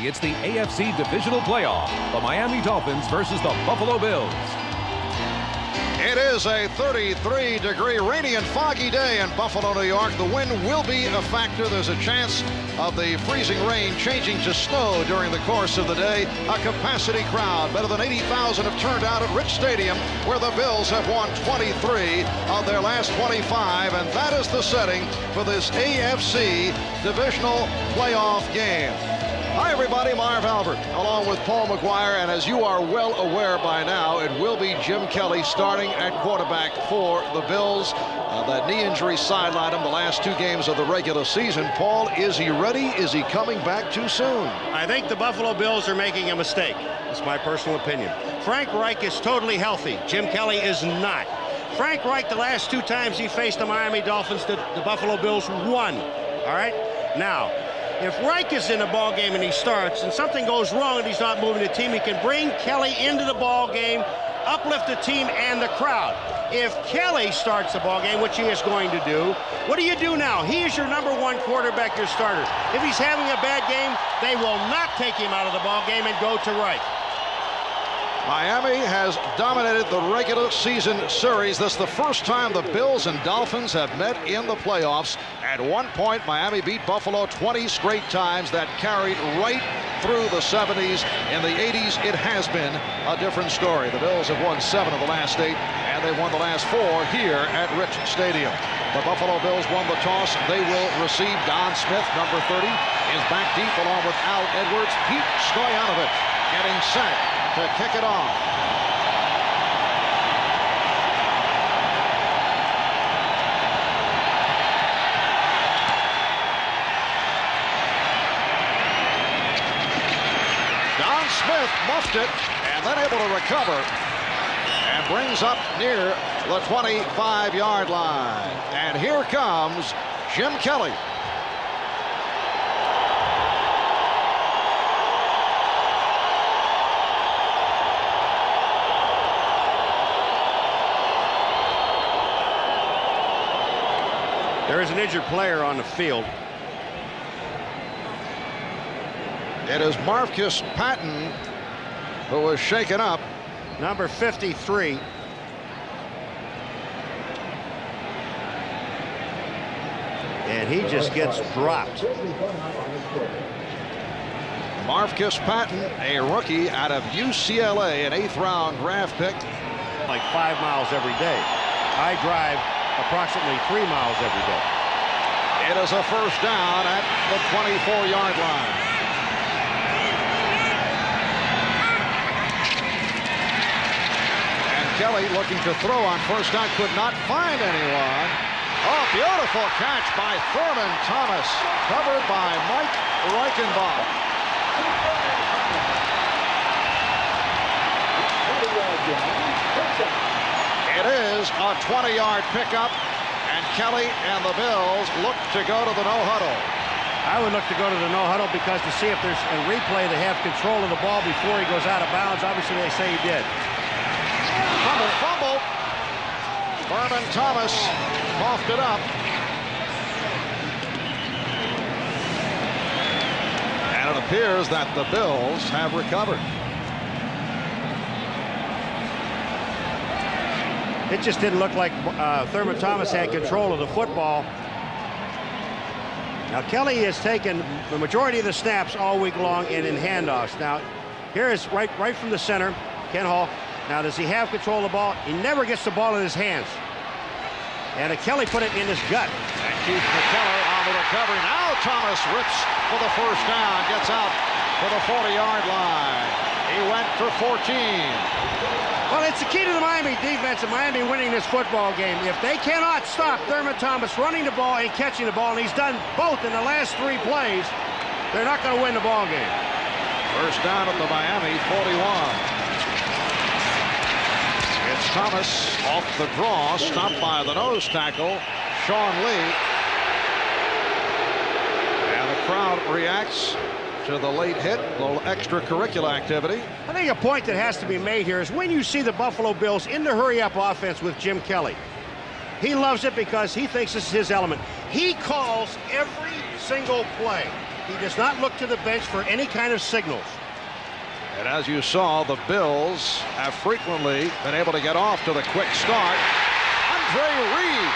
It's the AFC Divisional Playoff. The Miami Dolphins versus the Buffalo Bills. It is a 33-degree rainy and foggy day in Buffalo, New York. The wind will be a factor. There's a chance of the freezing rain changing to snow during the course of the day. A capacity crowd, better than 80,000, have turned out at Rich Stadium, where the Bills have won 23 of their last 25, and that is the setting for this AFC Divisional Playoff game. Hi, everybody. Marv Albert, along with Paul McGuire, and as you are well aware by now, it will be Jim Kelly starting at quarterback for the Bills. That knee injury sidelined him the last two games of the regular season. Paul, is he ready? Is he coming back too soon? I think the Buffalo Bills are making a mistake. That's my personal opinion. Frank Reich is totally healthy. Jim Kelly is not. Frank Reich, the last two times he faced the Miami Dolphins, the Buffalo Bills won. All right? Now, if Reich is in the ball game and he starts and something goes wrong and he's not moving the team, he can bring Kelly into the ball game, uplift the team and the crowd. If Kelly starts the ball game, which he is going to do, what do you do now? He is your #1 quarterback, your starter. If he's having a bad game, they will not take him out of the ball game and go to Reich. Miami has dominated the regular season series. This is the first time the Bills and Dolphins have met in the playoffs. At one point, Miami beat Buffalo 20 straight times. That carried right through the 70s. In the 80s, it has been a different story. The Bills have won 7 of the last 8, and they won the last 4 here at Rich Stadium. The Buffalo Bills won the toss. They will receive. Don Smith, number 30, is back deep along with Al Edwards. Pete Stoyanovich getting set to kick it off. Don Smith muffed it and then able to recover and brings up near the 25-yard line. And here comes Jim Kelly. There is an injured player on the field. It is Marcus Patton who was shaken up. Number 53. And he just gets dropped. Marcus Patton, a rookie out of UCLA, an 8th-round draft pick. Like 5 miles every day. I drive approximately 3 miles every day. It is a first down at the 24-yard line. And Kelly looking to throw on first down, could not find anyone. Oh, beautiful catch by Thurman Thomas, covered by Mike Reichenbach. It is a 20-yard pickup, and Kelly and the Bills look to go to the no-huddle. I would look to go to the no-huddle because to see if there's a replay they have control of the ball before he goes out of bounds. Obviously, they say he did. Fumble. Thurman Thomas coughed it up. And it appears that the Bills have recovered. It just didn't look like Thurman Thomas had control of the football. Now, Kelly has taken the majority of the snaps all week long and in handoffs. Now, here is right from the center, Ken Hall. Now, does he have control of the ball? He never gets the ball in his hands. And Kelly put it in his gut. And Keith McKellar on the recovery. Now Thomas rips for the first down, gets out to the 40-yard line. He went for 14. Well, it's the key to the Miami defense and Miami winning this football game. If they cannot stop Thurman Thomas running the ball and catching the ball, and he's done both in the last 3 plays, they're not going to win the ball game. First down at the Miami 41. It's Thomas off the draw, stopped by the nose tackle, Sean Lee. And the crowd reacts to the late hit, a little extracurricular activity. I think a point that has to be made here is when you see the Buffalo Bills in the hurry-up offense with Jim Kelly. He loves it because he thinks this is his element. He calls every single play. He does not look to the bench for any kind of signals. And as you saw, the Bills have frequently been able to get off to the quick start. Andre Reed.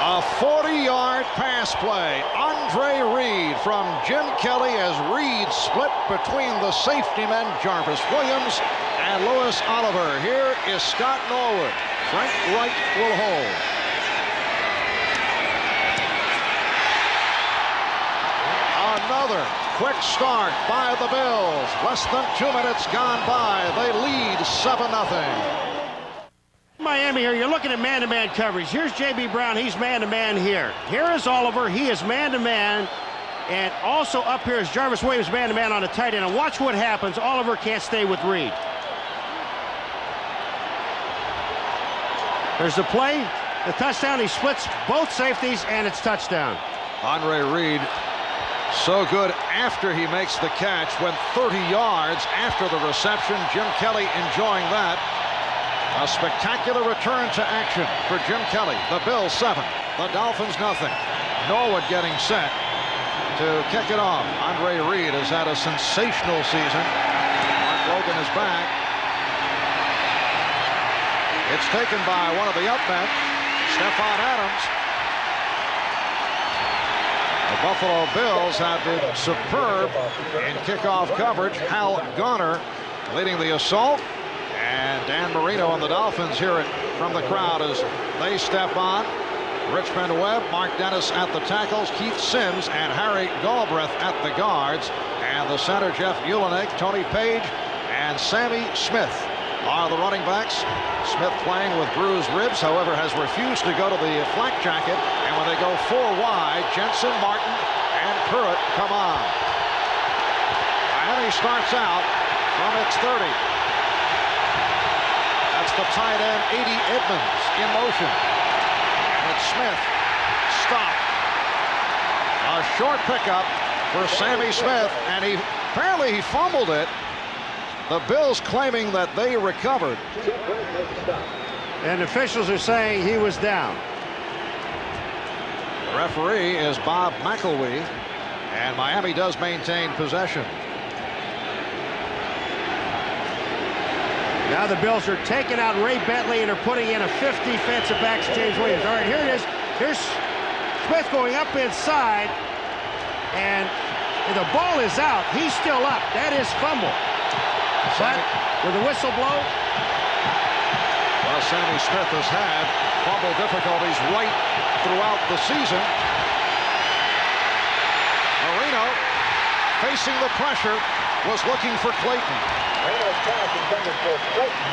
A 40-yard pass play. Andre Reed from Jim Kelly as Reed split between the safety men Jarvis Williams and Lewis Oliver. Here is Scott Norwood. Frank Wright will hold. Another quick start by the Bills. Less than 2 minutes gone by. They lead 7-0. Miami here, you're looking at man-to-man coverage. Here's J.B. Brown, he's man-to-man here. Here is Oliver, he is man-to-man. And also up here is Jarvis Williams, man-to-man on the tight end. And watch what happens. Oliver can't stay with Reed. There's the play, the touchdown. He splits both safeties, and it's touchdown. Andre Reed, so good after he makes the catch. Went 30 yards after the reception. Jim Kelly enjoying that. A spectacular return to action for Jim Kelly. The Bills 7, the Dolphins nothing. Norwood getting set to kick it off. Andre Reed has had a sensational season. Mark Logan is back. It's taken by one of the up men, Stephon Adams. The Buffalo Bills have been superb in kickoff coverage. Hal Garner leading the assault. And Dan Marino on the Dolphins hear it from the crowd as they step on. Richmond Webb, Mark Dennis at the tackles, Keith Sims and Harry Galbraith at the guards. And the center, Jeff Ulenig, Tony Page, and Sammy Smith are the running backs. Smith playing with bruised ribs, however, has refused to go to the flak jacket. And when they go 4 wide, Jensen, Martin, and Pruitt come on. Miami starts out from its 30. The tight end, 80 Edmonds, in motion. And it's Smith. Stop. A short pickup for Sammy Smith, and apparently he fumbled it. The Bills claiming that they recovered. And officials are saying he was down. The referee is Bob McElwee, and Miami does maintain possession. Now the Bills are taking out Ray Bentley and are putting in a 50 defensive backs, James Williams. All right, here it is. Here's Smith going up inside, and the ball is out. He's still up. That is fumble. But with the whistle blow. Well, Sammy Smith has had fumble difficulties right throughout the season. Marino, facing the pressure, was looking for Clayton.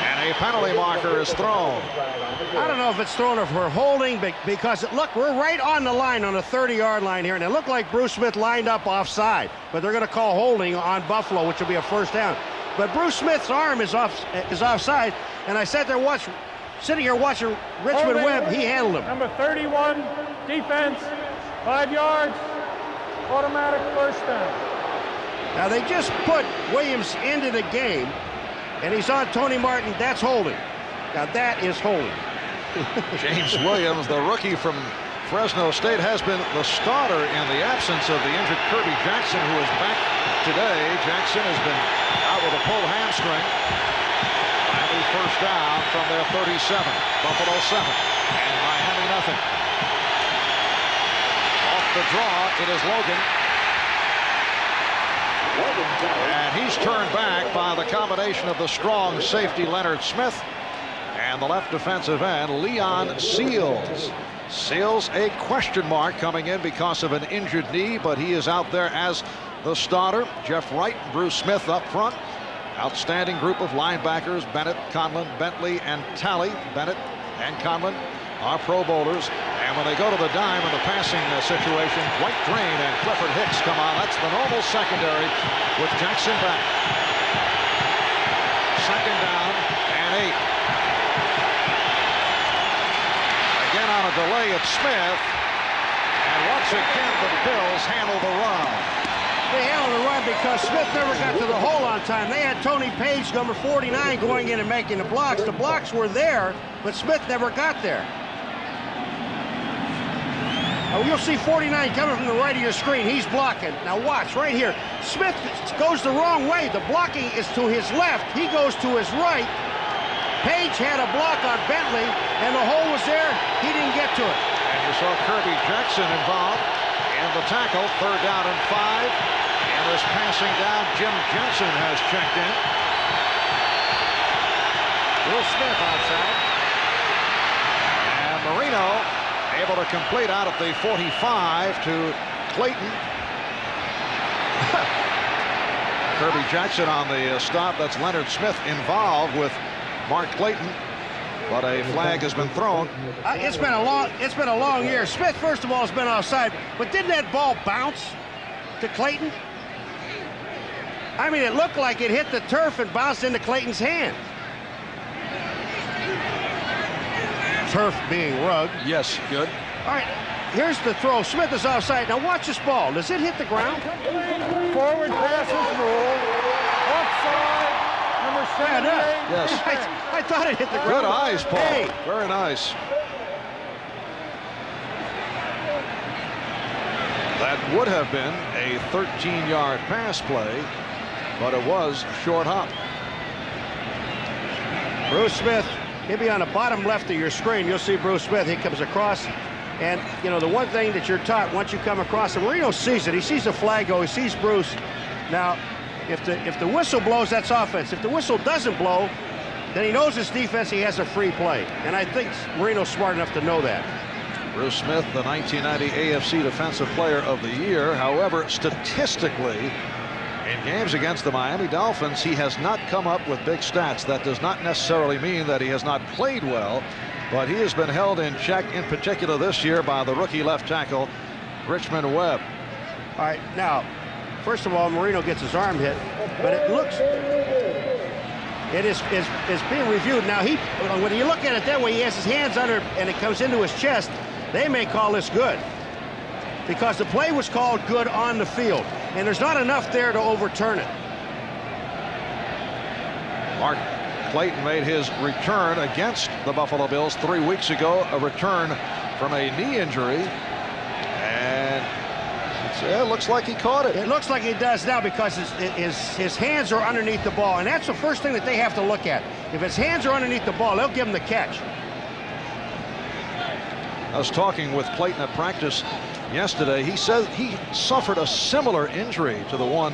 And a penalty marker is thrown. I don't know if it's thrown or if we're holding, but because look, we're right on the line on the 30-yard line here, and it looked like Bruce Smith lined up offside, but they're going to call holding on Buffalo, which will be a first down. But Bruce Smith's arm is offside, and I sat there sitting here watching Richmond Webb. He handled him. Number 31, defense, 5 yards, automatic first down. Now they just put Williams into the game, and he's on Tony Martin. That's holding. Now that is holding. James Williams, the rookie from Fresno State, has been the starter in the absence of the injured Kirby Jackson, who is back today. Jackson has been out with a pulled hamstring. Miami first down from their 37. Buffalo 7. And Miami nothing. Off the draw, it is Logan. And he's turned back by the combination of the strong safety Leonard Smith and the left defensive end Leon Seals. Seals a question mark coming in because of an injured knee, but he is out there as the starter. Jeff Wright, Bruce Smith up front. Outstanding group of linebackers: Bennett, Conlon, Bentley, and Talley. Bennett and Conlon are Pro Bowlers. And when they go to the dime in the passing situation, White Drain and Clifford Hicks come on. That's the normal secondary with Jackson back. Second down and 8. Again on a delay, it's Smith. And once again, the Bills handle the run. They handled the run because Smith never got to the hole on time. They had Tony Page, number 49, going in and making the blocks. The blocks were there, but Smith never got there. You'll see 49 coming from the right of your screen. He's blocking. Now watch right here. Smith goes the wrong way. The blocking is to his left. He goes to his right. Page had a block on Bentley, and the hole was there. He didn't get to it. And you saw Kirby Jackson involved in the tackle. 3rd down and 5. And this passing down, Jim Jensen has checked in. Will Smith outside. And Marino able to complete out at the 45 to Clayton. Kirby Jackson on the stop. That's Leonard Smith involved with Mark Clayton, but a flag has been thrown. It's been a long year. Smith, first of all, has been offside, but didn't that ball bounce to Clayton? I mean, it looked like it hit the turf and bounced into Clayton's hand. Turf being rug. Yes, good. All right, here's the throw. Smith is offside. Now watch this ball. Does it hit the ground? Forward passes rule. Offside. Number 78. Yes. I thought it hit the ground. Good eyes, Paul. Hey. Very nice. That would have been a 13-yard pass play, but it was short hop. Bruce Smith, maybe on the bottom left of your screen, you'll see Bruce Smith. He comes across, and you know the one thing that you're taught once you come across, and Marino sees it. He sees the flag go. He sees Bruce. Now, if the whistle blows, that's offense. If the whistle doesn't blow, then he knows his defense. He has a free play, and I think Marino's smart enough to know that. Bruce Smith, the 1990 AFC Defensive Player of the Year. However, statistically, in games against the Miami Dolphins, he has not come up with big stats. That does not necessarily mean that he has not played well, but he has been held in check, in particular this year, by the rookie left tackle, Richmond Webb. All right, now, first of all, Marino gets his arm hit, but it looks, it is being reviewed. Now, when you look at it that way, he has his hands under, and it comes into his chest. They may call this good because the play was called good on the field, and there's not enough there to overturn it. Mark Clayton made his return against the Buffalo Bills 3 weeks ago, a return from a knee injury, and it looks like he caught it. It looks like he does now because his hands are underneath the ball, and that's the first thing that they have to look at. If his hands are underneath the ball, they'll give him the catch. I was talking with Clayton at practice yesterday. He said he suffered a similar injury to the one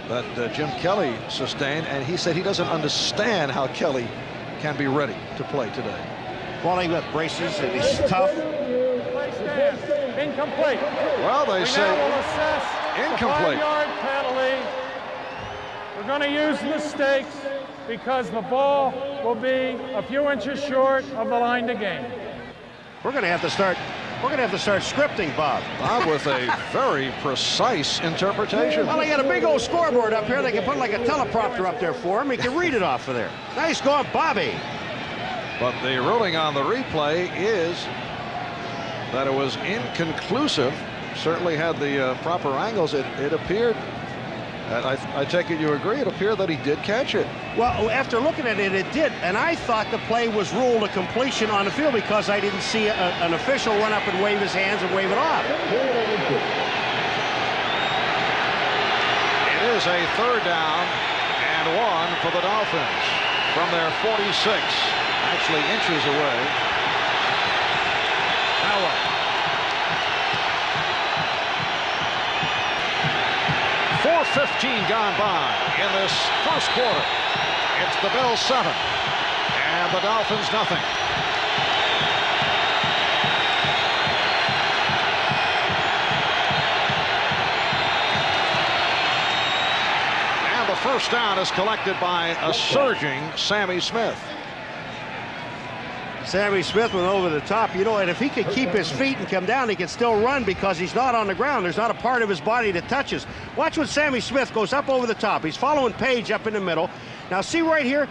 that Jim Kelly sustained, and he said he doesn't understand how Kelly can be ready to play today. Well, he got braces and he's tough. Incomplete. Well, they say will assess incomplete. The 5-yard penalty. We're going to use mistakes because the ball will be a few inches short of the line to gain. We're going to have to start scripting, Bob. Bob with a very precise interpretation. Well, they got a big old scoreboard up here. They can put like a teleprompter up there for him. He can read it off of there. Nice going, Bobby. But the ruling on the replay is that it was inconclusive. Certainly had the proper angles. It appeared, and I take it you agree, it appeared that he did catch it. Well, after looking at it, it did. And I thought the play was ruled a completion on the field because I didn't see an official run up and wave his hands and wave it off. It is a 3rd down and 1 for the Dolphins from their 46, actually inches away. Now what? 4:15 gone by in this first quarter. It's the Bills 7 and the Dolphins nothing. And the first down is collected by a surging Sammy Smith. Sammy Smith went over the top, you know, and if he could keep his feet and come down, he can still run because he's not on the ground. There's not a part of his body that touches. Watch when Sammy Smith goes up over the top. He's following Page up in the middle. Now see right here,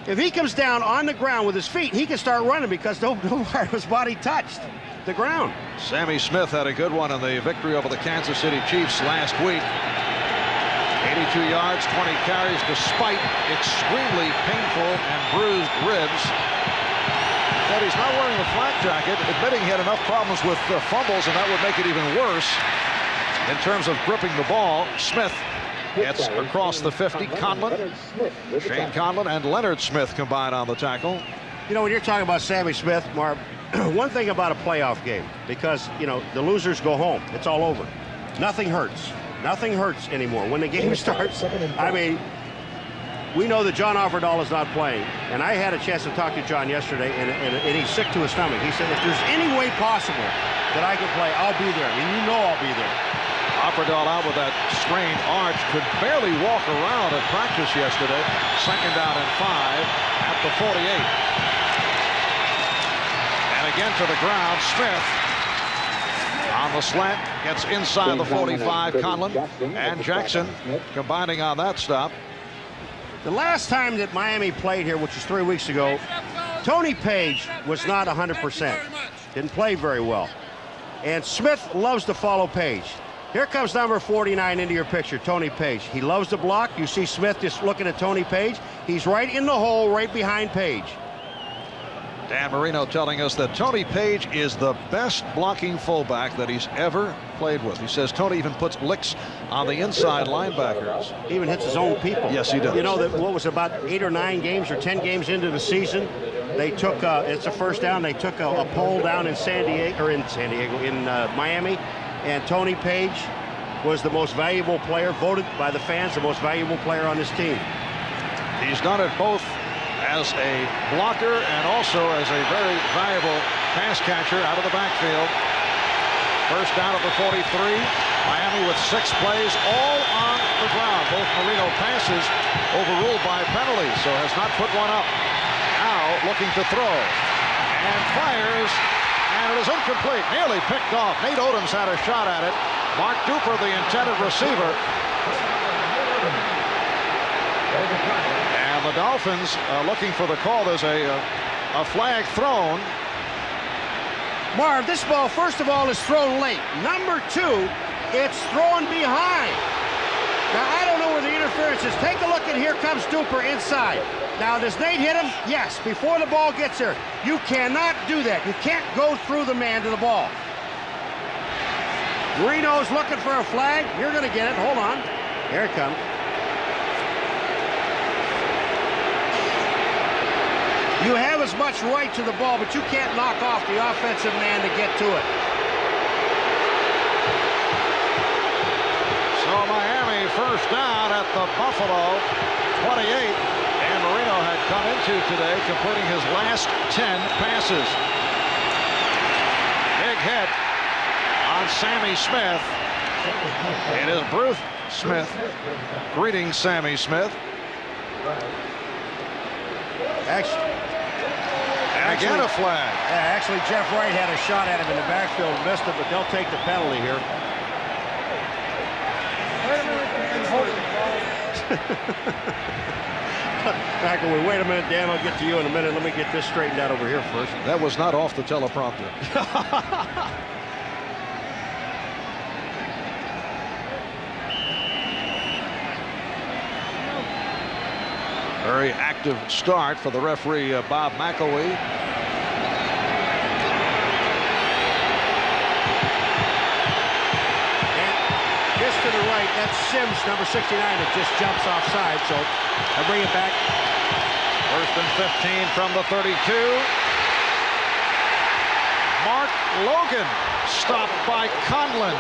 if he comes down on the ground with his feet, he can start running because no part of his body touched the ground. Sammy Smith had a good one in the victory over the Kansas City Chiefs last week. 82 yards, 20 carries, despite extremely painful and bruised ribs. But he's not wearing the flak jacket, admitting he had enough problems with fumbles, and that would make it even worse in terms of gripping the ball. Smith gets across the 50. Conlon, Shane Conlon, and Leonard Smith combined on the tackle. You know, when you're talking about Sammy Smith, Marv, one thing about a playoff game, because, you know, the losers go home. It's all over. Nothing hurts. Nothing hurts anymore. When the game starts, I mean, we know that John Offerdahl is not playing. And I had a chance to talk to John yesterday, and he's sick to his stomach. He said, if there's any way possible that I can play, I'll be there. And you know I'll be there. Offerdahl out with that strained arch, could barely walk around at practice yesterday. 2nd down and 5 at the 48. And again to the ground, Smith on the slant, gets inside the 45. Conlon and Jackson combining on that stop. The last time that Miami played here, which was 3 weeks ago, Tony Page was not 100%. Didn't play very well. And Smith loves to follow Page. Here comes number 49 into your picture, Tony Page. He loves to block. You see Smith just looking at Tony Page. He's right in the hole, right behind Page. Dan Marino telling us that Tony Page is the best blocking fullback that he's ever played with. He says Tony even puts licks on the inside linebackers. He even hits his own people. Yes, he does. You know, that what was about 8 or 9 games or 10 games into the season, they took, it's a first down, they took a poll down in in Miami, and Tony Page was the most valuable player, voted by the fans the most valuable player on this team. He's done it both as a blocker and also as a very valuable pass catcher out of the backfield. First down at the 43. Miami with 6 plays, all on the ground. Both Marino passes overruled by penalties, so has not put one up. Now looking to throw and fires, and it is incomplete. Nearly picked off. Nate Odoms had a shot at it. Mark Duper, the intended receiver. And the Dolphins looking for the call. There's a flag thrown. Marv, this ball, first of all, is thrown late. Number 2, it's thrown behind. Now, I don't know where the interference is. Take a look, and here comes Duper inside. Now, does Nate hit him? Yes, before the ball gets there. You cannot do that. You can't go through the man to the ball. Marino's looking for a flag. You're going to get it. Hold on. Here it comes. You have as much right to the ball, but you can't knock off the offensive man to get to it. So Miami first down at the Buffalo 28. And Marino had come into today completing his last 10 passes. Big hit on Sammy Smith. It is Bruce Smith greeting Sammy Smith. And again a flag. Yeah, actually, Jeff Wright had a shot at him in the backfield, missed it, but they'll take the penalty here. McElwee, wait a minute, Dan, I'll get to you in a minute. Let me get this straightened out over here first. That was not off the teleprompter. Very active start for the referee, Bob McElwee. This to the right, that's Sims, number 69, that just jumps offside, so I bring it back. First and 15 from the 32. Mark Logan stopped by Conlon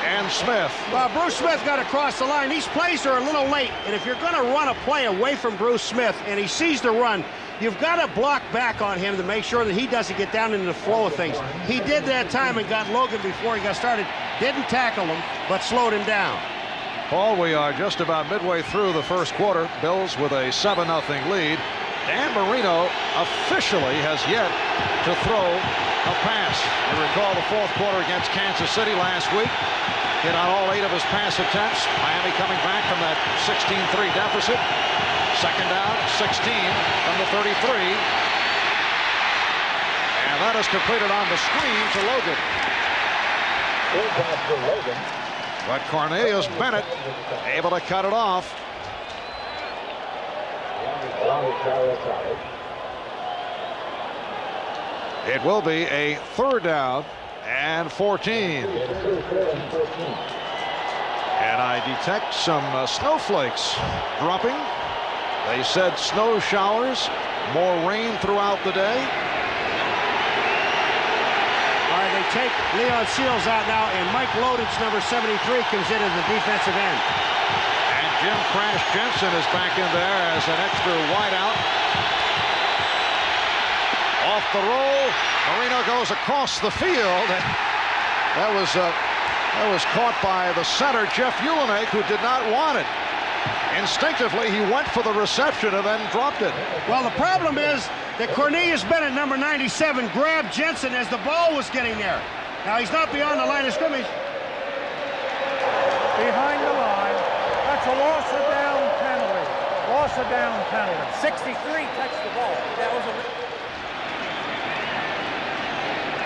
and Smith. Well, Bruce Smith got across the line. These plays are a little late, and if you're going to run a play away from Bruce Smith and he sees the run, you've got to block back on him to make sure that he doesn't get down into the flow of things. He did that time and got Logan before he got started. Didn't tackle him, but slowed him down. Paul, we are just about midway through the first quarter. Bills with a 7-0 lead. Dan Marino officially has yet to throw a pass. You recall the fourth quarter against Kansas City last week. Hit on all 8 of his pass attempts. Miami coming back from that 16-3 deficit. Second down, 16 from the 33. And that is completed on the screen to Logan. But Cornelius Bennett able to cut it off. It will be a 3rd down and 14. And I detect some snowflakes dropping. They said snow showers, more rain throughout the day. All right, they take Leon Seals out now, and Mike Lodich, number 73, comes in as the defensive end. And Jim Crash Jensen is back in there as an extra wideout. Off the roll, Marino goes across the field. That was caught by the center, Jeff Ulenake, who did not want it. Instinctively, he went for the reception and then dropped it. Well, the problem is that Cornelius Bennett, number 97, grabbed Jensen as the ball was getting there. Now, he's not beyond the line of scrimmage. Behind the line. That's a loss of down penalty. Loss of down penalty. 63 touched the ball. That was a...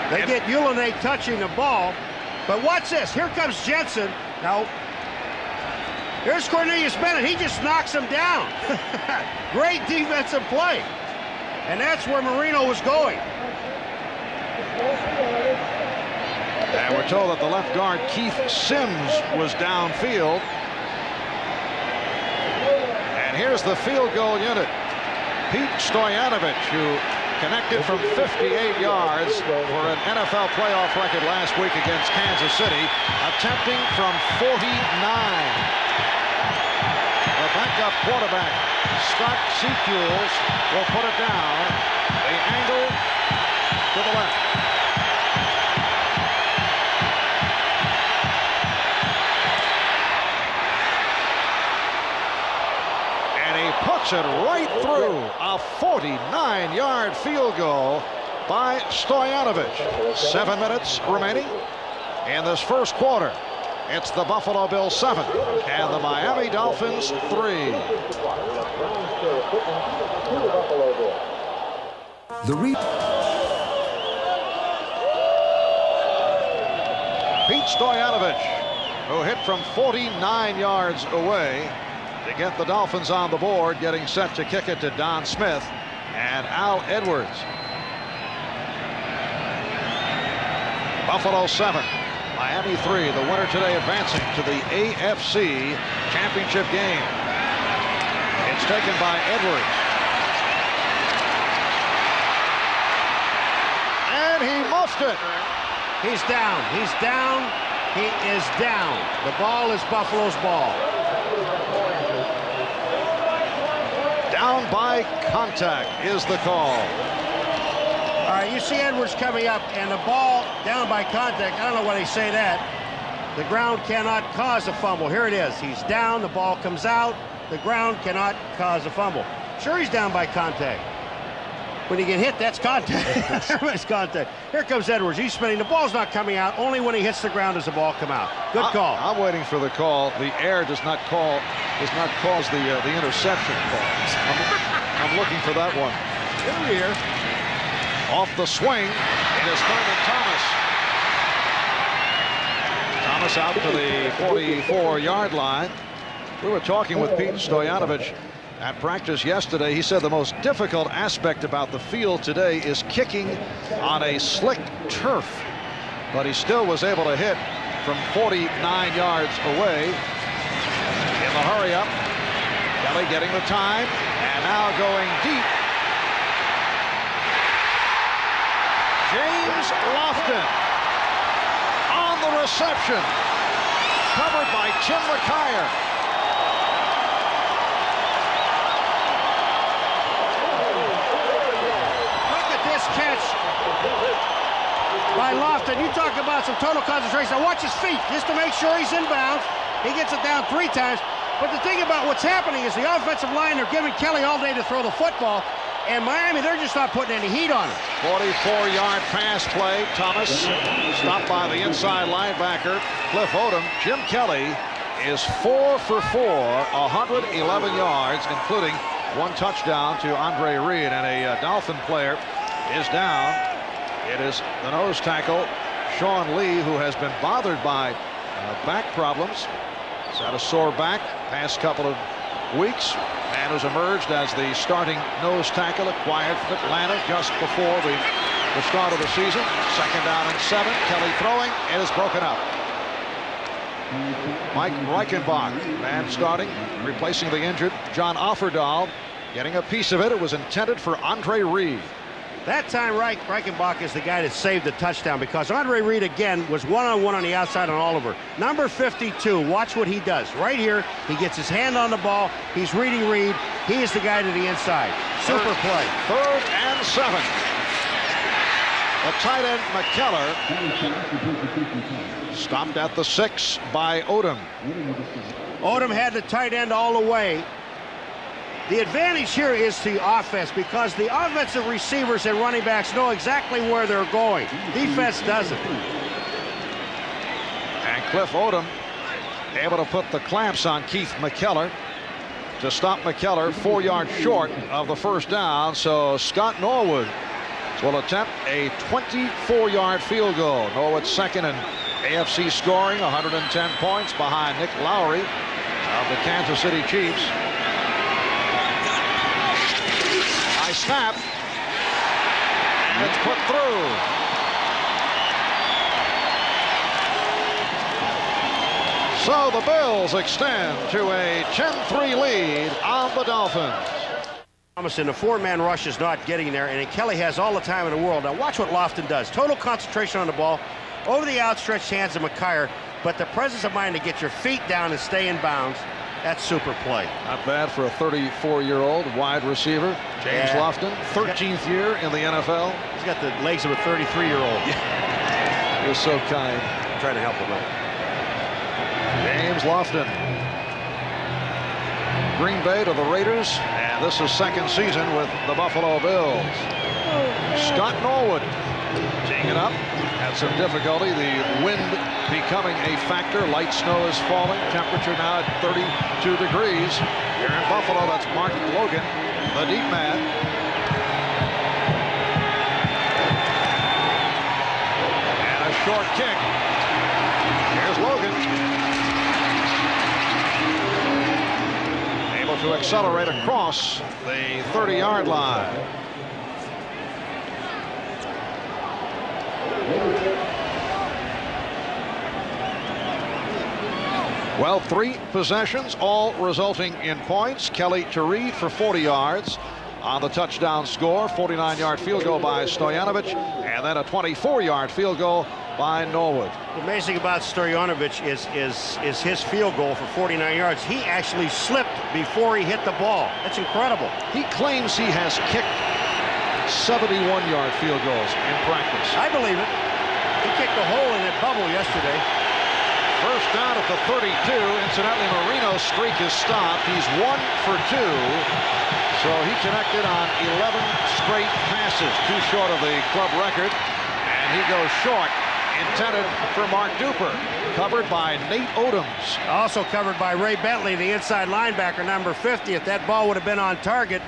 They get Ulenake touching the ball. But watch this. Here comes Jensen. Now, here's Cornelius Bennett. He just knocks him down. Great defensive play. And that's where Marino was going. And we're told that the left guard, Keith Sims, was downfield. And here's the field goal unit. Pete Stoyanovich, who connected from 58 yards for an NFL playoff record last week against Kansas City, attempting from 49. The backup quarterback, Scott Secules, will put it down. The angle to the left. Puts it right through a 49-yard field goal by Stoyanovich. 7 minutes remaining in this first quarter. It's the Buffalo Bills 7 and the Miami Dolphins 3. Pete Stoyanovich, who hit from 49 yards away to get the Dolphins on the board, getting set to kick it to Don Smith and Al Edwards. Buffalo 7, Miami 3. The winner today advancing to the AFC Championship game. It's taken by Edwards. And he muffed it. He's down. He's down. He is down. The ball is Buffalo's ball. Down by contact is the call. All right, you see Edwards coming up, and the ball down by contact. I don't know why they say that. The ground cannot cause a fumble. Here it is. He's down. The ball comes out. The ground cannot cause a fumble. Sure, he's down by contact. When you get hit, that's contact. Everybody's contact. Here comes Edwards. He's spinning. The ball's not coming out. Only when he hits the ground does the ball come out. Good call. I'm waiting for the call. The air does not cause the interception call. I'm looking for that one. Here. Off the swing, it is Thurman Thomas. Thomas out to the 44-yard line. We were talking with Pete Stoyanovich at practice yesterday. He said the most difficult aspect about the field today is kicking on a slick turf, but he still was able to hit from 49 yards away. In the hurry up, Kelly getting the time, and now going deep. James Lofton on the reception, covered by Tim McKyer. Catch by Lofton. You talk about some total concentration. Now watch his feet just to make sure he's inbounds. He gets it down 3 times. But the thing about what's happening is the offensive line, they're giving Kelly all day to throw the football. And Miami, they're just not putting any heat on him. 44-yard pass play. Thomas stopped by the inside linebacker, Cliff Odom. Jim Kelly is 4 for 4, 111 yards, including 1 touchdown to Andre Reed, and a Dolphin player is down. It is the nose tackle, Sean Lee, who has been bothered by back problems. He's had a sore back past couple of weeks, and has emerged as the starting nose tackle, acquired from Atlanta just before the start of the season. 2nd down and 7. Kelly throwing. It is broken up. Mike Reichenbach, man starting, replacing the injured John Offerdahl, getting a piece of it. It was intended for Andre Reed. That time, Reichenbach is the guy that saved the touchdown, because Andre Reed again was one-on-one on the outside on Oliver. Number 52, watch what he does. Right here, he gets his hand on the ball. He's reading Reed. He is the guy to the inside. Super play. 3rd and 7. The tight end, McKellar, stopped at the 6 by Odom. Odom had the tight end all the way. The advantage here is to offense, because the offensive receivers and running backs know exactly where they're going. Defense doesn't. And Cliff Odom able to put the clamps on Keith McKellar to stop McKellar 4 yards short of the 1st down. So Scott Norwood will attempt a 24-yard field goal. Norwood's 2nd in AFC scoring, 110 points behind Nick Lowry of the Kansas City Chiefs. Snap, and it's put through. So the Bills extend to a 10-3 lead on the Dolphins. Thomas in the 4-man rush is not getting there, and Kelly has all the time in the world. Now watch what Lofton does. Total concentration on the ball, over the outstretched hands of McKyer, but the presence of mind to get your feet down and stay in bounds. That's super play. Not bad for a 34-year-old wide receiver. James Lofton, 13th year in the NFL. He's got the legs of a 33-year-old. Yeah. You're so kind. I'm trying to help him out. James Lofton. Green Bay to the Raiders, and this is 2nd season with the Buffalo Bills. Scott Norwood teeing it up. Had some difficulty. The wind becoming a factor. Light snow is falling. Temperature now at 32 degrees. Here in Buffalo, that's Mark Logan, the deep man. And a short kick. Here's Logan. Able to accelerate across the 30-yard line. Well, 3 possessions, all resulting in points. Kelly to Reed for 40 yards on the touchdown score. 49-yard field goal by Stoyanovich, and then a 24-yard field goal by Norwood. The amazing about Stoyanovich is his field goal for 49 yards. He actually slipped before he hit the ball. That's incredible. He claims he has kicked 71-yard field goals in practice. I believe it. He kicked a hole in that bubble yesterday. 1st down at the 32. Incidentally, Marino's streak is stopped. He's 1 for 2. So he connected on 11 straight passes, 2 short of the club record. And he goes short, intended for Mark Duper. Covered by Nate Odoms. Also covered by Ray Bentley, the inside linebacker, number 50. If that ball would have been on target,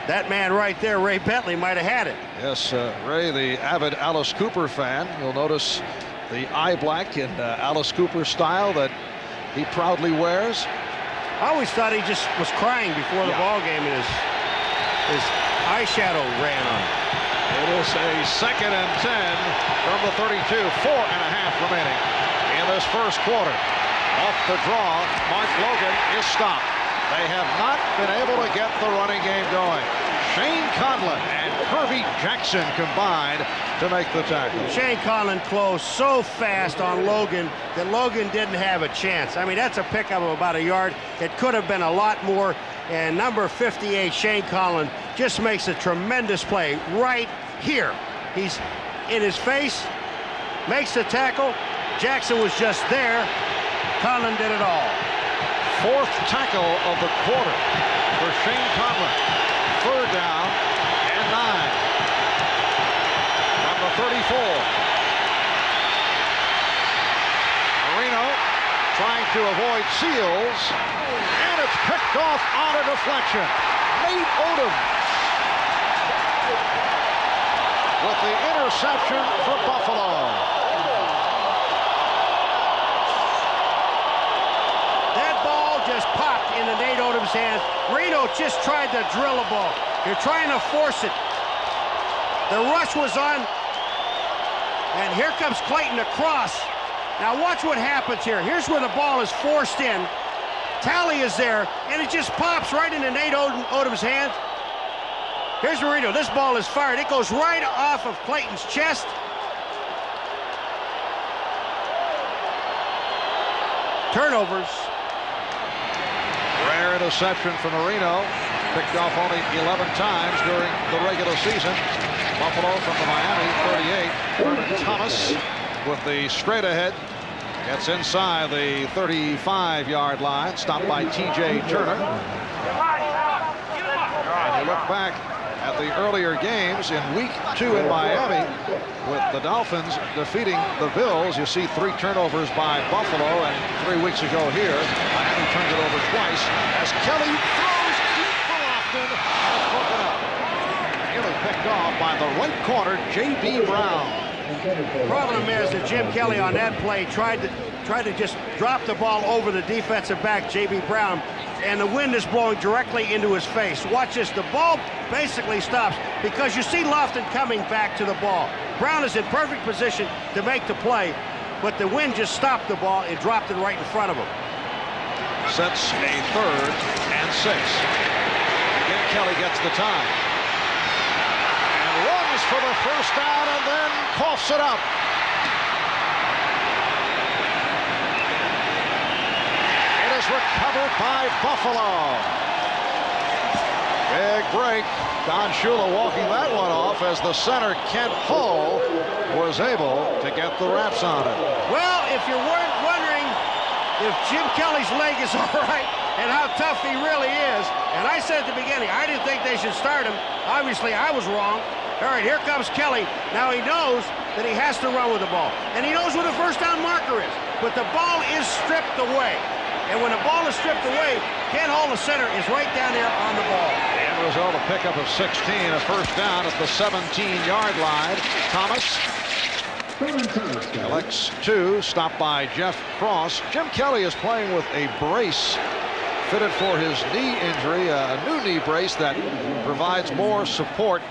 that man right there, Ray Bentley, might have had it. Yes, Ray, the avid Alice Cooper fan. You'll notice the eye black in Alice Cooper style that he proudly wears. I always thought he just was crying before the ball game, and his eyeshadow ran on him. It is a 2nd and 10 from the 32. 4.5 remaining in this 1st quarter. Off the draw, Mark Logan is stopped. They have not been able to get the running game going. Shane Conlon and Kirby Jackson combined to make the tackle. Shane Conlon closed so fast on Logan that Logan didn't have a chance. I mean, that's a pickup of about a yard. It could have been a lot more. And number 58, Shane Conlon, just makes a tremendous play right here. He's in his face, makes the tackle. Jackson was just there. Conlon did it all. 4th tackle of the quarter. for Shane Conlon. 3rd down and 9. From the 34. Marino trying to avoid Seals. And it's picked off on a deflection. Nate Odom with the interception for Buffalo. That ball just popped into Nate Odom's hands. Marino just tried to drill a ball. You're trying to force it. The rush was on. And here comes Clayton across. Now watch what happens here. Here's where the ball is forced in. Talley is there, and it just pops right into Nate Odom's hands. Here's Marino. This ball is fired. It goes right off of Clayton's chest. Turnovers. Rare interception for Marino. Picked off only 11 times during the regular season. Buffalo from the Miami 38. Vernon Thomas with the straight ahead. Gets inside the 35-yard line. Stopped by T.J. Turner. And you look back at the earlier games in week 2 in Miami with the Dolphins defeating the Bills. You see 3 turnovers by Buffalo, and 3 weeks ago here, Miami turned it over twice as Kelly throws deep for Lofton and broken up. Nearly picked off by the right corner, J.B. Brown. Problem is that Jim Kelly on that play tried to just drop the ball over the defensive back, J.B. Brown, and the wind is blowing directly into his face. Watch this. The ball basically stops because you see Lofton coming back to the ball. Brown is in perfect position to make the play, but the wind just stopped the ball and dropped it right in front of him. Sets a 3rd and 6. Again, Kelly gets the time. Runs for the 1st down and then coughs it up. It is recovered by Buffalo. Big break. Don Shula walking that one off as the center, Kent Hull, was able to get the wraps on it. Well, if you weren't wondering if Jim Kelly's leg is all right and how tough he really is, and I said at the beginning, I didn't think they should start him. Obviously, I was wrong. All right, here comes Kelly. Now he knows that he has to run with the ball. And he knows what a 1st down marker is. But the ball is stripped away. And when the ball is stripped away, Kent Hull, the center, is right down there on the ball. The end result, a pickup of 16, a 1st down at the 17-yard line. Thomas collects 2, stopped by Jeff Cross. Jim Kelly is playing with a brace fitted for his knee injury, a new knee brace that provides more support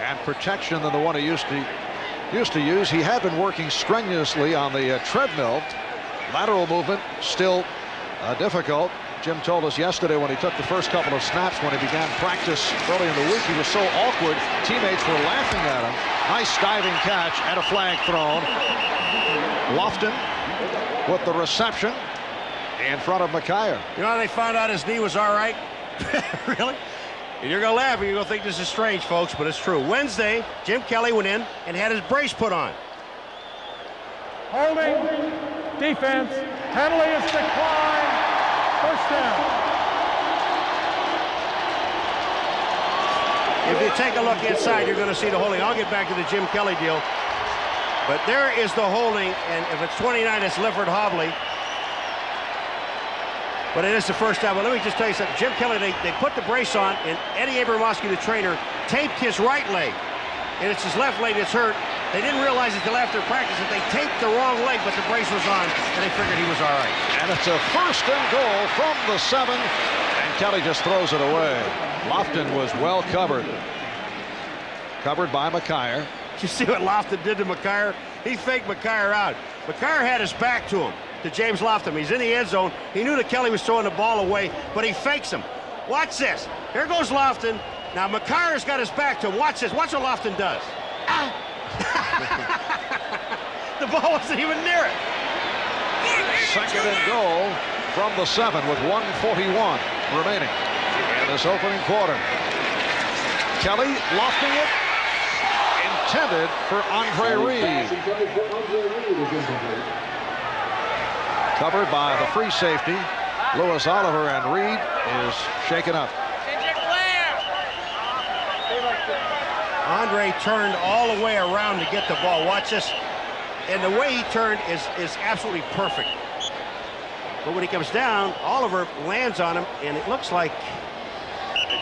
and protection than the one he used to use. He had been working strenuously on the treadmill. Lateral movement still difficult. Jim told us yesterday when he took the first couple of snaps when he began practice early in the week, he was so awkward, teammates were laughing at him. Nice diving catch and a flag thrown. Lofton with the reception in front of McKyer. You know how they found out his knee was all right? Really? And you're going to laugh and you're going to think this is strange, folks, but it's true. Wednesday, Jim Kelly went in and had his brace put on. Holding, defense, penalty is declined, 1st down. If you take a look inside, you're going to see the holding. I'll get back to the Jim Kelly deal. But there is the holding, and if it's 29, it's Lifford Hobley. But it is the 1st down. But let me just tell you something. Jim Kelly, they put the brace on, and Eddie Abramowski, the trainer, taped his right leg. And it's his left leg that's hurt. They didn't realize until after practice that they taped the wrong leg, but the brace was on, and they figured he was all right. And it's a 1st and goal from the 7, and Kelly just throws it away. Lofton was well covered. Covered by McKyer. You see what Lofton did to McKyer? He faked McKyer out. McKyer had his back to him, to James Lofton. He's in the end zone. He knew that Kelly was throwing the ball away, but he fakes him. Watch this. Here goes Lofton. Now McKyer's got his back to him. Watch this. Watch what Lofton does. Ah. The ball wasn't even near it. 2nd and goal from the 7 with 1:41 remaining in this opening quarter. Kelly lofting it. Intended for Andre Reed. Covered by the free safety, Lewis Oliver, and Reed is shaken up. Andre turned all the way around to get the ball. Watch this. And the way he turned is absolutely perfect. But when he comes down, Oliver lands on him, and it looks like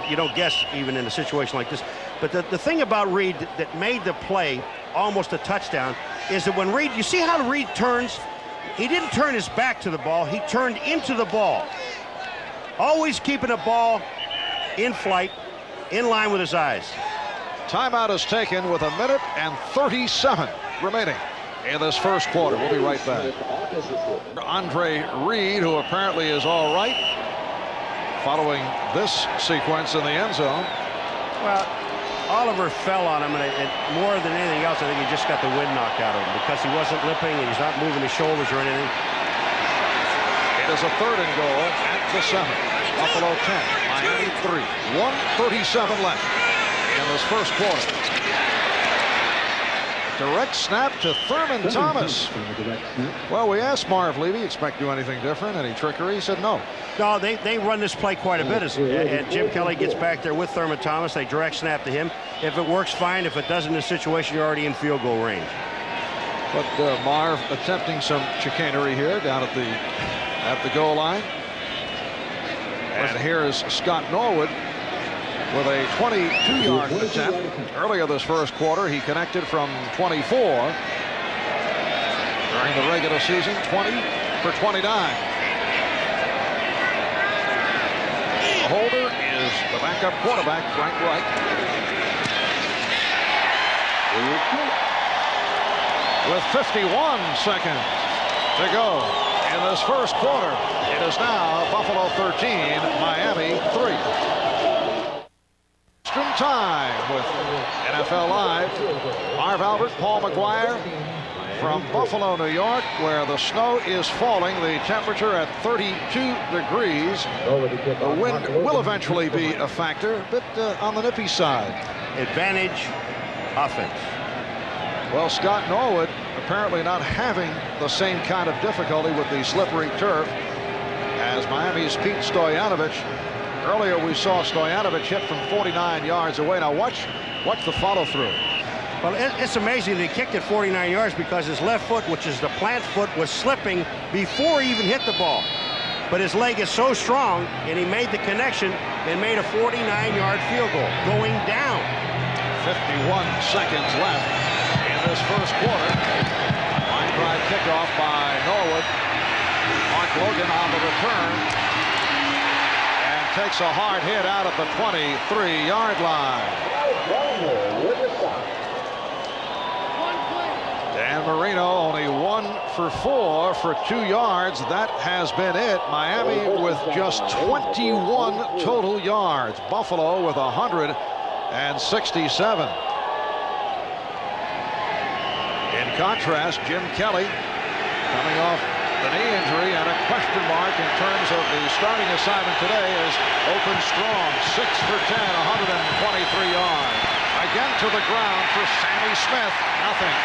you don't guess even in a situation like this. But the thing about Reed that made the play almost a touchdown is that when Reed, you see how Reed turns? He didn't turn his back to the ball. He turned into the ball. Always keeping the ball in flight, in line with his eyes. Timeout is taken with 1:37 remaining in this first quarter. We'll be right back. Andre Reed, who apparently is all right following this sequence in the end zone. Well, Oliver fell on him, and more than anything else, I think he just got the wind knocked out of him because he wasn't limping and he's not moving his shoulders or anything. It is a 3rd and goal at the 7. Buffalo 10, Miami 3. 1:37 left in this first quarter. Direct snap to Thurman Thomas. Well, we asked Marv Levy, expect to do anything different, any trickery? He said no. No, they run this play quite a bit. And Jim Kelly gets back there with Thurman Thomas. They direct snap to him. If it works, fine. If it doesn't in this situation, you're already in field goal range. But Marv attempting some chicanery here down at the goal line. And here is Scott Norwood with a 22-yard attempt. Earlier this first quarter, he connected from 24. During the regular season, 20 for 29. The holder is the backup quarterback, Frank Reich. With 51 seconds to go in this first quarter, it is now Buffalo 13, Miami 3. Time with NFL Live. Marv Albert, Paul McGuire from Buffalo, New York, where the snow is falling. The temperature at 32 degrees. The wind will eventually be a factor, but on the nippy side. Advantage offense. Well, Scott Norwood apparently not having the same kind of difficulty with the slippery turf as Miami's Pete Stoyanovich. Earlier we saw Stoyanovich hit from 49 yards away. Now watch the follow-through. Well, it's amazing that he kicked it 49 yards because his left foot, which is the plant foot, was slipping before he even hit the ball. But his leg is so strong, and he made the connection and made a 49-yard field goal going down. 51 seconds left in this first quarter. Line drive kickoff by Norwood. Mark Logan on the return. Takes a hard hit out at the 23-yard line. Dan Marino only 1 for 4 for 2 yards. That has been it. Miami with just 21 total yards. Buffalo with 167. In contrast, Jim Kelly coming off the knee injury and a question mark in terms of the starting assignment today is open strong. 6 for 10, 123 yards. Again to the ground for Sammy Smith. Nothing.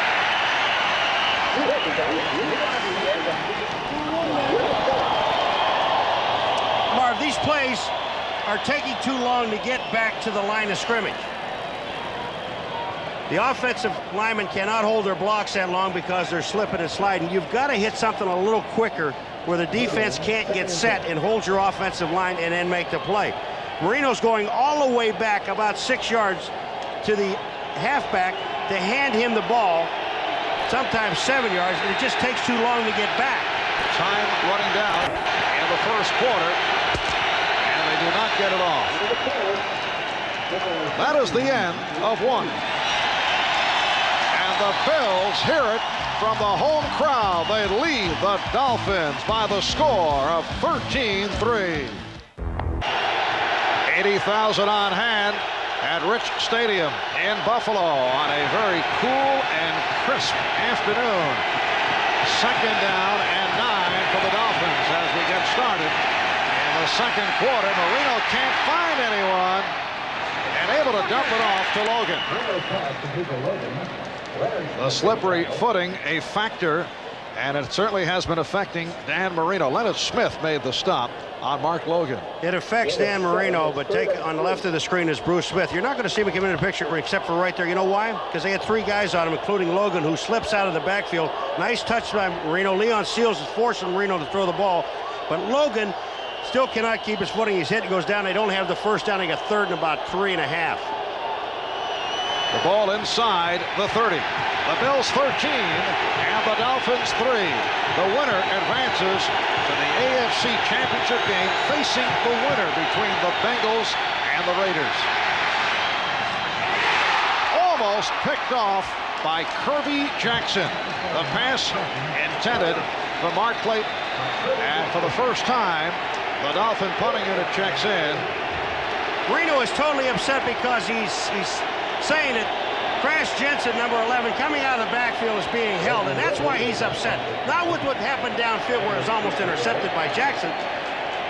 Marv, these plays are taking too long to get back to the line of scrimmage. The offensive linemen cannot hold their blocks that long because they're slipping and sliding. You've got to hit something a little quicker where the defense can't get set and hold your offensive line and then make the play. Marino's going all the way back about 6 yards to the halfback to hand him the ball, sometimes 7 yards, and it just takes too long to get back. Time running down in the first quarter, and they do not get it off. That is the end of one. The Bills hear it from the home crowd. They lead the Dolphins by the score of 13-3. 80,000 on hand at Rich Stadium in Buffalo on a very cool and crisp afternoon. 2nd down and 9 for the Dolphins as we get started in the second quarter. Marino can't find anyone and able to dump it off to Logan. The slippery footing a factor And it certainly has been affecting Dan Marino. Leonard Smith made the stop on Mark Logan. It affects Dan Marino, but take on the left of the screen is Bruce Smith. You're not going to see him come in the picture except for right there. You know why? Because they had 3 guys on him, including Logan, who slips out of the backfield. Nice touch by Marino. Leon Seals is forcing Marino to throw the ball, but Logan still cannot keep his footing. He's hit and goes down. They don't have the first down. They got 3rd and about 3.5. The ball inside the 30. The Bills 13 and the Dolphins 3. The winner advances to the AFC Championship game, facing the winner between the Bengals and the Raiders. Almost picked off by Kirby Jackson. The pass intended for Mark Clayton. And for the first time, the Dolphin punting unit checks in. Marino is totally upset because he's saying that Crash Jensen, number 11, coming out of the backfield is being held, and that's why he's upset. Not with what happened downfield where it was almost intercepted by Jackson,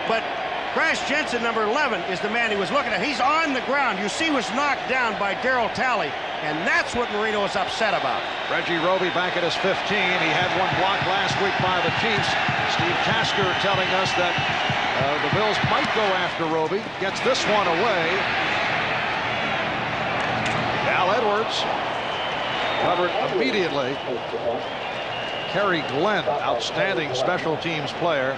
but Crash Jensen, number 11, is the man he was looking at. He's on the ground. You see he was knocked down by Darryl Talley, and that's what Marino is upset about. Reggie Roby back at his 15. He had one blocked last week by the Chiefs. Steve Tasker telling us that the Bills might go after Roby. Gets this one away. Al Edwards covered immediately. Kerry Glenn, outstanding special teams player,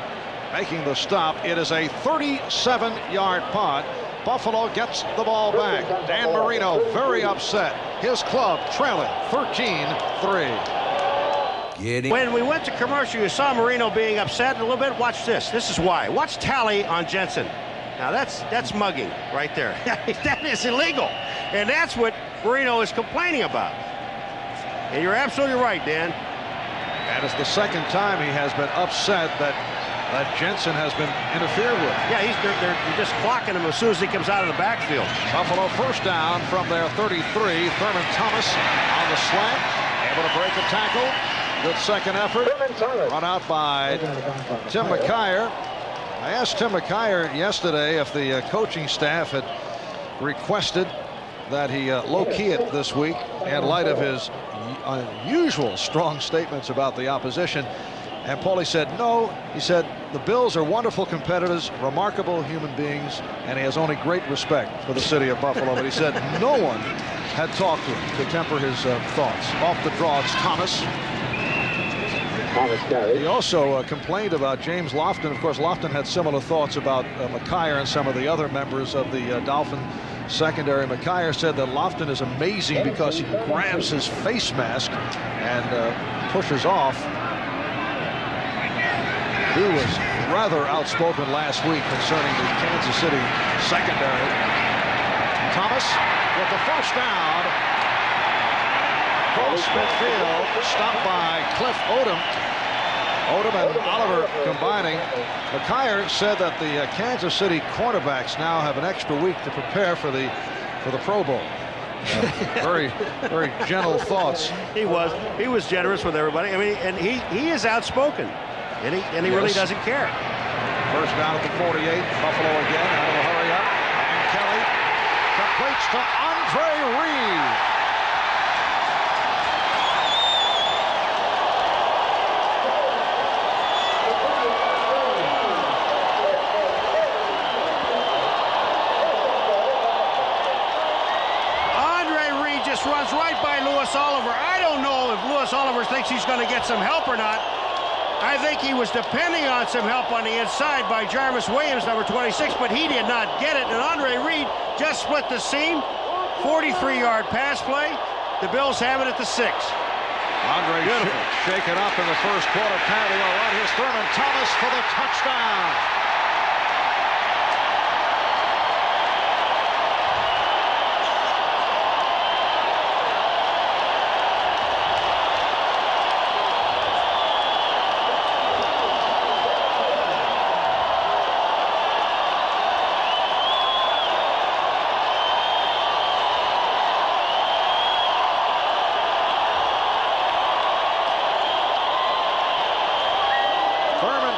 making the stop. It is a 37-yard punt. Buffalo gets the ball back. Dan Marino very upset. His club trailing 13-3. When we went to commercial, you saw Marino being upset a little bit. Watch this. This is why. Watch Talley on Jensen. Now that's mugging right there. That is illegal. And that's what Marino is complaining about. And you're absolutely right, Dan. And it's the second time he has been upset that Jensen has been interfered with. Yeah, they're just clocking him as soon as he comes out of the backfield. Buffalo first down from their 33. Thurman Thomas on the slant, able to break a tackle. Good second effort. Run out by Tim McKyer. I asked Tim McKyer yesterday if the coaching staff had requested that he low-key it this week in light of his unusual strong statements about the opposition. And Paulie said no. He said the Bills are wonderful competitors, remarkable human beings, and he has only great respect for the city of Buffalo. But he said no one had talked to him to temper his thoughts. Off the draw, it's Thomas. He also complained about James Lofton. Of course, Lofton had similar thoughts about McKyer and some of the other members of the Dolphin secondary. McKyer said that Lofton is amazing because he grabs his face mask and pushes off. He was rather outspoken last week concerning the Kansas City secondary. Thomas with the first down. Cross midfield, stopped by Cliff Odom. Odom and Oliver combining. McKyer said that the Kansas City cornerbacks now have an extra week to prepare for the Pro Bowl. Very gentle thoughts. He was generous with everybody. I mean, and he is outspoken, and he really doesn't care. First down at the 48. Buffalo again out of a hurry up, and Kelly completes to Andre Reed. Runs right by Lewis Oliver. I don't know if Lewis Oliver thinks he's going to get some help or not. I think he was depending on some help on the inside by Jarvis Williams, number 26, but he did not get it. And Andre Reed just split the seam. 43-yard pass play. The Bills have it at the 6. Andre shaken up in the first quarter. Penalty all right. Here's Thurman Thomas for the touchdown.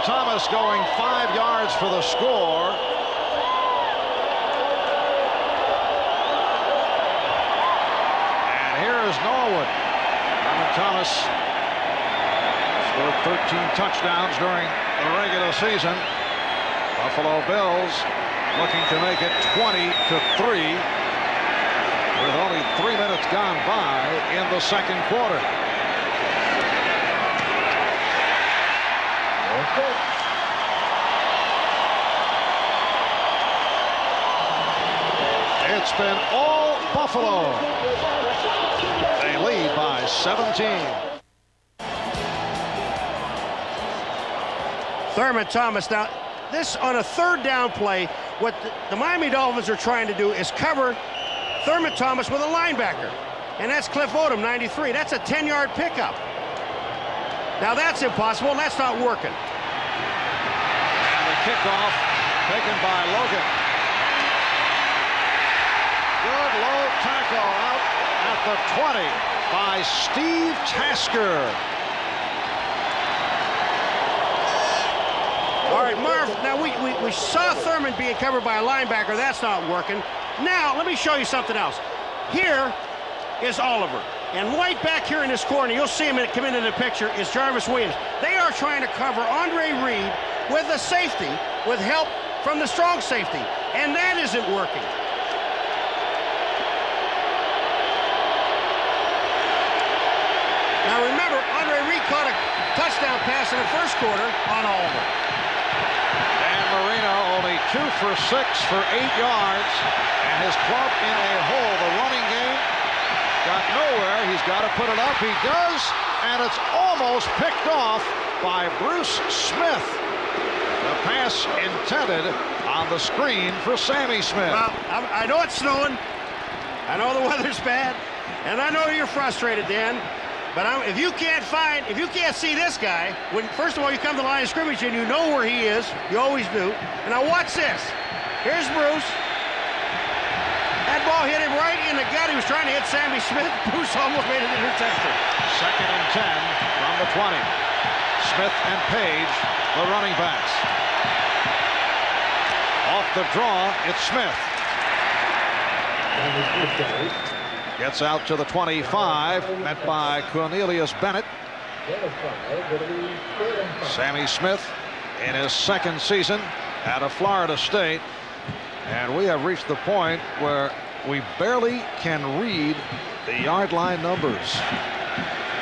Thomas going 5 yards for the score. And here is Norwood. Thomas scored 13 touchdowns during the regular season. Buffalo Bills looking to make it 20-3 with only 3 minutes gone by in the second quarter. It's been all Buffalo. They lead by 17. Thurman Thomas. Now, this on a third down play, what the Miami Dolphins are trying to do is cover Thurman Thomas with a linebacker. And that's Cliff Odom, 93. That's a 10-yard pickup. Now, that's impossible. That's not working. And the kickoff taken by Logan. Good low tackle out at the 20 by Steve Tasker. All right, Marv, now we saw Thurman being covered by a linebacker. That's not working. Now, let me show you something else. Here is Oliver. And right back here in this corner, you'll see him come into the picture, is Jarvis Williams. They are trying to cover Andre Reed with a safety, with help from the strong safety. And that isn't working. Now remember, Andre Reed caught a touchdown pass in the first quarter on Oliver. And Marino only 2 for 6 for 8 yards. And his club in a hole. The running game got nowhere. He's got to put it up. He does. And it's almost picked off by Bruce Smith. The pass intended on the screen for Sammy Smith. Well, I know it's snowing. I know the weather's bad. And I know you're frustrated, Dan. But if you can't see this guy, when first of all you come to the line of scrimmage and you know where he is, you always do. And now watch this. Here's Bruce. That ball hit him right in the gut. He was trying to hit Sammy Smith. Bruce almost made an interception. 2nd and 10 from the 20. Smith and Page, the running backs. Off the draw, it's Smith. Gets out to the 25, met by Cornelius Bennett. Sammy Smith in his 2nd season out of Florida State. And we have reached the point where we barely can read the yard line numbers.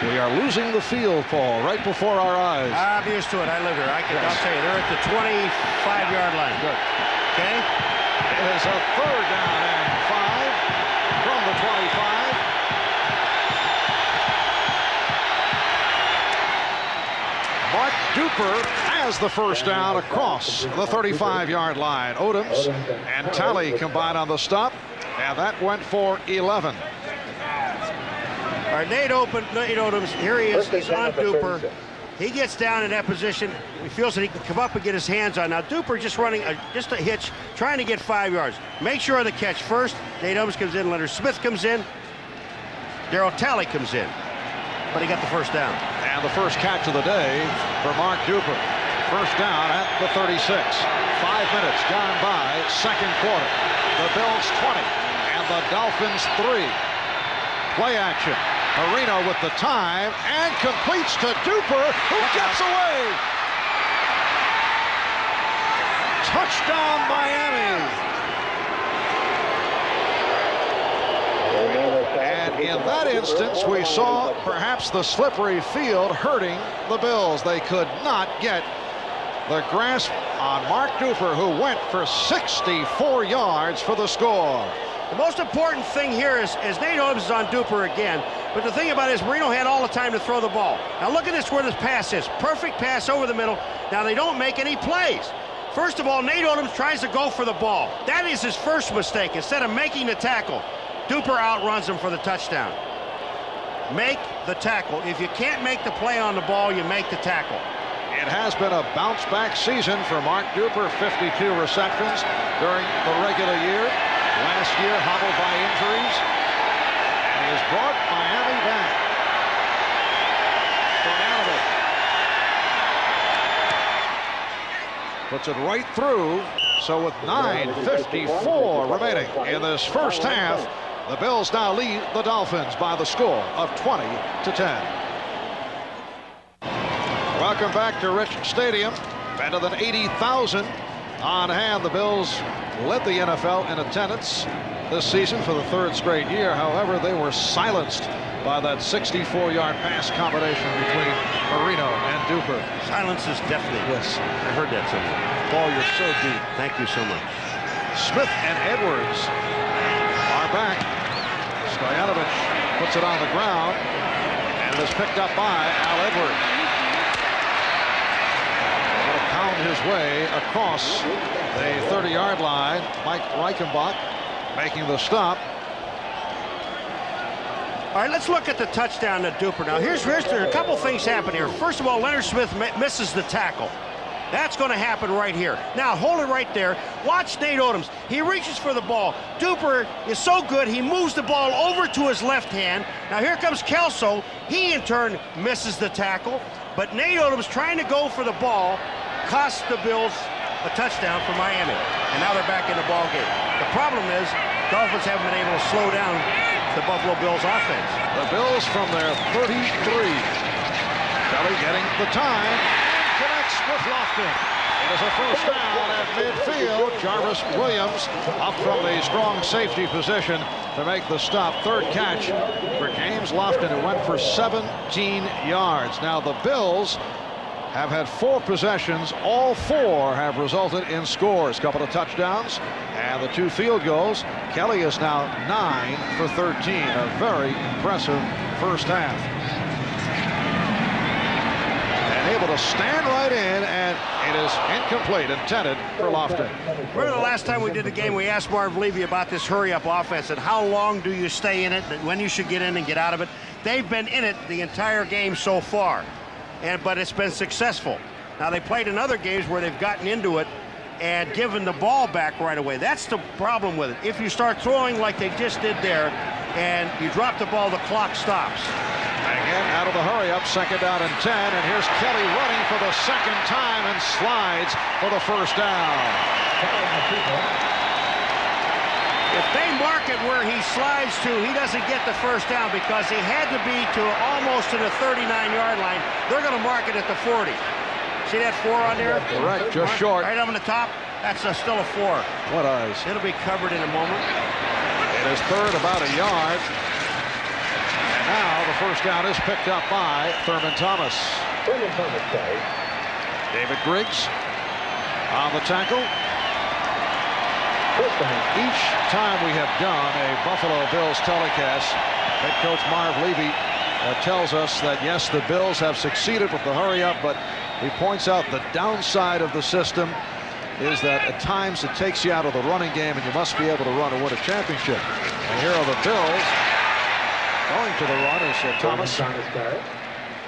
We are losing the field, Paul, right before our eyes. I'm used to it. I live here. I'll tell you, they're at the 25-yard line. Good. Okay? It is a 3rd down and 5 from the 25. Mark Duper has the first down across the 35-yard line. Odoms and Talley combined on the stop, and that went for 11. All right, Nate Odoms, here he is. He's on Duper. He gets down in that position. He feels that he can come up and get his hands on. Now, Duper just running just a hitch, trying to get 5 yards. Make sure of the catch first. Nate Odoms comes in. Leonard Smith comes in. Darryl Talley comes in. But he got the first down. And the first catch of the day for Mark Duper. First down at the 36. 5 minutes gone by, second quarter. The Bills 20 and the Dolphins 3. Play action. Marino with the time and completes to Duper, who gets away. Touchdown Miami. And in that instance, we saw perhaps the slippery field hurting the Bills. They could not get the grasp on Mark Duper, who went for 64 yards for the score. The most important thing here is Nate Odoms is on Duper again. But the thing about it is Marino had all the time to throw the ball. Now look at this where this pass is. Perfect pass over the middle. Now they don't make any plays. First of all, Nate Odoms tries to go for the ball. That is his first mistake. Instead of making the tackle, Duper outruns him for the touchdown. Make the tackle. If you can't make the play on the ball, you make the tackle. It has been a bounce-back season for Mark Duper. 52 receptions during the regular year. Last year hobbled by injuries. And he has brought Miami back. From Animal. Puts it right through. So with 9:54 remaining in this first half, the Bills now lead the Dolphins by the score of 20-10. Welcome back to Rich Stadium. Better than 80,000 on hand. The Bills led the NFL in attendance this season for the third straight year. However, they were silenced by that 64-yard pass combination between Marino and Duper. Silence is deafening. Yes. I heard that somewhere. Paul, you're so deep. Thank you so much. Smith and Edwards are back. Stoyanovich puts it on the ground, and it is picked up by Al Edwards. Will pound his way across the 30-yard line. Mike Reichenbach making the stop. All right, let's look at the touchdown to Duper. Now, here's a couple things happen here. First of all, Leonard Smith misses the tackle. That's going to happen right here. Now, hold it right there. Watch Nate Odoms. He reaches for the ball. Duper is so good, he moves the ball over to his left hand. Now, here comes Kelso. He, in turn, misses the tackle. But Nate Odoms trying to go for the ball cost the Bills a touchdown for Miami. And now they're back in the ball game. The problem is, Dolphins haven't been able to slow down the Buffalo Bills offense. The Bills from their 33. Kelly getting the time and connects with Lofton. It is a first down at midfield. Jarvis Williams up from the strong safety position to make the stop. Third catch for James Lofton, who went for 17 yards. Now the Bills have had 4 possessions. All 4 have resulted in scores. Couple of touchdowns and the 2 field goals. Kelly is now 9 for 13. A very impressive first half. And able to stand right in, and it is incomplete, intended for Lofton. Remember the last time we did the game, we asked Marv Levy about this hurry-up offense and how long do you stay in it, when you should get in and get out of it. They've been in it the entire game so far. But it's been successful. Now, they played in other games where they've gotten into it and given the ball back right away. That's the problem with it. If you start throwing like they just did there and you drop the ball, the clock stops. Again, out of the hurry-up, second down and 10, and here's Kelly running for the second time and slides for the first down. If they mark it where he slides to, he doesn't get the first down because he had to be to almost to the 39-yard line. They're going to mark it at the 40. See that 4 on there? Correct, just short. Right up on the top. That's still a 4. What eyes? It'll be covered in a moment. It is third, about a yard. And now the first down is picked up by Thurman Thomas. David Griggs on the tackle. Each time we have done a Buffalo Bills telecast, head coach Marv Levy tells us that, yes, the Bills have succeeded with the hurry-up, but he points out the downside of the system is that at times it takes you out of the running game, and you must be able to run to win a championship. And here are the Bills going to the run as Thomas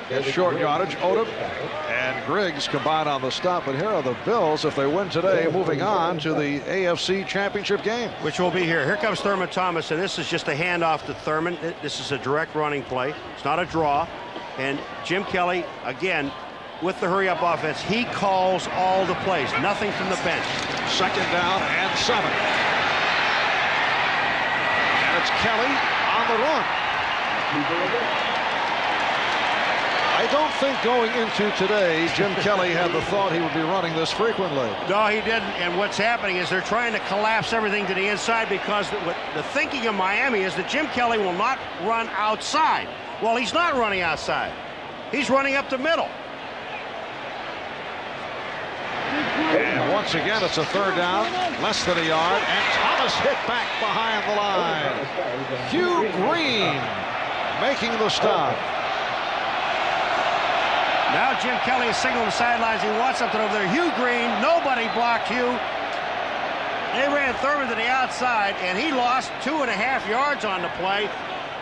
gets short yardage. Odom and Griggs combine on the stop, but here are the Bills, if they win today, moving on to the AFC Championship game. Which will be here. Here comes Thurman Thomas, and this is just a handoff to Thurman. This is a direct running play. It's not a draw. And Jim Kelly, again, with the hurry-up offense, he calls all the plays. Nothing from the bench. Second down and 7. And it's Kelly on the run. I don't think going into today, Jim Kelly had the thought he would be running this frequently. No, he didn't. And what's happening is they're trying to collapse everything to the inside because the thinking of Miami is that Jim Kelly will not run outside. Well, he's not running outside. He's running up the middle. And once again, it's a third down, less than a yard, and Thomas hit back behind the line. Hugh Green making the stop. Now Jim Kelly is signaling the sidelines. He wants something over there. Hugh Green, nobody blocked Hugh. They ran Thurman to the outside, and he lost 2.5 yards on the play.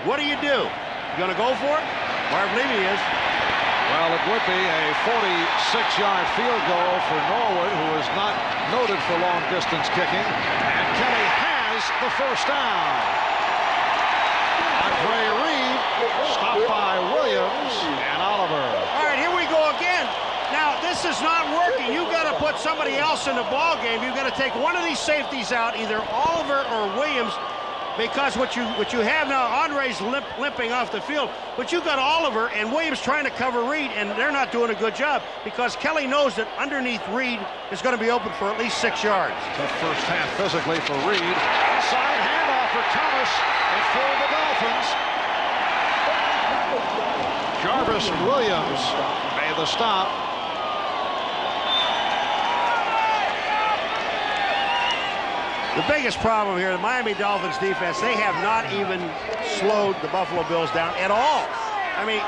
What do? You going to go for it? Marv Levy is. Well, it would be a 46-yard field goal for Norwood, who is not noted for long-distance kicking. And Kelly has the first down. Andre Reed stopped by Williams and Oliver. All right, here we go again. Now, this is not working. You've got to put somebody else in the ball game. You've got to take one of these safeties out, either Oliver or Williams. because what you have now, Andre's limping off the field, but you got Oliver and Williams trying to cover Reed, and they're not doing a good job because Kelly knows that underneath Reed is going to be open for at least 6 yards. Tough first half physically for Reed. Inside handoff for Thomas and for the Dolphins. Jarvis Williams made the stop. The biggest problem here, the Miami Dolphins defense, they have not even slowed the Buffalo Bills down at all. I mean,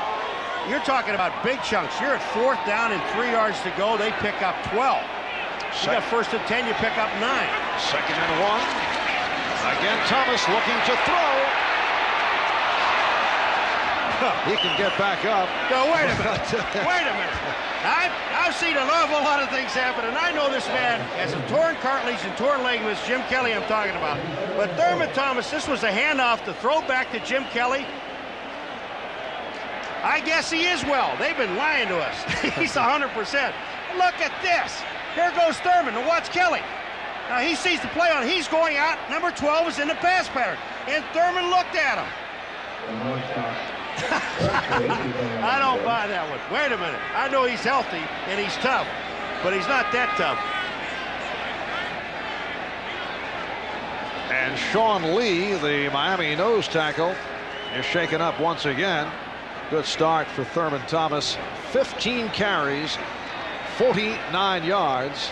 you're talking about big chunks. You're at 4th down and 3 yards to go. They pick up 12. You got 1st and 10, you pick up 9. 2nd and 1. Again, Thomas looking to throw. He can get back up. No, wait a minute. Wait a minute. I've seen an awful lot of things happen, and I know this man has some torn cartilage and torn ligaments. Jim Kelly I'm talking about. But Thurman Thomas, this was a handoff to throw back to Jim Kelly. I guess he is well. They've been lying to us. He's 100%. Look at this. Here goes Thurman to watch Kelly. Now he sees the play on. He's going out. Number 12 is in the pass pattern. And Thurman looked at him. I don't buy that one. Wait a minute. I know he's healthy and he's tough, but he's not that tough. And Sean Lee, the Miami nose tackle, is shaken up once again. Good start for Thurman Thomas. 15 carries, 49 yards,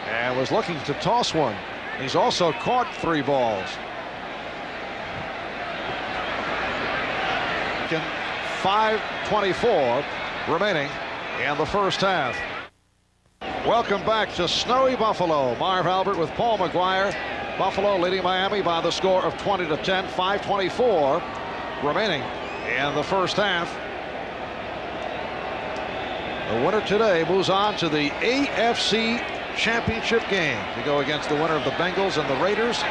and was looking to toss one. He's also caught 3 balls. 5:24 remaining in the first half. Welcome back to snowy Buffalo. Marv Albert with Paul McGuire. Buffalo leading Miami by the score of 20-10. 5:24 remaining in the first half. The winner today moves on to the AFC Championship game to go against the winner of the Bengals and the Raiders.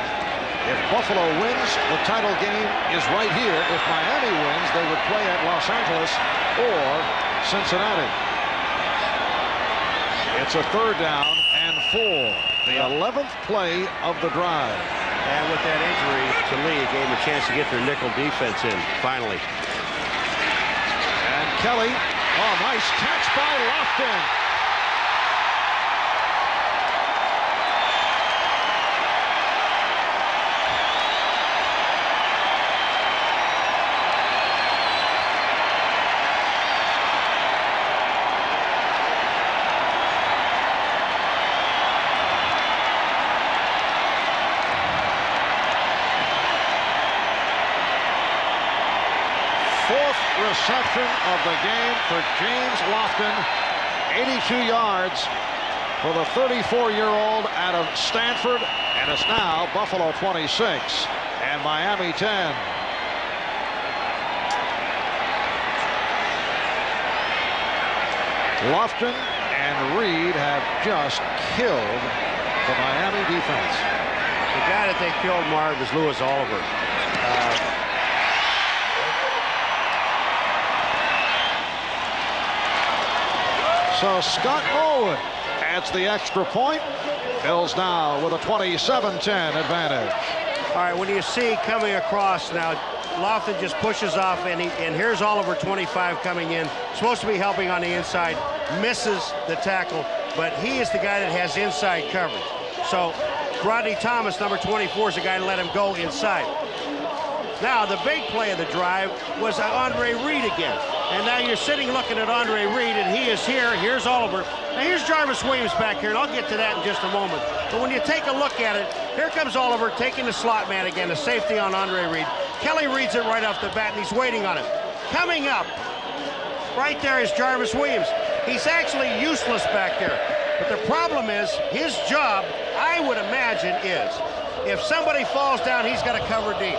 If Buffalo wins, the title game is right here. If Miami wins, they would play at Los Angeles or Cincinnati. It's a 3rd down and 4. The 11th play of the drive. And with that injury to Lee, it gave him a chance to get their nickel defense in, finally. And Kelly, oh, nice catch by Lofton. Reception of the game for James Lofton. 82 yards for the 34-year-old out of Stanford, and it's now Buffalo 26 and Miami 10. Lofton and Reed have just killed the Miami defense. The guy that they killed, Marv, is Louis Oliver. So Scott Norwood adds the extra point. Bills now with a 27-10 advantage. All right, when you see coming across now, Lofton just pushes off, and here's Oliver 25 coming in. Supposed to be helping on the inside, misses the tackle, but he is the guy that has inside coverage. So Rodney Thomas, number 24, is the guy to let him go inside. Now, the big play of the drive was Andre Reed again. And now you're sitting looking at Andre Reed, and he is here. Here's Oliver. Now here's Jarvis Williams back here, and I'll get to that in just a moment. But when you take a look at it, here comes Oliver taking the slot man again, the safety on Andre Reed. Kelly reads it right off the bat, and he's waiting on it. Coming up, right there is Jarvis Williams. He's actually useless back there. But the problem is, his job, I would imagine, is if somebody falls down, he's got to cover deep.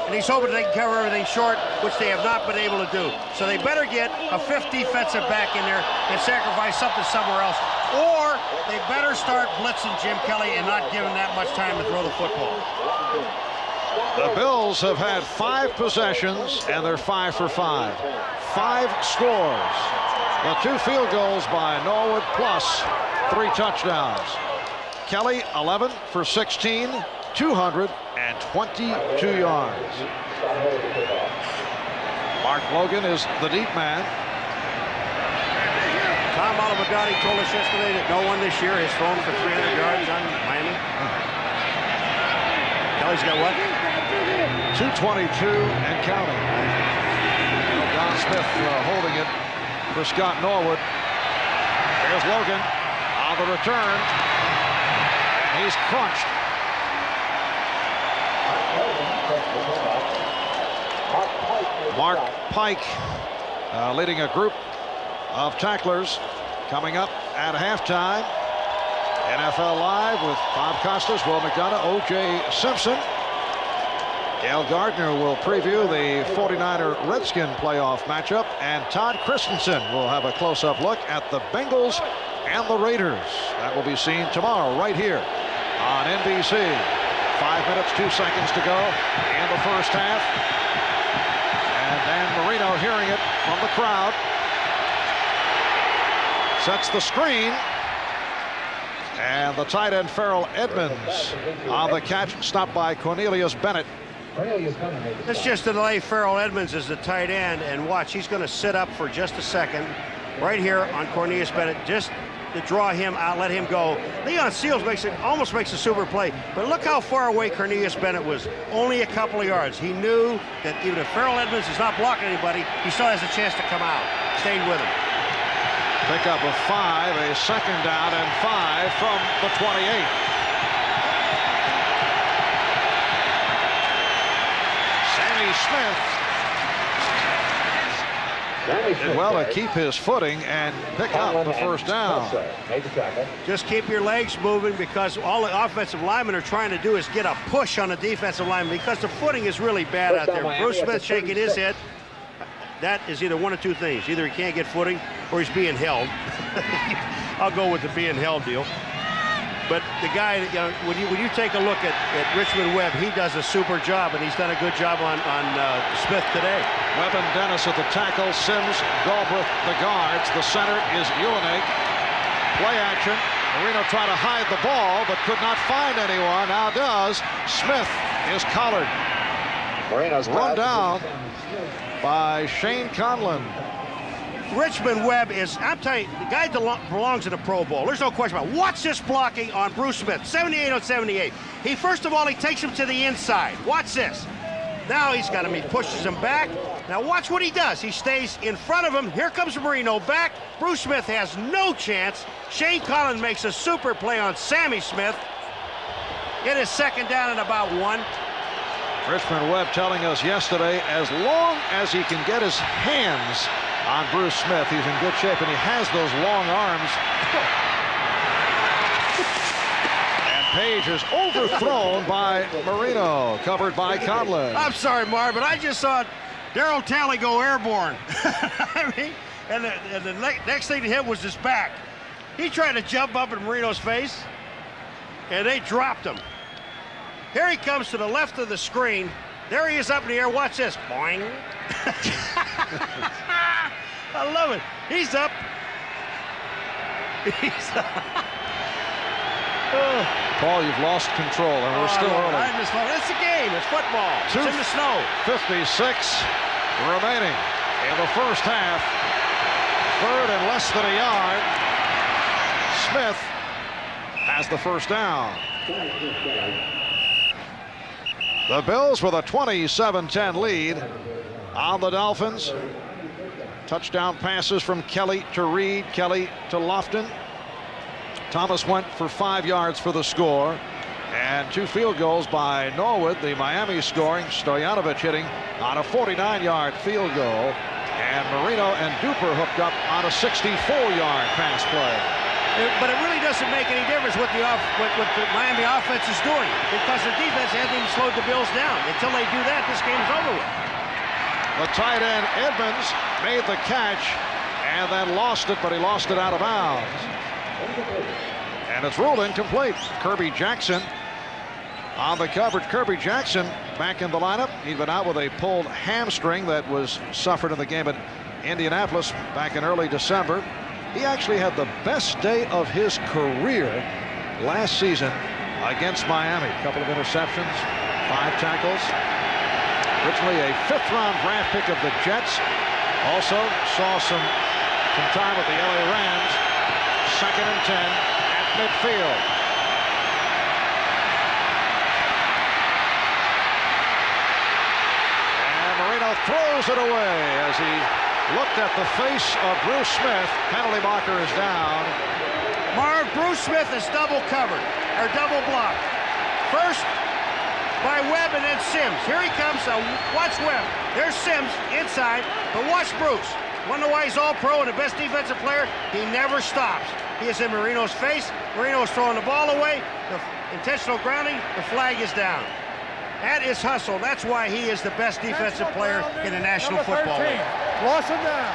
And he's hoping they can cover everything short, which they have not been able to do. So they better get a 5th defensive back in there and sacrifice something somewhere else. Or they better start blitzing Jim Kelly and not give him that much time to throw the football. The Bills have had 5 possessions, and they're 5 for 5. 5 scores. The 2 field goals by Norwood plus 3 touchdowns. Kelly 11 for 16. 222 yards. Mark Logan is the deep man. Tom Olivadotti told us yesterday that no one this year has thrown for 300 yards on Miami. Kelly's got what? 222 and counting. Don Smith holding it for Scott Norwood. Here's Logan on the return. He's crunched. Mark Pike leading a group of tacklers coming up at halftime. NFL Live with Bob Costas, Will McDonough, O.J. Simpson. Gail Gardner will preview the 49er Redskin playoff matchup, and Todd Christensen will have a close-up look at the Bengals and the Raiders. That will be seen tomorrow right here on NBC. 5 minutes, 2 seconds to go in the first half. And Dan Marino, hearing it from the crowd, sets the screen. And the tight end Farrell Edmonds on the catch, stopped by Cornelius Bennett. It's just to delay Farrell Edmonds as the tight end, and watch, he's going to sit up for just a second right here on Cornelius Bennett, just to draw him out, let him go. Leon Seals almost makes a super play, but look how far away Cornelius Bennett was, only a couple of yards. He knew that even if Farrell Edmonds is not blocking anybody, he still has a chance to come out. Stayed with him. Pickup of 5, a second down and 5 from the 28. Sammy Smith did well to keep his footing and pick up the first down. Just keep your legs moving, because all the offensive linemen are trying to do is get a push on the defensive lineman, because the footing is really bad out there. Bruce Smith shaking his head. That is either one of two things. Either he can't get footing or he's being held. I'll go with the being held deal. But the guy, you know, when you take a look at Richmond Webb, he does a super job, and he's done a good job on Smith today. Webb and Dennis at the tackle, Sims, Galbraith the guards. The center is Ulanake. Play action. Marino tried to hide the ball, but could not find anyone. Now does. Smith is collared. Run down by Shane Conlon. Richmond Webb is, I'm telling you, the guy belongs in the Pro Bowl. There's no question about it. Watch this blocking on Bruce Smith, 78 on 78. First of all, he takes him to the inside. Watch this. Now he's got him, he pushes him back. Now watch what he does. He stays in front of him. Here comes Marino back. Bruce Smith has no chance. Shane Conlon makes a super play on Sammy Smith. It is second down and about 1. Richmond Webb telling us yesterday, as long as he can get his hands on Bruce Smith, he's in good shape, and he has those long arms. And Page is overthrown by Marino, covered by Conlon. I'm sorry, Marv, but I just saw Darryl Talley go airborne. I mean, and the next thing to hit was his back. He tried to jump up in Marino's face, and they dropped him. Here he comes to the left of the screen. There he is up in the air. Watch this. Boing. I love it. He's up. He's up. Paul, you've lost control, and we're still early. It's a game. It's football. It's in the snow. 56 remaining in the first half. Third and less than a yard. Smith has the first down. The Bills with a 27-10 lead on the Dolphins. Touchdown passes from Kelly to Reed, Kelly to Lofton. Thomas went for 5 yards for the score. And 2 field goals by Norwood. The Miami scoring, Stojanovic hitting on a 49-yard field goal. And Marino and Duper hooked up on a 64-yard pass play. But it really doesn't make any difference what the Miami offense is doing, because the defense hasn't even slowed the Bills down. Until they do that, this game's over with. The tight end Edmonds made the catch and then lost it, but he lost it out of bounds. And it's ruled incomplete. Kirby Jackson on the coverage. Kirby Jackson back in the lineup. He'd been out with a pulled hamstring that was suffered in the game at Indianapolis back in early December. He actually had the best day of his career last season against Miami. A couple of interceptions, 5 tackles. Originally a 5th-round draft pick of the Jets. Also saw some time with the LA Rams. 2nd and 10 at midfield. And Marino throws it away as he looked at the face of Bruce Smith. Penalty marker is down. Bruce Smith is double covered, or double blocked. First by Webb and then Sims. Here he comes. Watch Webb. There's Sims inside, but watch Bruce. Wonder why he's all-pro and the best defensive player? He never stops. He is in Marino's face. Marino's throwing the ball away. The intentional grounding. The flag is down. That is hustle. That's why he is the best defensive player in the National Football League. Loss him down.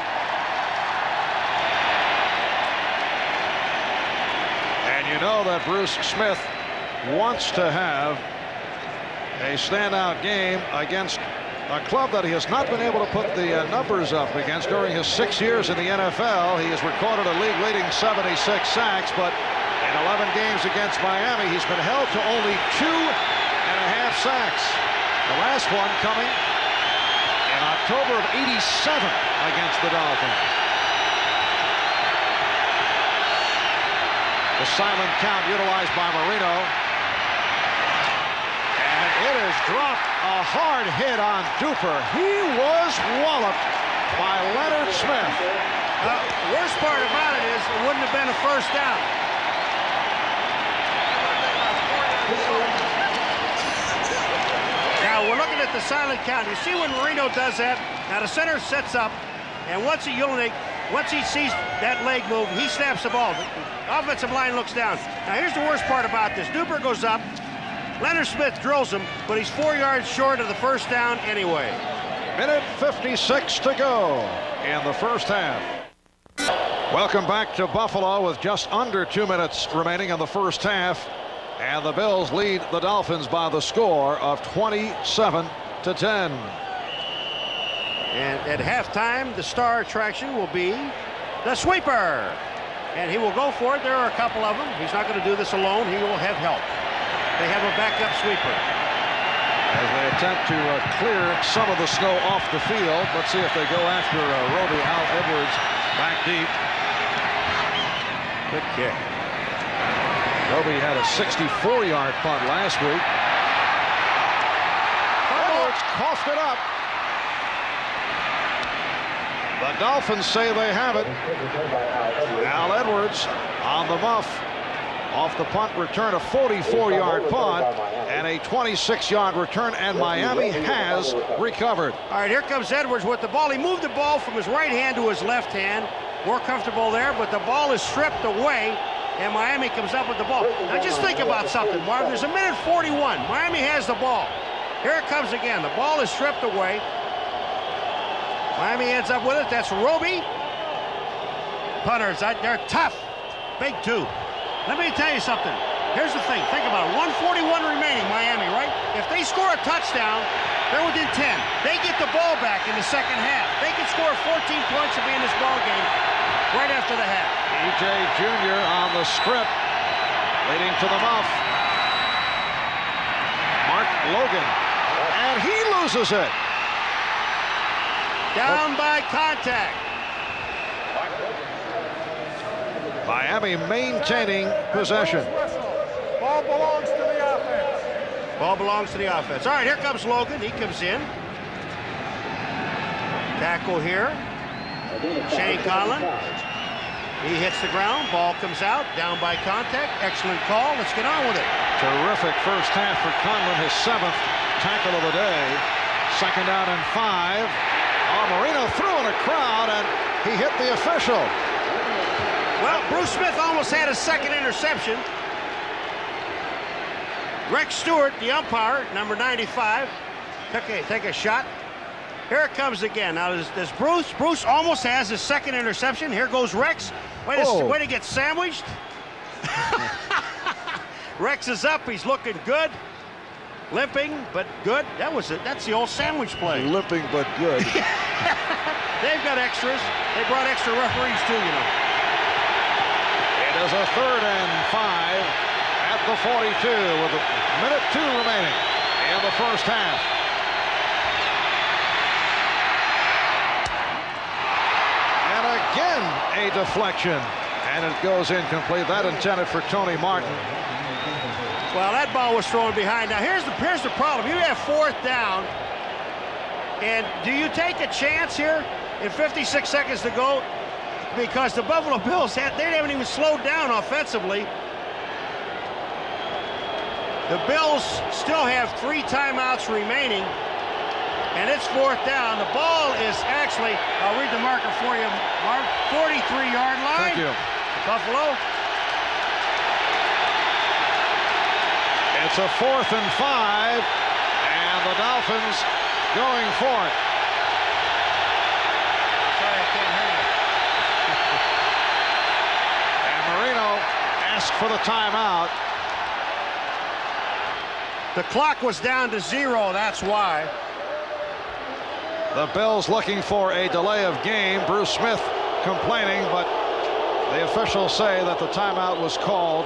And you know that Bruce Smith wants to have a standout game against a club that he has not been able to put the numbers up against during his 6 years in the NFL. He has recorded a league-leading 76 sacks, but in 11 games against Miami, he's been held to only 2.5 sacks. The last one coming in October of '87 against the Dolphins. The silent count utilized by Marino. And it has dropped a hard hit on Duper. He was walloped by Leonard Smith. The worst part about it is it wouldn't have been a first down. Now we're looking at the silent count. You see when Marino does that? Now the center sets up, and once he sees that leg move, he snaps the ball. The offensive line looks down. Now here's the worst part about this. Duper goes up. Leonard Smith drills him, but he's 4 yards short of the first down anyway. Minute 56 to go in the first half. Welcome back to Buffalo with just under 2 minutes remaining in the first half. And the Bills lead the Dolphins by the score of 27-10. And at halftime, the star attraction will be the sweeper. And he will go for it. There are a couple of them. He's not going to do this alone. He will have help. They have a backup sweeper. As they attempt to clear some of the snow off the field. Let's see if they go after Roby Edwards back deep. Good kick. Roby had a 64-yard punt last week. Edwards coughed it up. The Dolphins say they have it. Al Edwards on the muff. Off the punt return, a 44-yard punt and a 26-yard return, and Miami has recovered. All right, here comes Edwards with the ball. He moved the ball from his right hand to his left hand. More comfortable there, but the ball is stripped away, and Miami comes up with the ball. Now just think about something, Marv. There's a minute 41. Miami has the ball. Here it comes again. The ball is stripped away. Miami ends up with it. That's Roby. Punters, they're tough. Big two. Let me tell you something. Here's the thing. Think about it. 1:41 remaining, Miami, right? If they score a touchdown, they're within 10. They get the ball back in the second half. They can score 14 points to be in this ball game right after the half. E.J. Jr. on the strip, leading to the muff. Mark Logan, and he loses it. Down by contact. Miami maintaining possession. Ball belongs to the offense. Ball belongs to the offense. All right, here comes Logan. He comes in. Tackle here. Shane Conlon. He hits the ground. Ball comes out. Down by contact. Excellent call. Let's get on with it. Terrific first half for Conlon. His 7th tackle of the day. 2nd down and 5. Oh, Marino threw in a crowd, and he hit the official. Well, Bruce Smith almost had a second interception. Rex Stewart, the umpire, number 95, take a shot. Here it comes again. Now, there's Bruce. Bruce almost has his second interception. Here goes Rex. Way to get sandwiched. Rex is up. He's looking good. Limping, but good. That's the old sandwich play. Limping, but good. They've got extras. They brought extra referees, too, you know. It is a 3rd and 5 at the 42 with a minute 2 remaining in the first half. And again, a deflection. And it goes incomplete. That intended for Tony Martin. Well, that ball was thrown behind. Now, here's the problem. You have 4th down. And do you take a chance here in 56 seconds to go? Because the Buffalo Bills, they haven't even slowed down offensively. The Bills still have 3 timeouts remaining. And it's 4th down. The ball is actually, I'll read the marker for you, Mark, 43-yard line. Thank you. Buffalo. It's a 4th and 5, and the Dolphins going for it. Sorry, I can't hear you. And Marino asked for the timeout. The clock was down to 0, that's why. The Bills looking for a delay of game. Bruce Smith complaining, but the officials say that the timeout was called.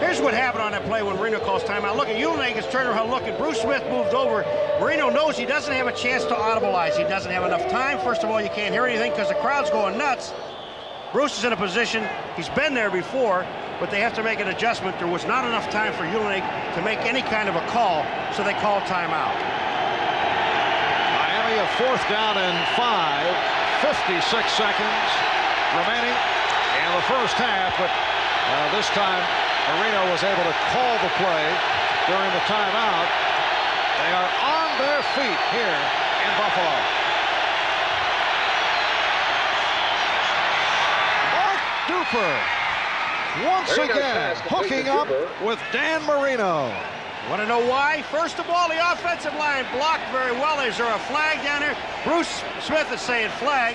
Here's what happened on that play when Marino calls timeout. Look at Ulenag's turning around looking. Bruce Smith moved over. Marino knows he doesn't have a chance to audibilize. He doesn't have enough time. First of all, you can't hear anything because the crowd's going nuts. Bruce is in a position, he's been there before, but they have to make an adjustment. There was not enough time for Ulenag to make any kind of a call, so they called timeout. Miami a 4th down and 5, 56 seconds remaining in the first half, but this time Marino was able to call the play during the timeout. They are on their feet here in Buffalo. Mark Duper once again hooking up with Dan Marino. Want to know why? First of all, the offensive line blocked very well. Is there a flag down there? Bruce Smith is saying flag.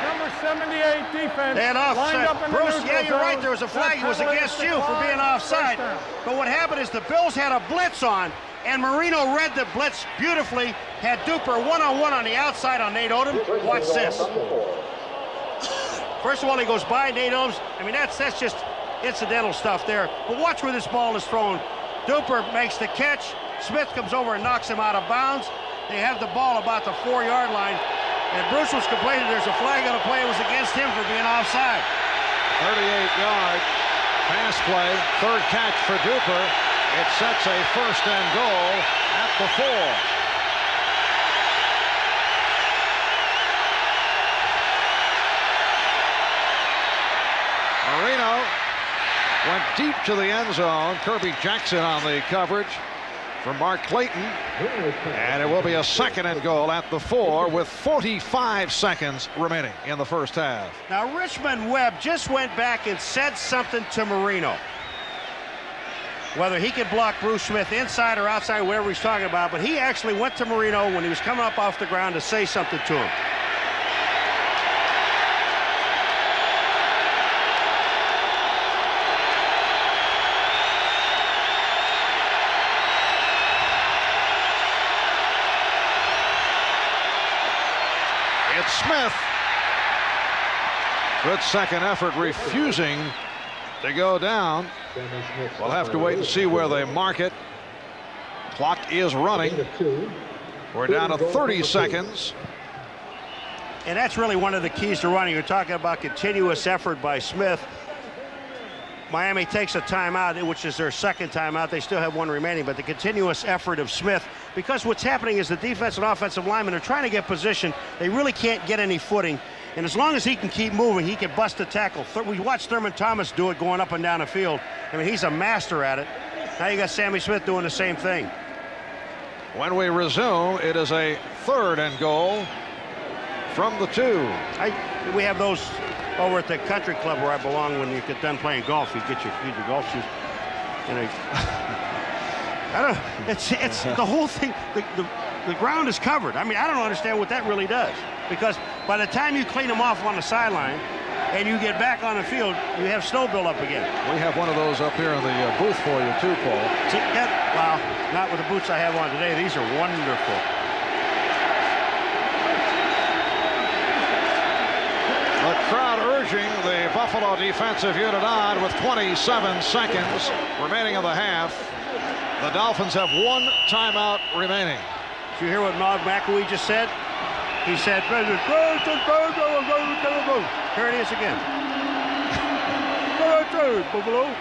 Number 78 defense. And lined offside. up in the Bruce, neutral yeah, you're right. zone. There was a flag. It was That against you penalty for being offside. first down. But what happened is the Bills had a blitz on, and Marino read the blitz beautifully. Had Duper one-on-one on the outside on Nate Odom. Watch this. First of all, he goes by Nate Odom. I mean, that's just incidental stuff there. But watch where this ball is thrown. Duper makes the catch. Smith comes over and knocks him out of bounds. They have the ball about the 4-yard line. And Bruce was complaining there's a flag on the play. It was against him for being offside. 38-yard pass play. 3rd catch for Duper. It sets a 1st and goal at the 4. Marino went deep to the end zone. Kirby Jackson on the coverage for Mark Clayton. And it will be a 2nd and goal at the 4 with 45 seconds remaining in the first half. Now, Richmond Webb just went back and said something to Marino. Whether he could block Bruce Smith inside or outside, whatever he's talking about, but he actually went to Marino when he was coming up off the ground to say something to him. It's Smith. Good second effort, refusing to go down. We'll have to wait and see where they mark it. Clock is running. We're down to 30 seconds. And that's really one of the keys to running. You're talking about continuous effort by Smith. Miami takes a timeout, which is their 2nd timeout. They still have 1 remaining, but the continuous effort of Smith, because what's happening is the defense and offensive linemen are trying to get position. They really can't get any footing. And as long as he can keep moving, he can bust a tackle. We watched Thurman Thomas do it going up and down the field. I mean, he's a master at it. Now you got Sammy Smith doing the same thing. When we resume, it is a 3rd and goal from the 2. We have those over at the country club where I belong. When you get done playing golf, you get your golf shoes. And I don't. It's the whole thing. The ground is covered. I mean, I don't understand what that really does, because by the time you clean them off on the sideline and you get back on the field, you have snow build up again. We have one of those up here in the booth for you too, Paul. See, well, not with the boots I have on today. These are wonderful. The crowd urging the Buffalo defensive unit on with 27 seconds remaining in the half. The Dolphins have 1 timeout remaining. Did you hear what Maud McAwee just said? He said, here it is again. Buffalo.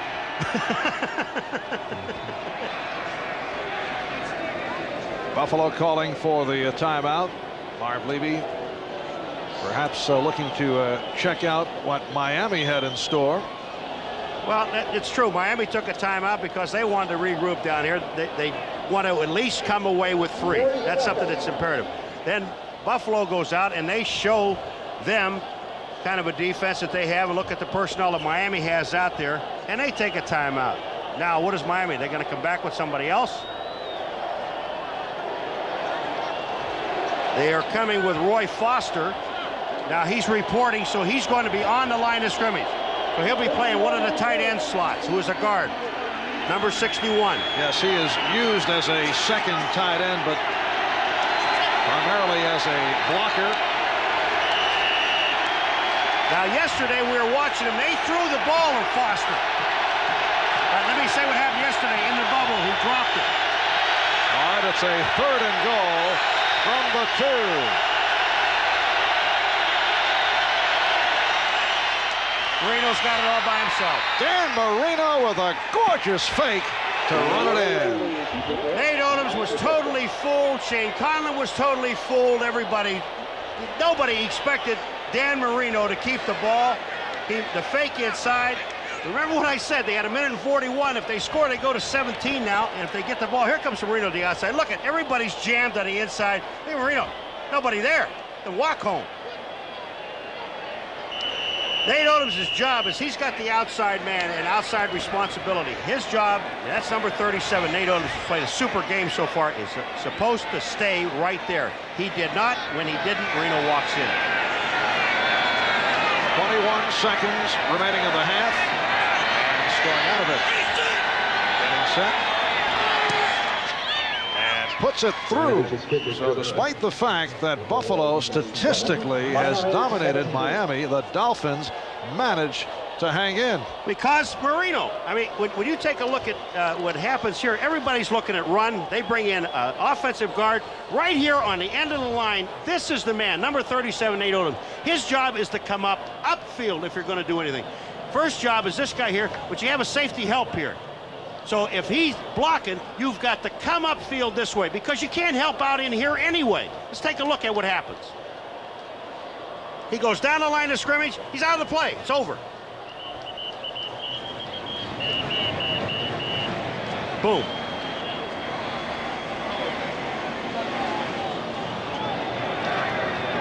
Buffalo calling for the timeout. Marv Levy perhaps looking to check out what Miami had in store. Well, it's true. Miami took a timeout because they wanted to regroup down here. They want to at least come away with 3. That's something that's imperative. Then Buffalo goes out and they show them kind of a defense that they have, and look at the personnel that Miami has out there, and they take a timeout. Now, what is Miami? They're going to come back with somebody else? They are coming with Roy Foster. Now he's reporting, so he's going to be on the line of scrimmage. So he'll be playing one of the tight end slots, who is a guard, number 61. Yes, he is used as a second tight end, but primarily as a blocker. Now, yesterday we were watching him. They threw the ball to Foster. Let me say what happened yesterday in the bubble. He dropped it. All right, it's a 3rd and goal from the 2. Marino's got it all by himself. Dan Marino with a gorgeous fake to run it in. Nate Odoms was totally fooled. Shane Conlon was totally fooled. Nobody expected Dan Marino to keep the ball. The fake inside. Remember what I said? They had 1:41. If they score, they go to 17 now. And if they get the ball, here comes Marino to the outside. Look, everybody's jammed on the inside. Hey, Marino, nobody there. Then walk home. Nate Odoms' job is he's got the outside man and outside responsibility. His job, and that's number 37. Nate Odoms has played a super game so far, is supposed to stay right there. He did not. When he didn't, Marino walks in. 21 seconds remaining in the half. And going out of it. Getting set. And puts it through. So despite the fact that Buffalo statistically has dominated Miami, the Dolphins manage to hang in. Because Marino, I mean, when you take a look at what happens here, everybody's looking at run. They bring in an offensive guard right here on the end of the line. This is the man, number 37, Nate Odoms. His job is to come upfield if you're going to do anything. First job is this guy here, but you have a safety help here. So if he's blocking, you've got to come upfield this way because you can't help out in here anyway. Let's take a look at what happens. He goes down the line of scrimmage. He's out of the play. It's over. Boom.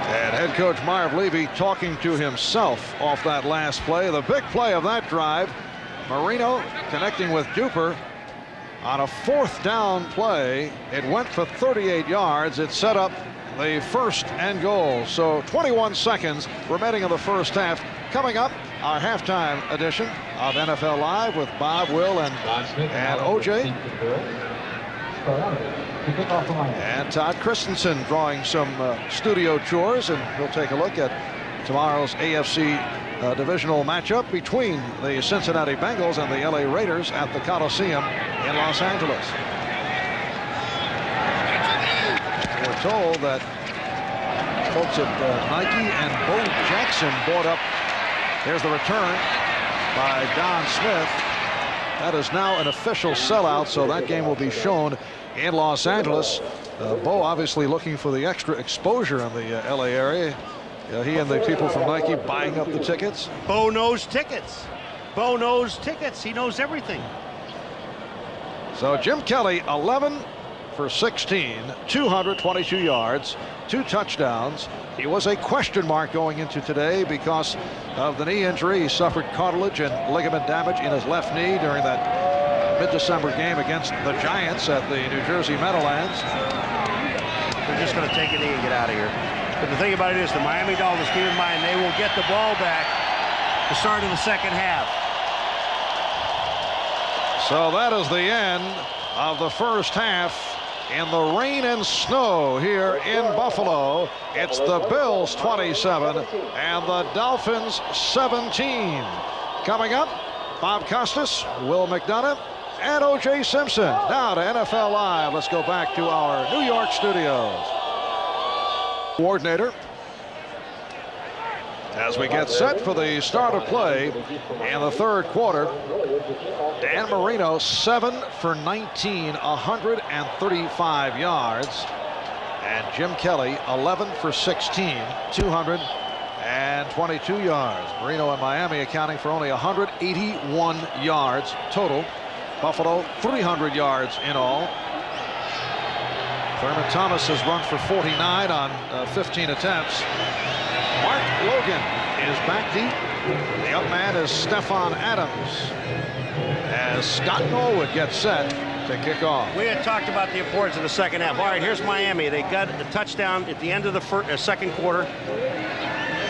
And head coach Marv Levy talking to himself off that last play. The big play of that drive, Marino connecting with Duper on a 4th down play. It went for 38 yards. It set up the 1st and goal. So 21 seconds remaining in the first half. Coming up, our halftime edition of NFL Live with Bob, Will, and OJ. And Todd Christensen drawing some studio chores, and we'll take a look at tomorrow's AFC divisional matchup between the Cincinnati Bengals and the LA Raiders at the Coliseum in Los Angeles. We're told that folks at Nike and Bo Jackson bought up. There's the return by Don Smith. That is now an official sellout, so that game will be shown in Los Angeles. Bo obviously looking for the extra exposure in the LA area. He and the people from Nike buying up the tickets. Bo knows tickets. Bo knows tickets. He knows everything. So Jim Kelly, 11 for 16, 222 yards, 2 touchdowns. He was a question mark going into today because of the knee injury. He suffered cartilage and ligament damage in his left knee during that mid-December game against the Giants at the New Jersey Meadowlands. They're just going to take a knee and get out of here. But the thing about it is the Miami Dolphins, keep in mind, they will get the ball back at the start of the second half. So that is the end of the first half. in the rain and snow here in Buffalo. It's the Bills 27 and the Dolphins 17. Coming up, Bob Costas, Will McDonough, and O.J. Simpson. Now to NFL Live. Let's go back to our New York studios. Coordinator, as we get set for the start of play in the third quarter. Dan Marino 7 for 19, 135 yards. And Jim Kelly 11 for 16, 222 yards. Marino and Miami accounting for only 181 yards total. Buffalo 300 yards in all. Thurman Thomas has run for 49 on 15 attempts. Mark Logan is back deep. The young man is Stephon Adams as Scott Norwood gets set to kick off. We had talked about the importance of the second half. All right, here's Miami. They got the touchdown at the end of the second quarter,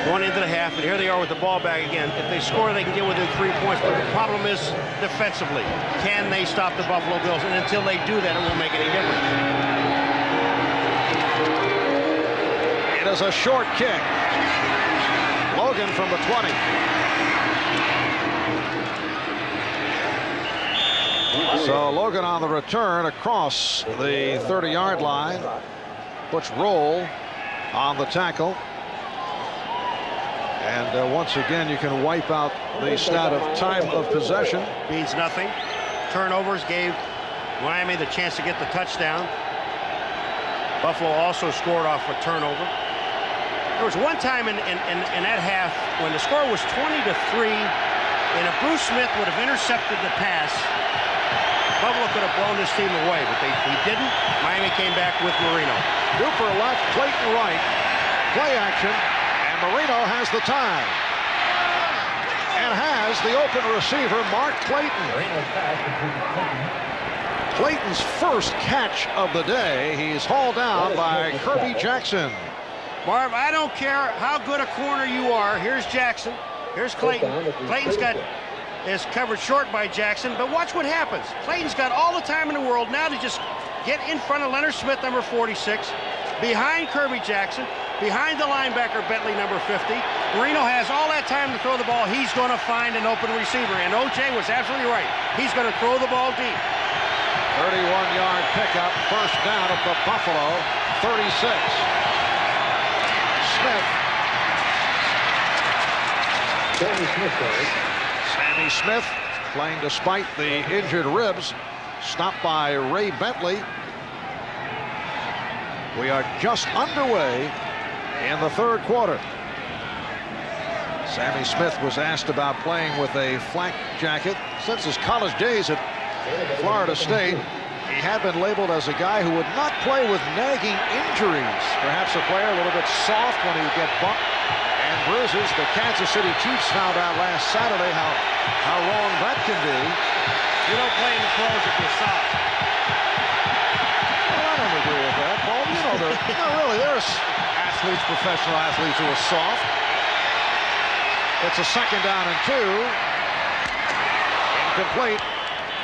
going into the half, and here they are with the ball back again. If they score, they can get within 3 points, but the problem is defensively. Can they stop the Buffalo Bills? And until they do that, it won't make any difference. It is a short kick. Logan from the 20. So Logan on the return across the 30-yard line. Puts Roll on the tackle. And once again, you can wipe out the stat of time of possession. Means nothing. Turnovers gave Miami the chance to get the touchdown. Buffalo also scored off a turnover. There was one time in that half when the score was 20-3, and if Bruce Smith would have intercepted the pass, Buffalo could have blown this team away, but he didn't. Miami came back with Marino. Duper left, Clayton right. Play action, and Marino has the time. And has the open receiver, Mark Clayton. Clayton's first catch of the day. He's hauled down by Kirby Jackson. Marv, I don't care how good a corner you are. Here's Jackson. Here's Clayton. Clayton's is covered short by Jackson, but watch what happens. Clayton's got all the time in the world now to just get in front of Leonard Smith, number 46, behind Kirby Jackson, behind the linebacker Bentley, number 50. Marino has all that time to throw the ball. He's going to find an open receiver, and O.J. was absolutely right. He's going to throw the ball deep. 31-yard pickup, first down at the Buffalo 36. Sammy Smith playing despite the injured ribs. Stopped by Ray Bentley. We are just underway in the third quarter. Sammy Smith was asked about playing with a flak jacket. Since his college days at Florida State, he had been labeled as a guy who would not play with nagging injuries. Perhaps a player a little bit soft when he would get bumped and bruises. The Kansas City Chiefs found out last Saturday how wrong that can be. You don't play in the pros if you're soft. Well, I don't agree with that, Paul. You know, no, really, there's athletes, professional athletes who are soft. It's a second down and 2. Incomplete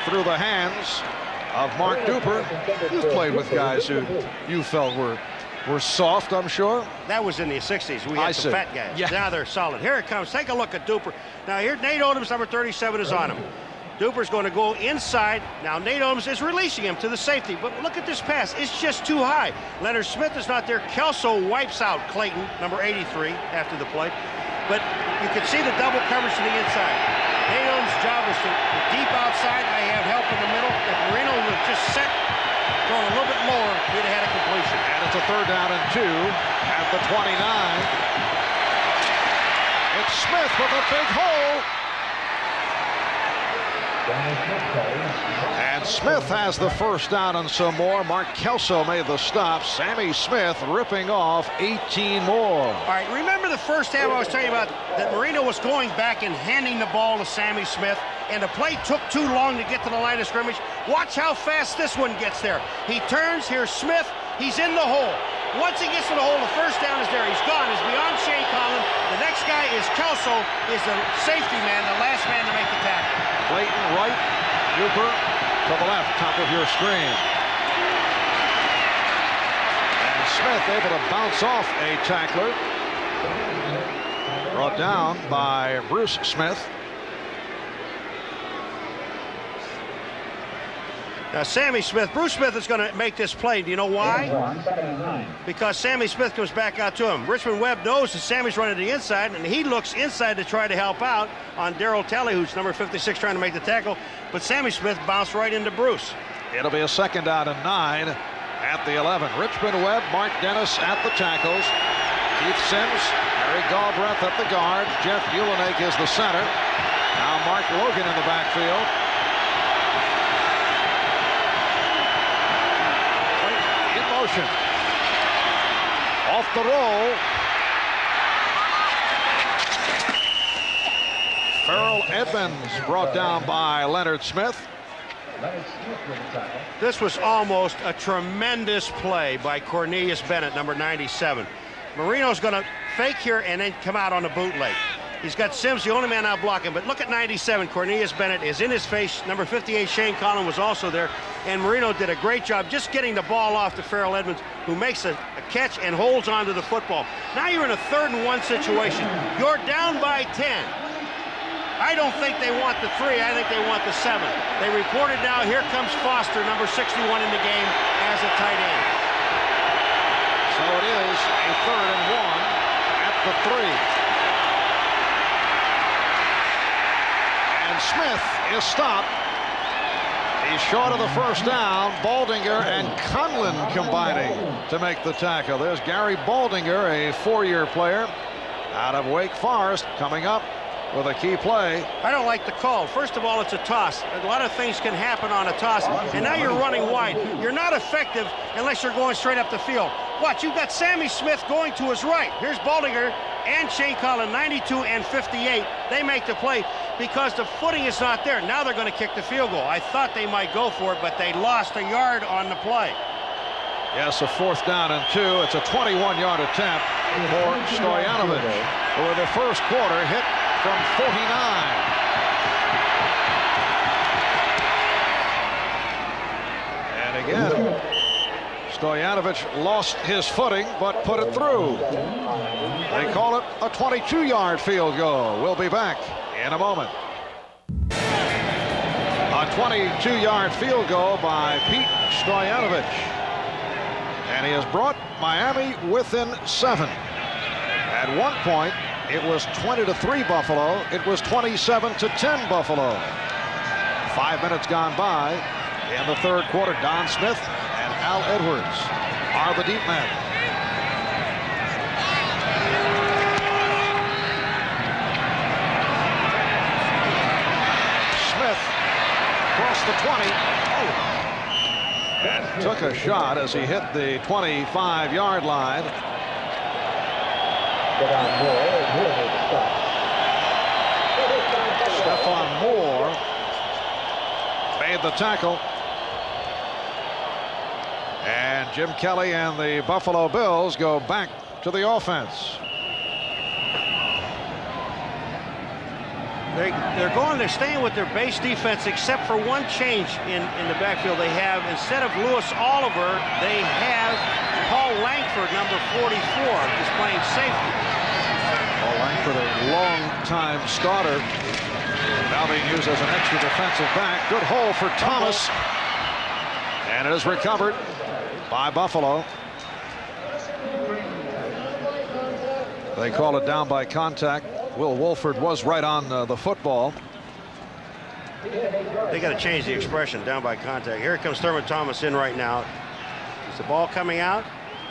through the hands of Mark Duper. You've played with guys who you felt were soft, I'm sure. That was in the 60s. We had some fat guys. Yeah. Now they're solid. Here it comes. Take a look at Duper. Now here, Nate Odom's number 37 is on him. Duper's going to go inside. Now Nate Odoms is releasing him to the safety, but look at this pass. It's just too high. Leonard Smith is not there. Kelso wipes out Clayton, number 83, after the play. But you can see the double coverage to the inside. Nate Odom's job is to deep outside. I have help in the middle. If Marino would have just set, going a little bit lower, he'd have had a completion. And it's a third down and 2 at the 29. It's Smith with a big hole. And Smith has the first down and some more. Mark Kelso made the stop. Sammy Smith ripping off 18 more. All right, remember the first half I was telling you about that Marino was going back and handing the ball to Sammy Smith, and the play took too long to get to the line of scrimmage. Watch how fast this one gets there. He turns, here's Smith, he's in the hole. Once he gets to the hole, the first down is there. He's gone. He's beyond Shane Collins. The next guy is Kelso, is the safety man, the last man to make the tackle. Clayton right, Duper to the left, top of your screen. Smith able to bounce off a tackler. Brought down by Bruce Smith. Now, Bruce Smith is going to make this play. Do you know why? Because Sammy Smith comes back out to him. Richmond Webb knows that Sammy's running to the inside, and he looks inside to try to help out on Darryl Talley, who's number 56, trying to make the tackle. But Sammy Smith bounced right into Bruce. It'll be a 2nd down and 9 at the 11. Richmond Webb, Mark Dennis at the tackles. Keith Sims, Harry Galbraith at the guard. Jeff Ulenig is the center. Now Mark Logan in the backfield. Motion. Off the roll. Farrell Edmonds brought down by Leonard Smith. This was almost a tremendous play by Cornelius Bennett, number 97. Marino's going to fake here and then come out on the bootleg. He's got Sims, the only man out blocking, but look at 97. Cornelius Bennett is in his face. Number 58, Shane Collin, was also there. And Marino did a great job just getting the ball off to Farrell Edmonds, who makes a catch and holds on to the football. Now you're in a 3rd and 1 situation. You're down by 10. I don't think they want the 3. I think they want the 7. They reported now, here comes Foster, number 61 in the game, as a tight end. So it is a 3rd and 1 at the 3. Smith is stopped. He's short of the 1st down. Baldinger and Conlon combining to make the tackle. There's Gary Baldinger, a 4-year player out of Wake Forest, coming up with a key play. I don't like the call. First of all, it's a toss. A lot of things can happen on a toss, and now you're running wide. You're not effective unless you're going straight up the field. Watch, you've got Sammy Smith going to his right. Here's Baldinger and Shane Collin, 92 and 58. They make the play because the footing is not there. Now they're going to kick the field goal. I thought they might go for it, but they lost a yard on the play. Yes, a 4th down and 2. It's a 21-yard attempt for Stojanovic, who in the 1st quarter hit from 49. And again, Stojanovic lost his footing, but put it through. They call it a 22-yard field goal. We'll be back in a moment. A 22-yard field goal by Pete Stojanovic. And he has brought Miami within 7. At one point, it was 20-3 Buffalo. It was 27-10 Buffalo. 5 minutes gone by in the 3rd quarter. Don Smith and Al Edwards are the deep men. Smith across the 20. And took a shot as he hit the 25-yard line. Stephon Moore made the tackle. And Jim Kelly and the Buffalo Bills go back to the offense. They're staying with their base defense, except for one change in the backfield. They have, instead of Lewis Oliver, they have Paul Langford, number 44, is playing safety. Paul Langford, a long-time starter, now being used as an extra defensive back. Good hole for Thomas. And it is recovered by Buffalo. They call it down by contact. Will Wolford was right on the football. They got to change the expression, down by contact. Here comes Thurman Thomas in right now. Is the ball coming out?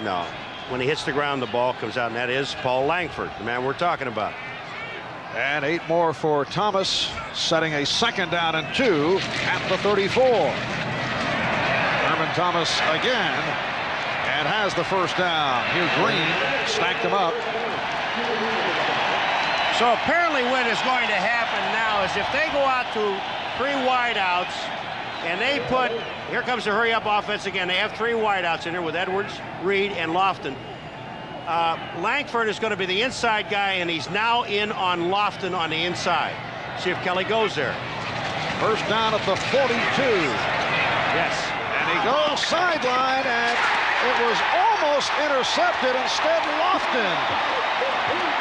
No. When he hits the ground, the ball comes out, and that is Paul Langford, the man we're talking about. And 8 more for Thomas, setting a 2nd down and 2 at the 34. Thurman Thomas again, and has the 1st down. Hugh Green stacked him up. So apparently what is going to happen now is if they go out to 3 wideouts and they put, here comes the hurry up offense again. They have 3 wideouts in there with Edwards, Reed, and Lofton. Langford is going to be the inside guy, and he's now in on Lofton on the inside. See if Kelly goes there. 1st down at the 42. Yes. And he goes sideline, and It was almost intercepted. Instead, Lofton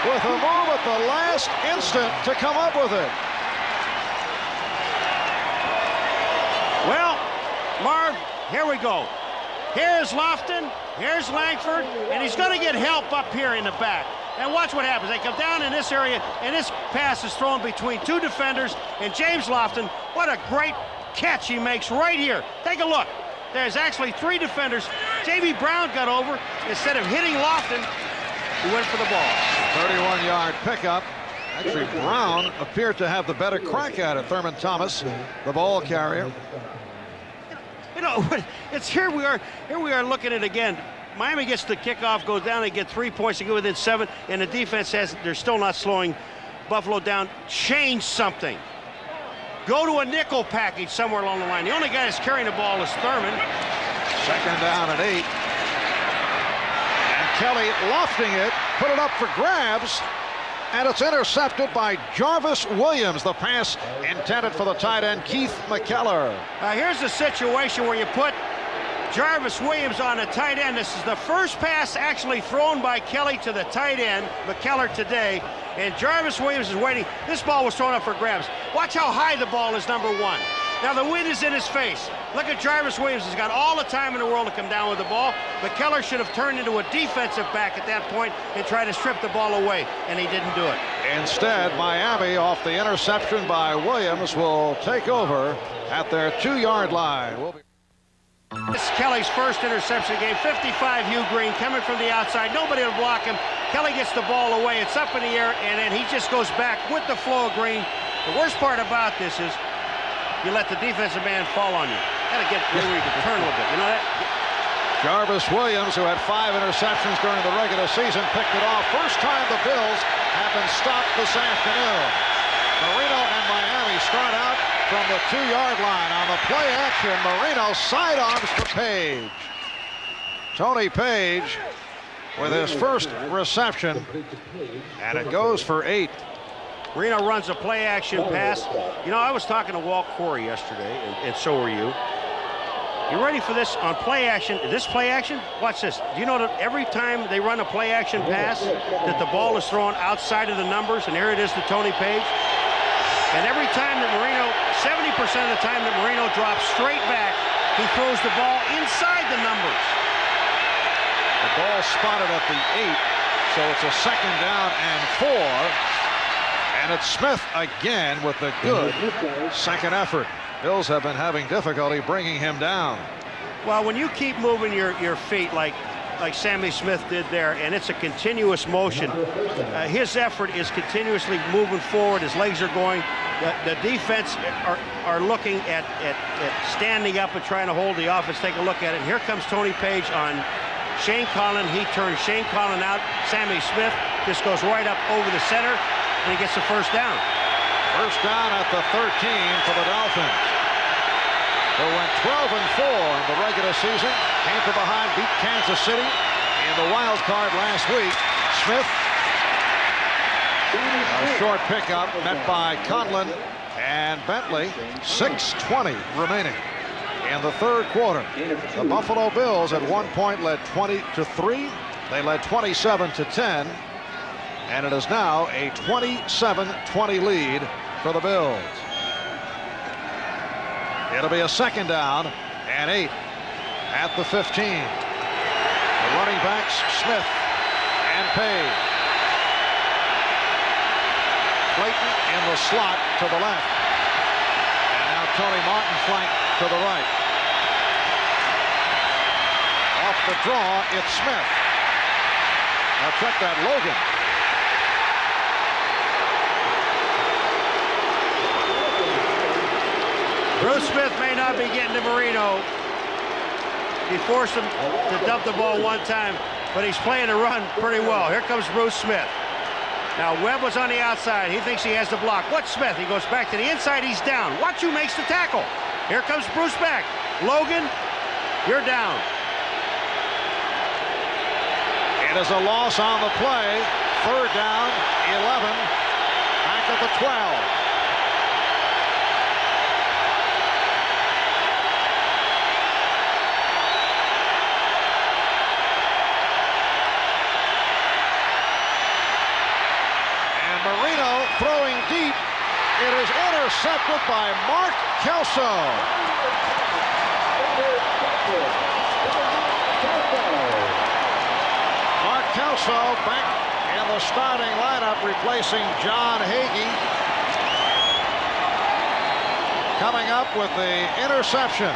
with a move at the last instant to come up with it. Well, Marv, here we go. Here's Lofton, here's Langford, and he's going to get help up here in the back. And watch what happens. They come down in this area, and this pass is thrown between two defenders, and James Lofton, what a great catch he makes right here. Take a look. There's actually three defenders. J.B. Brown got over. Instead of hitting Lofton, he went for the ball. 31-yard pickup. Actually, Brown appeared to have the better crack at it. Thurman Thomas, the ball carrier. You know, it's here we are looking at it again. Miami gets the kickoff, goes down, they get 3 points, they go within 7, and the defense they're still not slowing Buffalo down. Change something. Go to a nickel package somewhere along the line. The only guy that's carrying the ball is Thurman. Second down and 8. And Kelly lofting it, put it up for grabs, and it's intercepted by Jarvis Williams. The pass intended for the tight end, Keith McKellar. Here's the situation where you put Jarvis Williams on a tight end. This is the first pass actually thrown by Kelly to the tight end, McKellar, today. And Jarvis Williams is waiting. This ball was thrown up for grabs. Watch how high the ball is, number one. Now the wind is in his face. Look at Jarvis Williams. He's got all the time in the world to come down with the ball. McKellar should have turned into a defensive back at that point and tried to strip the ball away, and he didn't do it. Instead, Miami, off the interception by Williams, will take over at their 2-yard line. This is Kelly's first interception of the game. 55 Hugh Green coming from the outside. Nobody will block him. Kelly gets the ball away. It's up in the air, and then he just goes back with the flow of Green. The worst part about this is you let the defensive man fall on you. Got to get where you can turn a little bit. You know that? Jarvis Williams, who had 5 interceptions during the regular season, picked it off. First time the Bills have been stopped this afternoon. Marino and Miami start out from the 2-yard line. On the play action, Marino sidearms for Page. Tony Page with his first reception, and it goes for 8. Marino runs a play action pass. You know, I was talking to Walt Corey yesterday, and so were you. You ready for this on play action? This play action? Watch this. Do you know that every time they run a play action pass that the ball is thrown outside of the numbers, and here it is to Tony Page? And every time that Marino, 70% of the time that Marino drops straight back, he throws the ball inside the numbers. The ball spotted at the 8, so it's a 2nd down and 4. And it's Smith again with the good second effort. Bills have been having difficulty bringing him down. Well, when you keep moving your feet like Sammy Smith did there, and it's a continuous motion, his effort is continuously moving forward. His legs are going. The defense are looking at standing up and trying to hold the offense. Take a look at it. Here comes Tony Page on Shane Conlon. He turns Shane Conlon out. Sammy Smith just goes right up over the center, and he gets the first down. First down at the 13 for the Dolphins. They went 12-4 in the regular season. Came from behind, beat Kansas City in the wild card last week. Smith, a short pickup met by Conlon and Bentley. 6:20 remaining in the third quarter. The Buffalo Bills at one point led 20-3. They led 27-10. And it is now a 27-20 lead for the Bills. It'll be a 2nd down and 8 at the 15. The running backs, Smith and Page. Clayton in the slot to the left. And now Tony Martin flank to the right. Off the draw, it's Smith. Now check that, Logan. Bruce Smith may not be getting to Marino. He forced him to dump the ball one time, but he's playing the run pretty well. Here comes Bruce Smith. Now Webb was on the outside. He thinks he has the block. What's Smith? He goes back to the inside. He's down. Watch who makes the tackle. Here comes Bruce back. Logan, you're down. It is a loss on the play. 3rd down, 11. Back at the 12. throwing deep. It is intercepted by Mark Kelso. Mark Kelso back in the starting lineup, replacing John Hagee. Coming up with the interception.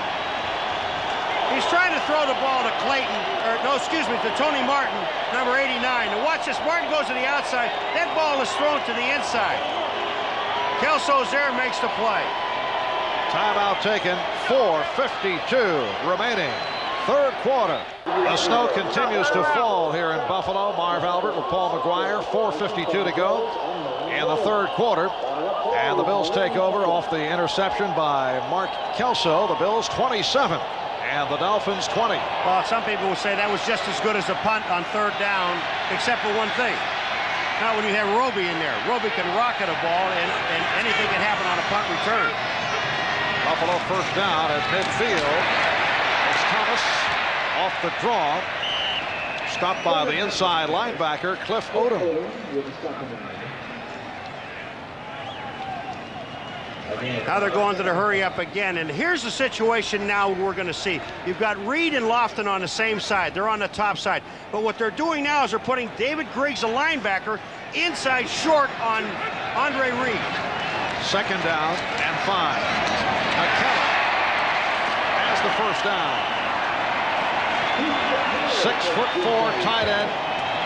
He's trying to throw the ball to Clayton, or no, excuse me, to Tony Martin, number 89. And watch this, Martin goes to the outside. That ball is thrown to the inside. Kelso's there, makes the play. Timeout taken, 4:52 remaining. Third quarter. The snow continues to fall here in Buffalo. Marv Albert with Paul McGuire, 4:52 to go in the third quarter. And the Bills take over off the interception by Mark Kelso. The Bills 27 and the Dolphins 20. Well, some people will say that was just as good as a punt on third down, except for one thing. Not when you have Roby in there. Roby can rocket a ball, and anything can happen on a punt return. Buffalo first down at midfield. It's Thomas off the draw. Stopped by the inside linebacker, Cliff Odom. Now they're going to the hurry up again, and here's the situation now we're going to see. You've got Reed and Lofton on the same side. They're on the top side. But what they're doing now is they're putting David Griggs, a linebacker, inside short on Andre Reed. Second down and 5. McKellar has the first down. 6'4" tight end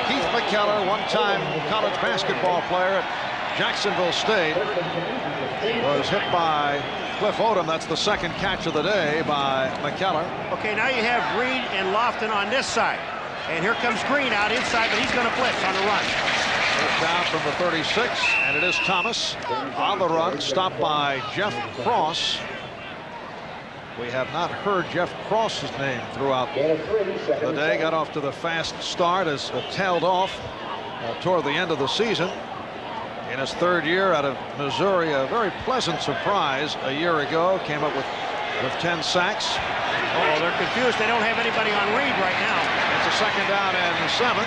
Keith McKellar, one-time college basketball player at Jacksonville State, was hit by Cliff Odom. That's the second catch of the day by McKellar. Okay, now you have Reed and Lofton on this side. And here comes Green out inside, but he's going to blitz on the run. First down from the 36, and it is Thomas on the run, stopped by Jeff Cross. We have not heard Jeff Cross's name throughout the day. Got off to the fast start, as tailed off toward the end of the season. In his third year out of Missouri, a very pleasant surprise a year ago. Came up with 10 sacks. Oh, they're confused. They don't have anybody on Reed right now. It's a second down and 7.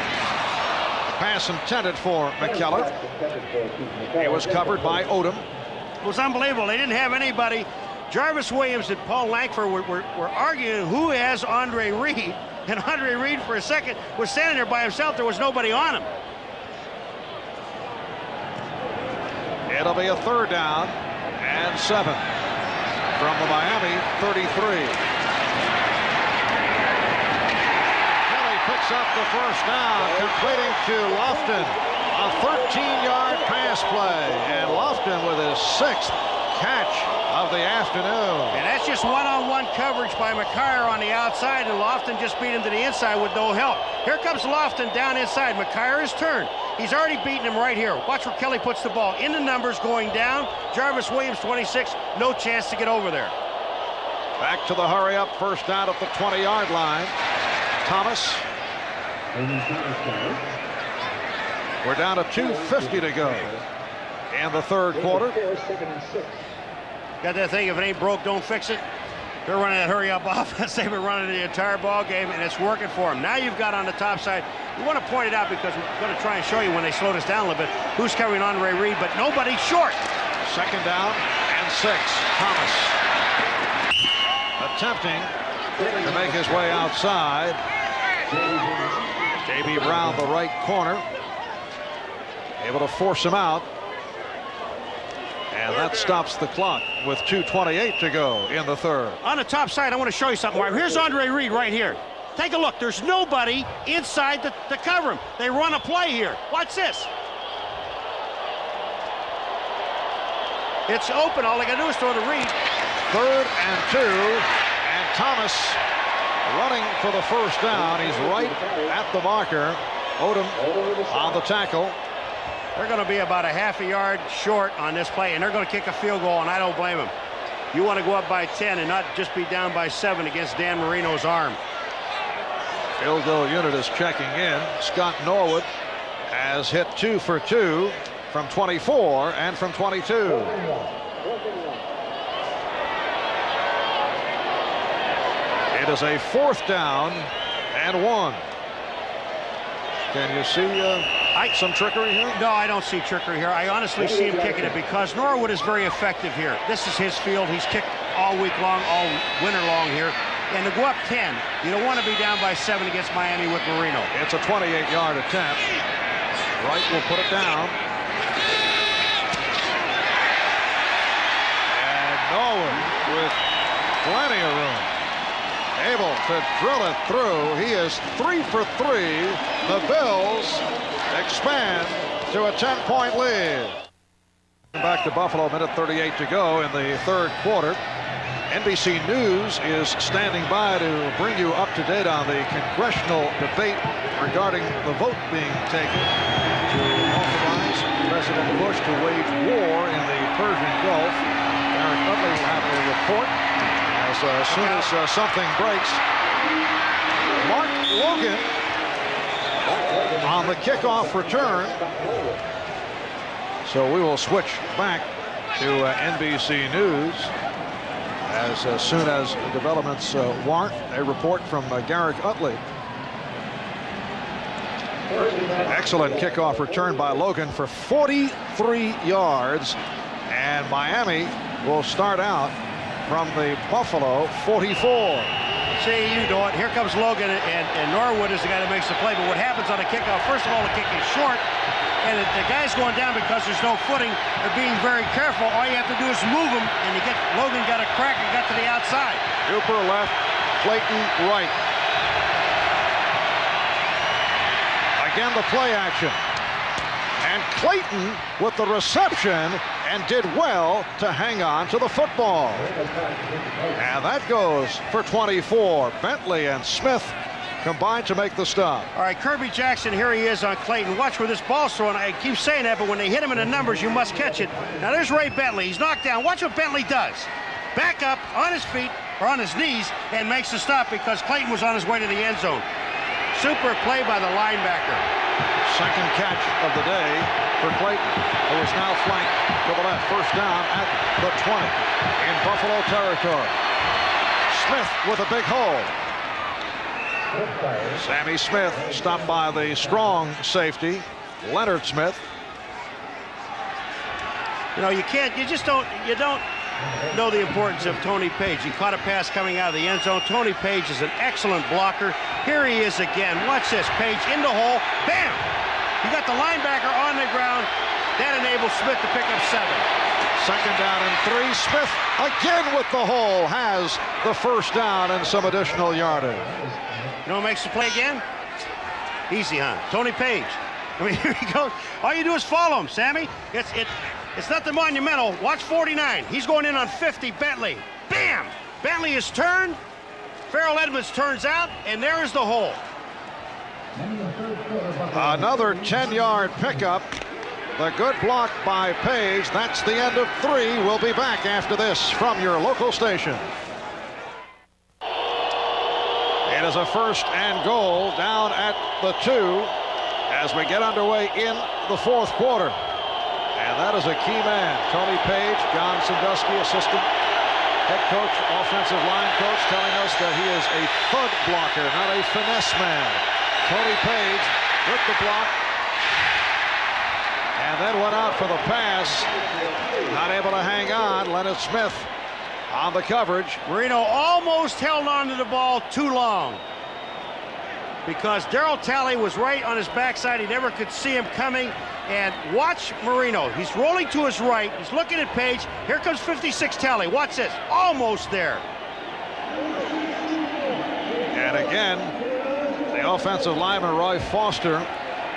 Pass intended for McKellar. It was covered by Odom. It was unbelievable. They didn't have anybody. Jarvis Williams and Paul Langford were arguing who has Andre Reed. And Andre Reed, for a second, was standing there by himself. There was nobody on him. It'll be a third down and 7 from the Miami 33. Kelly picks up the first down, completing to Lofton. A 13-yard pass play, and Lofton with his 6th catch of the afternoon. And that's just one-on-one coverage by McKyer on the outside, and Lofton just beat him to the inside with no help. Here comes Lofton down inside. McKyer is turned. He's already beaten him right here. Watch where Kelly puts the ball. In the numbers going down. Jarvis Williams, 26, no chance to get over there. Back to the hurry-up, first down at the 20-yard line. Thomas. We're down to 2:50 to go in the third quarter. Got that thing, if it ain't broke, don't fix it. They're running that hurry-up offense. They've been running the entire ball game, and it's working for them. Now you've got on the top side. We want to point it out because we're going to try and show you when they slow this down a little bit who's covering Andre Reed, but nobody short. Second down and 6. Thomas attempting to make his way outside. J.B. Brown, the right corner, able to force him out. And that stops the clock with 2:28 to go in the third. On the top side, I want to show you something. Here's Andre Reed right here. Take a look. There's nobody inside to cover him. They run a play here. Watch this. It's open. All they got to do is throw to Reed. 3rd and 2. And Thomas running for the first down. He's right at the marker. Odom on the tackle. They're going to be about a half a yard short on this play, and they're going to kick a field goal, and I don't blame them. You want to go up by 10 and not just be down by 7 against Dan Marino's arm. Field goal unit is checking in. Scott Norwood has hit 2 for 2 from 24 and from 22. It is a 4th down and 1. Can you see? Some trickery here? No, I don't see trickery here. I honestly see him kicking it because Norwood is very effective here. This is his field. He's kicked all week long, all winter long here. And to go up 10, you don't want to be down by 7 against Miami with Marino. It's a 28-yard attempt. Wright will put it down. And Norwood with plenty of room, able to drill it through. He is 3 for 3. The Bills expand to a 10-point lead. Back to Buffalo, minute 38 to go in the third quarter. NBC News is standing by to bring you up to date on the congressional debate regarding the vote being taken to authorize President Bush to wage war in the Persian Gulf. Garrett Utley will have a report as soon as something breaks. Mark Logan on the kickoff return. So we will switch back to NBC News as soon as developments warrant a report from Garrett Utley. Excellent kickoff return by Logan for 43 yards, and Miami will start out from the Buffalo 44. See, you know it. Here comes Logan, and Norwood is the guy that makes the play. But what happens on a kickoff? First of all, the kick is short, and the guy's going down because there's no footing. They're being very careful. All you have to do is move him, and you get Logan got a crack and got to the outside. Cooper left, Clayton right. Again, the play action. And Clayton with the reception and did well to hang on to the football. And that goes for 24. Bentley and Smith combined to make the stop. All right, Kirby Jackson, here he is on Clayton. Watch where this ball's thrown. I keep saying that, but when they hit him in the numbers, you must catch it. Now there's Ray Bentley. He's knocked down. Watch what Bentley does. Back up on his feet or on his knees and makes the stop because Clayton was on his way to the end zone. Super play by the linebacker. Second catch of the day for Clayton, who is now flanked to the left. First down at the 20 in Buffalo territory. Smith with a big hole. Sammy Smith stopped by the strong safety, Leonard Smith. You know, you don't know the importance of Tony Page. He caught a pass coming out of the end zone. Tony Page is an excellent blocker. Here he is again. Watch this. Page in the hole. Bam! You got the linebacker on the ground. That enables Smith to pick up 7. Second down and 3. Smith again with the hole has the first down and some additional yardage. You know what makes the play again? Easy, huh? Tony Page. I mean, here he goes. All you do is follow him, Sammy. It's nothing monumental. Watch 49. He's going in on 50. Bentley. Bam! Bentley is turned. Farrell Edmonds turns out, and there is the hole. Another 10-yard pickup. The good block by Page. That's the end of 3. We'll be back after this from your local station. It is a first and goal down at the 2 as we get underway in the fourth quarter. And that is a key man. Tony Page, John Sandusky, assistant head coach, offensive line coach, telling us that he is a thud blocker, not a finesse man. Tony Page with the block. And then went out for the pass. Not able to hang on. Leonard Smith on the coverage. Marino almost held on to the ball too long because Darryl Talley was right on his backside. He never could see him coming. And watch Marino. He's rolling to his right. He's looking at Page. Here comes 56 Talley. Watch this. Almost there. And again, the offensive lineman Roy Foster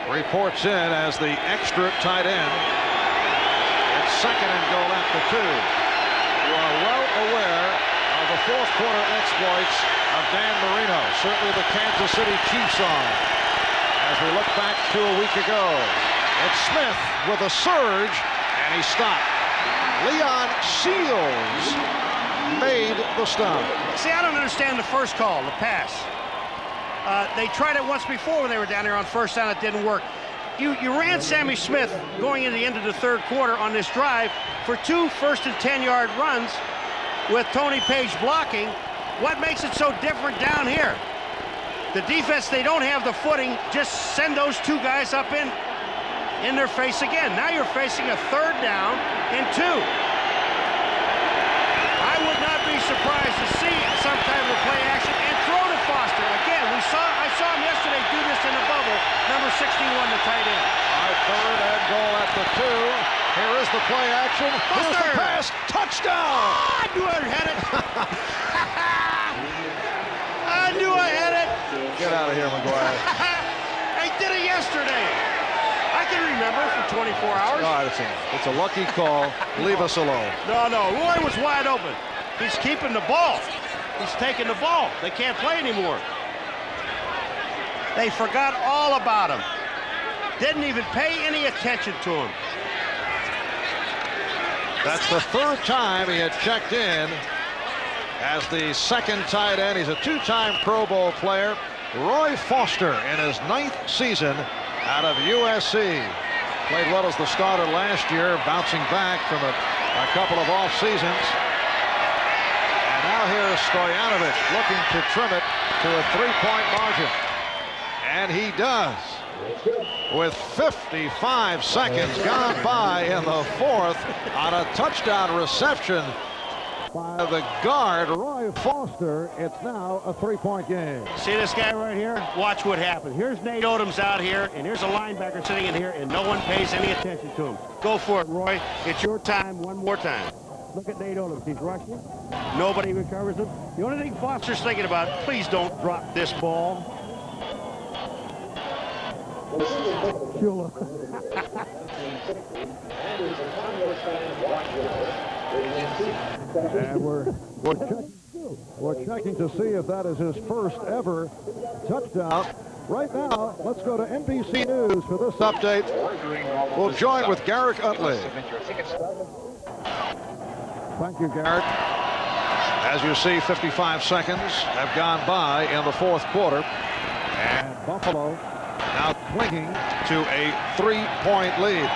reports in as the extra tight end. It's second and goal at the 2. You are well aware of the fourth quarter exploits of Dan Marino, certainly the Kansas City Chiefs on. As we look back to a week ago, it's Smith with a surge, and he stopped. Leon Shields made the stop. See, I don't understand the first call, the pass. They tried it once before when they were down there on first down. It didn't work. You ran Sammy Smith going into the end of the third quarter on this drive for 2 first and 10-yard runs with Tony Page blocking. What makes it so different down here? The defense, they don't have the footing. Just send those 2 guys up in in their face again. Now you're facing a 3rd down and 2. I would not be surprised to see some type of play action and throw to Foster. Again, I saw him yesterday do this in the bubble. Number 61, the tight end. All right, 3rd and goal at the 2. Here is the play action. Here's the pass. Touchdown! I knew I had it. I knew I had it. Get out of here, McGuire. I did it yesterday. I can remember for 24 hours. All right, it's a lucky call. Leave us alone. No, Roy was wide open. He's keeping the ball. He's taking the ball. They can't play anymore. They forgot all about him. Didn't even pay any attention to him. That's the 3rd time he had checked in as the 2nd tight end. He's a 2-time Pro Bowl player. Roy Foster in his 9th season out of USC. Played well as the starter last year, bouncing back from a couple of off seasons. And now here's Stoyanovich looking to trim it to a 3-point margin. And he does. With 55 seconds gone by in the 4th on a touchdown reception by the guard, Roy Foster. It's now a 3-point game. See this guy right here? Watch what happens. Here's Nate Odom's out here, and here's a linebacker sitting in here, and no one pays any attention to him. Go for it, Roy. It's your time one more time. Look at Nate Odom. He's rushing. Nobody recovers him. The only thing Foster's thinking about, please don't drop this ball. And we're checking to see if that is his first ever touchdown. Right now, let's go to NBC News for this update. We'll join with Garrick Utley. Thank you, Garrick. As you see, 55 seconds have gone by in the 4th quarter. And Buffalo now clinging to a 3-point lead.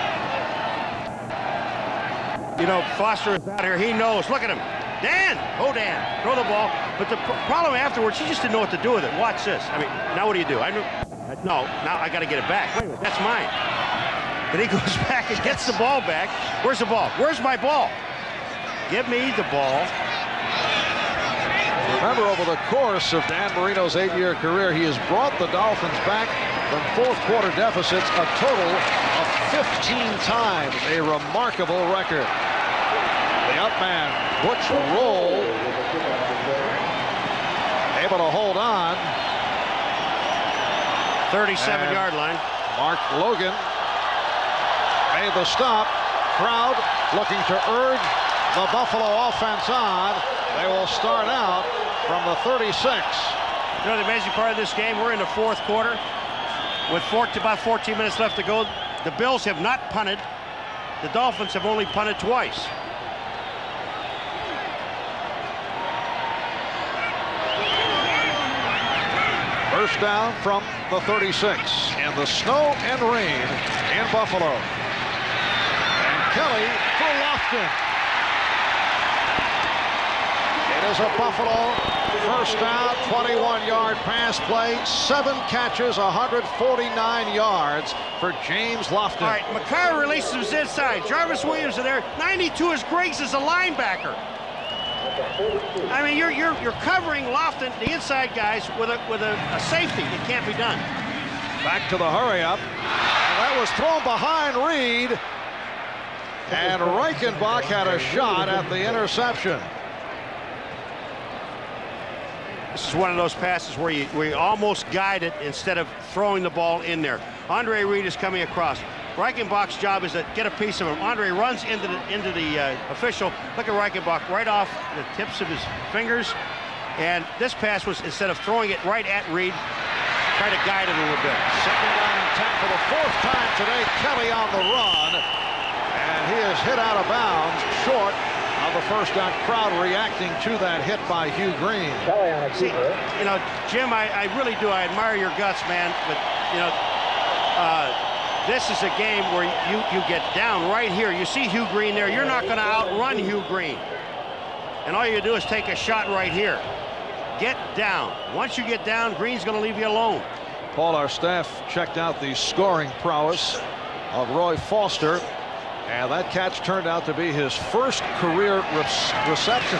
You know, Foster is out here. He knows. Look at him. Dan! Oh, Dan. Throw the ball. But the problem afterwards, he just didn't know what to do with it. Watch this. I mean, now what do you do? No, now I got to get it back. Wait a minute. That's mine. And he goes back and gets the ball back. Where's the ball? Where's my ball? Give me the ball. Remember, over the course of Dan Marino's 8-year career, he has brought the Dolphins back from 4th quarter deficits a total of 15 times. A remarkable record. The up man, Butch Roll, able to hold on. 37-yard line. Mark Logan made the stop. Crowd looking to urge the Buffalo offense on. They will start out from the 36. You know the amazing part of this game, we're in the 4th quarter with about 14 minutes left to go. The Bills have not punted. The Dolphins have only punted twice. First down from the 36 in the snow and rain in Buffalo. And Kelly for Lofton. It is a Buffalo first down, 21-yard pass play, 7 catches, 149 yards for James Lofton. All right, McCarr releases him inside. Jarvis Williams is there. 92 is Griggs as a linebacker. I mean, you're covering Lofton, the inside guys, with a safety. It can't be done. Back to the hurry up. And that was thrown behind Reed. And Reichenbach had a shot at the interception. This is one of those passes where you almost guide it instead of throwing the ball in there. Andre Reed is coming across. Reichenbach's job is to get a piece of him. Andre runs into the official. Look at Reichenbach right off the tips of his fingers. And this pass was, instead of throwing it right at Reed, try to guide it a little bit. Second down and 10 for the 4th time today. Kelly on the run. And he is hit out of bounds short of the first down. Crowd reacting to that hit by Hugh Green. See, you know, Jim, I really do. I admire your guts, man. But, you know, this is a game where you get down right here. You see Hugh Green there. You're not going to outrun Hugh Green. And all you do is take a shot right here. Get down. Once you get down, Green's going to leave you alone. Paul, our staff checked out the scoring prowess of Roy Foster. And that catch turned out to be his first career reception.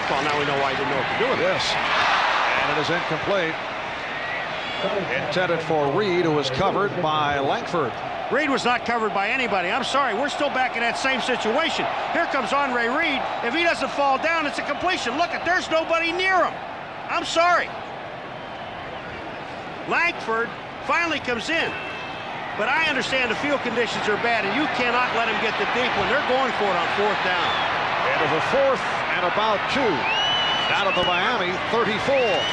Well, now we know why he didn't know what to do with it. Yes. And it is incomplete. Intended for Reed, who was covered by Langford. Reed was not covered by anybody. I'm sorry, we're still back in that same situation. Here comes Andre Reed. If he doesn't fall down, it's a completion. Look, there's nobody near him. I'm sorry. Langford finally comes in. But I understand the field conditions are bad, and you cannot let him get the deep when they're going for it on 4th down. It is a 4th and about 2 out of the Miami 34. And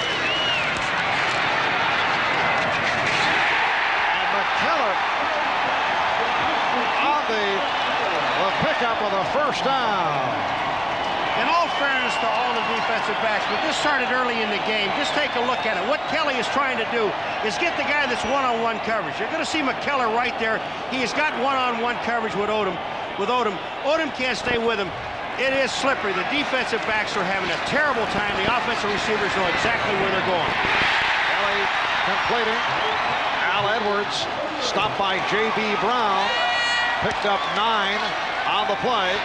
McKellar on the pickup of the 1st down. In all fairness to all the defensive backs, but this started early in the game. Just take a look at it. What Kelly is trying to do is get the guy that's one-on-one coverage. You're going to see McKellar right there. He has got one-on-one coverage with Odom. Odom can't stay with him. It is slippery. The defensive backs are having a terrible time. The offensive receivers know exactly where they're going. Kelly completing. Al Edwards stopped by J.B. Brown. Picked up 9 on the play.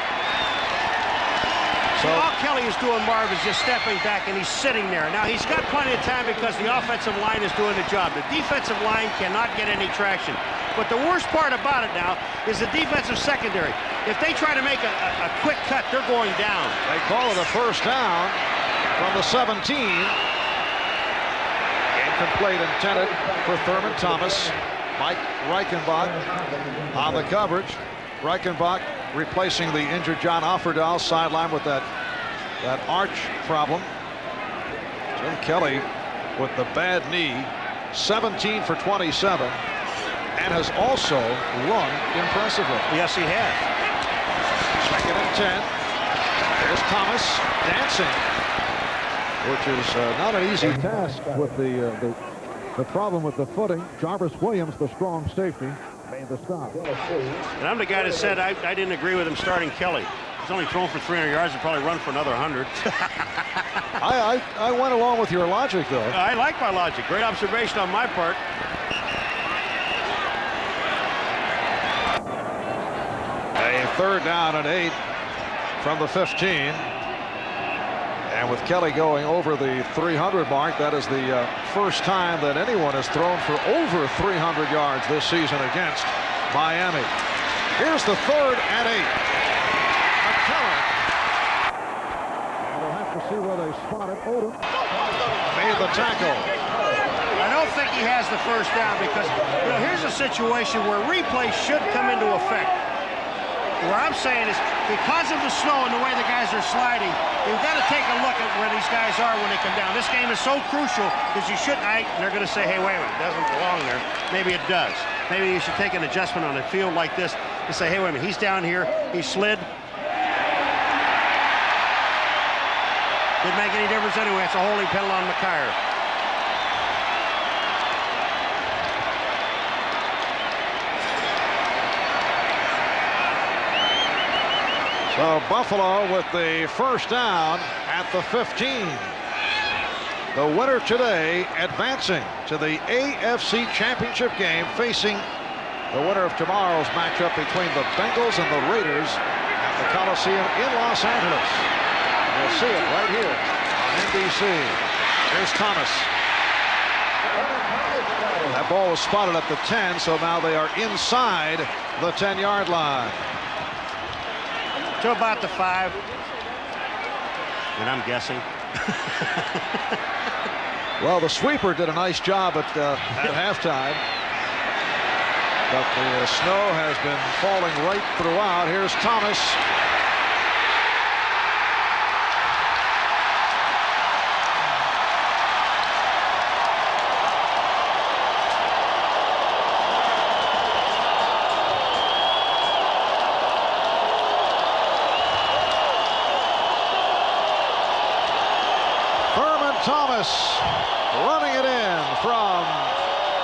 So all Kelly is doing, Marv, is just stepping back, and he's sitting there. Now, he's got plenty of time because the offensive line is doing the job. The defensive line cannot get any traction. But the worst part about it now is the defensive secondary. If they try to make a quick cut, they're going down. They call it a 1st down from the 17. Incomplete, intended for Thurman Thomas. Mike Reichenbach on the coverage. Reichenbach replacing the injured John Offerdahl sideline with that arch problem. Jim Kelly with the bad knee, 17 for 27, and has also run impressively. Yes, he has. 2nd and 10. There's Thomas dancing, which is not an easy task with the problem with the footing. Jarvis Williams, the strong safety, made the stop. And I'm the guy that said I didn't agree with him starting Kelly. He's only thrown for 300 yards and probably run for another 100. I went along with your logic, though. I like my logic. Great observation on my part. A 3rd down and 8 from the 15. And with Kelly going over the 300 mark, that is the first time that anyone has thrown for over 300 yards this season against Miami. Here's the 3rd and 8. McKellar. And we'll have to see where they spot it. Odom made the tackle. I don't think he has the 1st down because, here's a situation where replay should come into effect. What I'm saying is, because of the snow and the way the guys are sliding, you've got to take a look at where these guys are when they come down. This game is so crucial because you shouldn't. And they're going to say, hey, wait a minute, it doesn't belong there. Maybe it does. Maybe you should take an adjustment on a field like this and say, hey, wait a minute, he's down here, he slid. Didn't make any difference anyway. It's a holding penalty on McKyer. So Buffalo with the 1st down at the 15. The winner today advancing to the AFC Championship game, facing the winner of tomorrow's matchup between the Bengals and the Raiders at the Coliseum in Los Angeles. You'll see it right here on NBC. Here's Thomas. That ball was spotted at the 10, so now they are inside the 10-yard line. To about the 5. And I'm guessing. Well, the sweeper did a nice job at halftime. But the snow has been falling right throughout. Here's Thomas. Thomas running it in from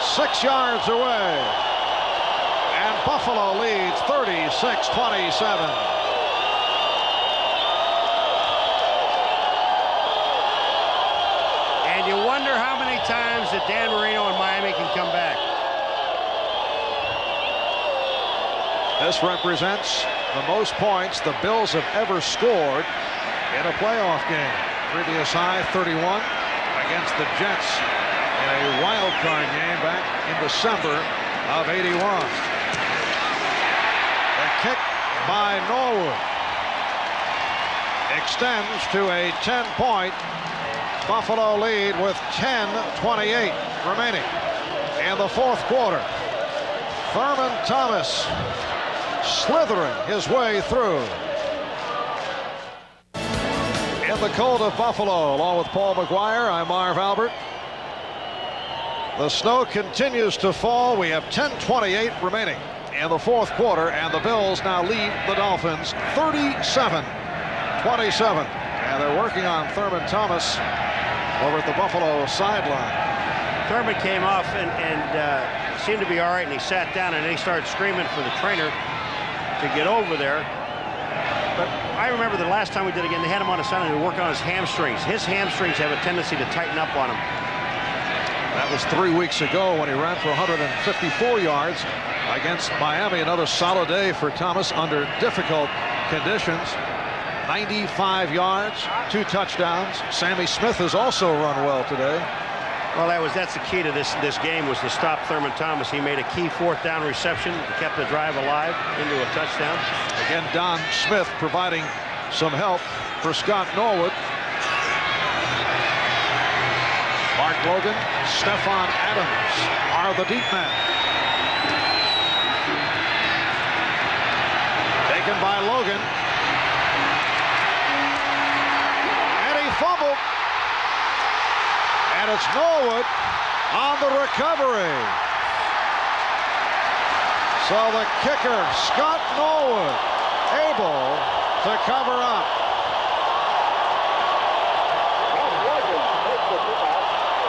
6 yards away. And Buffalo leads 36-27. And you wonder how many times that Dan Marino and Miami can come back. This represents the most points the Bills have ever scored in a playoff game. Previous high 31 against the Jets in a wild card game back in December of '81. The kick by Norwood extends to a 10-point Buffalo lead with 10:28 remaining in the fourth quarter. Thurman Thomas slithering his way through. In the cold of Buffalo, along with Paul McGuire, I'm Marv Albert. The snow continues to fall. We have 10:28 remaining in the fourth quarter, and the Bills now lead the Dolphins 37-27. And they're working on Thurman Thomas over at the Buffalo sideline. Thurman came off and seemed to be all right, and he sat down, and then he started screaming for the trainer to get over there. But I remember the last time we did it again, they had him on the sideline to work on his hamstrings. His hamstrings have a tendency to tighten up on him. That was 3 weeks ago when he ran for 154 yards against Miami. Another solid day for Thomas under difficult conditions. 95 yards, 2 touchdowns. Sammy Smith has also run well today. Well, that's the key to this game, was to stop Thurman Thomas. He made a key 4th down reception, kept the drive alive into a touchdown. Again, Don Smith providing some help for Scott Norwood. Mark Logan, Stephon Adams are the deep men. Taken by Logan. And he fumbled. And it's Norwood on the recovery. So the kicker, Scott Norwood, able to cover up.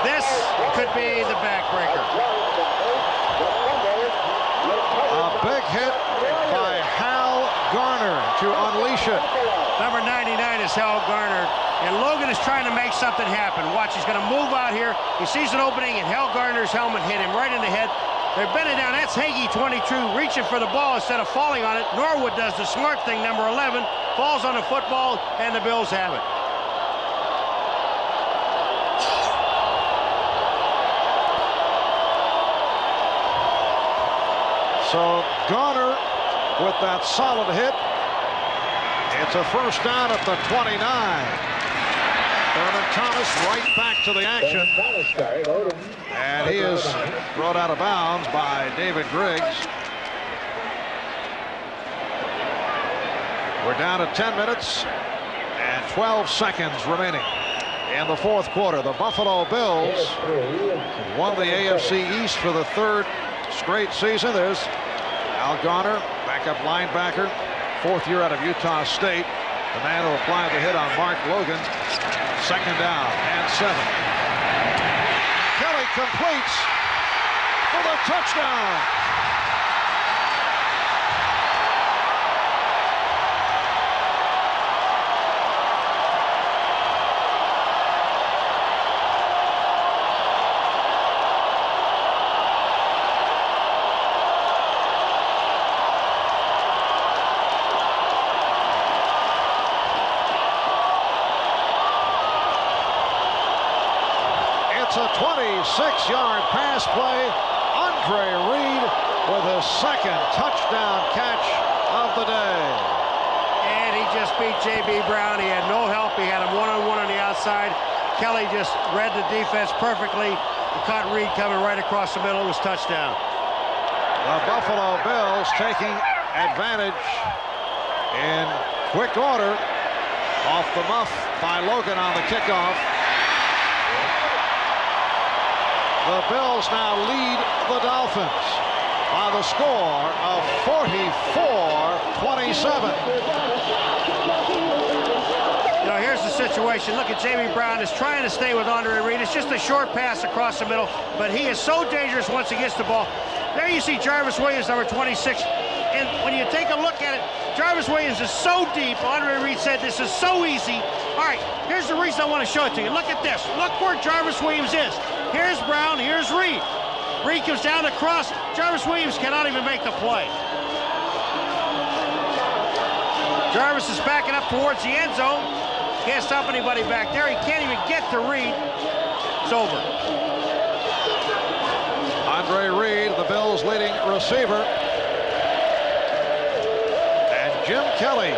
This could be the backbreaker. A big hit by Hal Garner to unleash it. Number 99 is Hal Garner, and Logan is trying to make something happen. Watch, he's going to move out here. He sees an opening, and Hal Garner's helmet hit him right in the head. They're bending down. That's Hagee, 22, reaching for the ball instead of falling on it. Norwood does the smart thing, number 11, falls on the football, and the Bills have it. So Garner with that solid hit. It's a first down at the 29. Thurman Thomas right back to the action. And he is brought out of bounds by David Griggs. We're down to 10 minutes and 12 seconds remaining in the fourth quarter. The Buffalo Bills won the AFC East for the 3rd straight season. There's Al Garner, backup linebacker, 4th year out of Utah State. The man who applied the hit on Mark Logan. 2nd down and 7. Kelly completes for the touchdown. It's a 26-yard pass play. Andre Reed with his 2nd touchdown catch of the day. And he just beat J.B. Brown. He had no help. He had him one-on-one on the outside. Kelly just read the defense perfectly. He caught Reed coming right across the middle. It was touchdown. The Buffalo Bills taking advantage in quick order off the muff by Logan on the kickoff. The Bills now lead the Dolphins by the score of 44-27. You know, here's the situation. Look at J.B. Brown is trying to stay with Andre Reed. It's just a short pass across the middle, but he is so dangerous once he gets the ball. There you see Jarvis Williams, number 26. And when you take a look at it, Jarvis Williams is so deep. Andre Reed said this is so easy. All right, here's the reason I want to show it to you. Look at this. Look where Jarvis Williams is. Here's Brown, here's Reed. Reed comes down across. Jarvis Williams cannot even make the play. Jarvis is backing up towards the end zone. Can't stop anybody back there. He can't even get to Reed. It's over. Andre Reed, the Bills' leading receiver. And Jim Kelly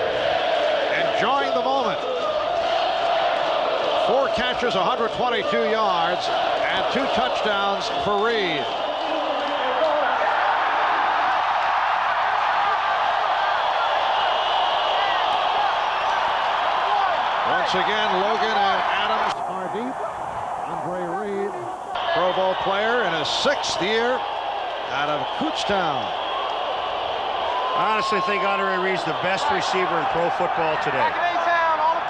enjoying the moment. 4 catches, 122 yards, and 2 touchdowns for Reed. Once again, Logan and Adams are deep. Andre Reed, Pro Bowl player in his 6th year out of Kutztown. I honestly think Andre Reed's the best receiver in pro football today.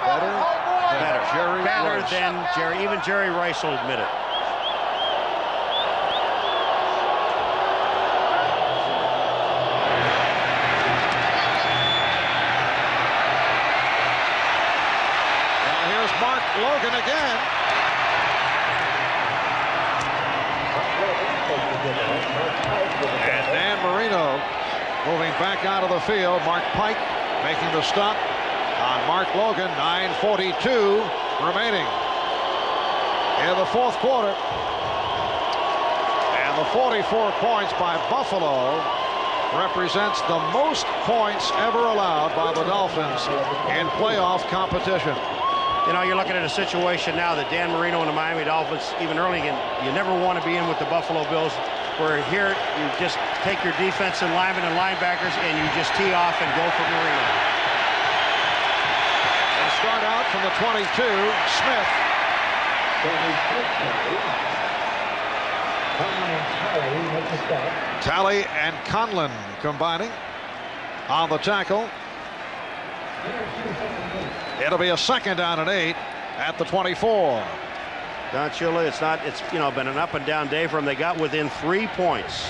Better than Jerry. Even Jerry Rice will admit it. Mark Logan again. And Dan Marino moving back out of the field. Mark Pike making the stop on Mark Logan. 9:42 remaining in the 4th quarter. And the 44 points by Buffalo represents the most points ever allowed by the Dolphins in playoff competition. You know, you're looking at a situation now that Dan Marino and the Miami Dolphins, even early, you never want to be in with the Buffalo Bills, where here you just take your defensive linemen and linebackers and you just tee off and go for Marino. They start out from the 22, Smith. Talley and Conlon combining on the tackle. It'll be a 2nd down and 8 at the 24. Don Shula, it's been an up and down day for them. They got within 3 points.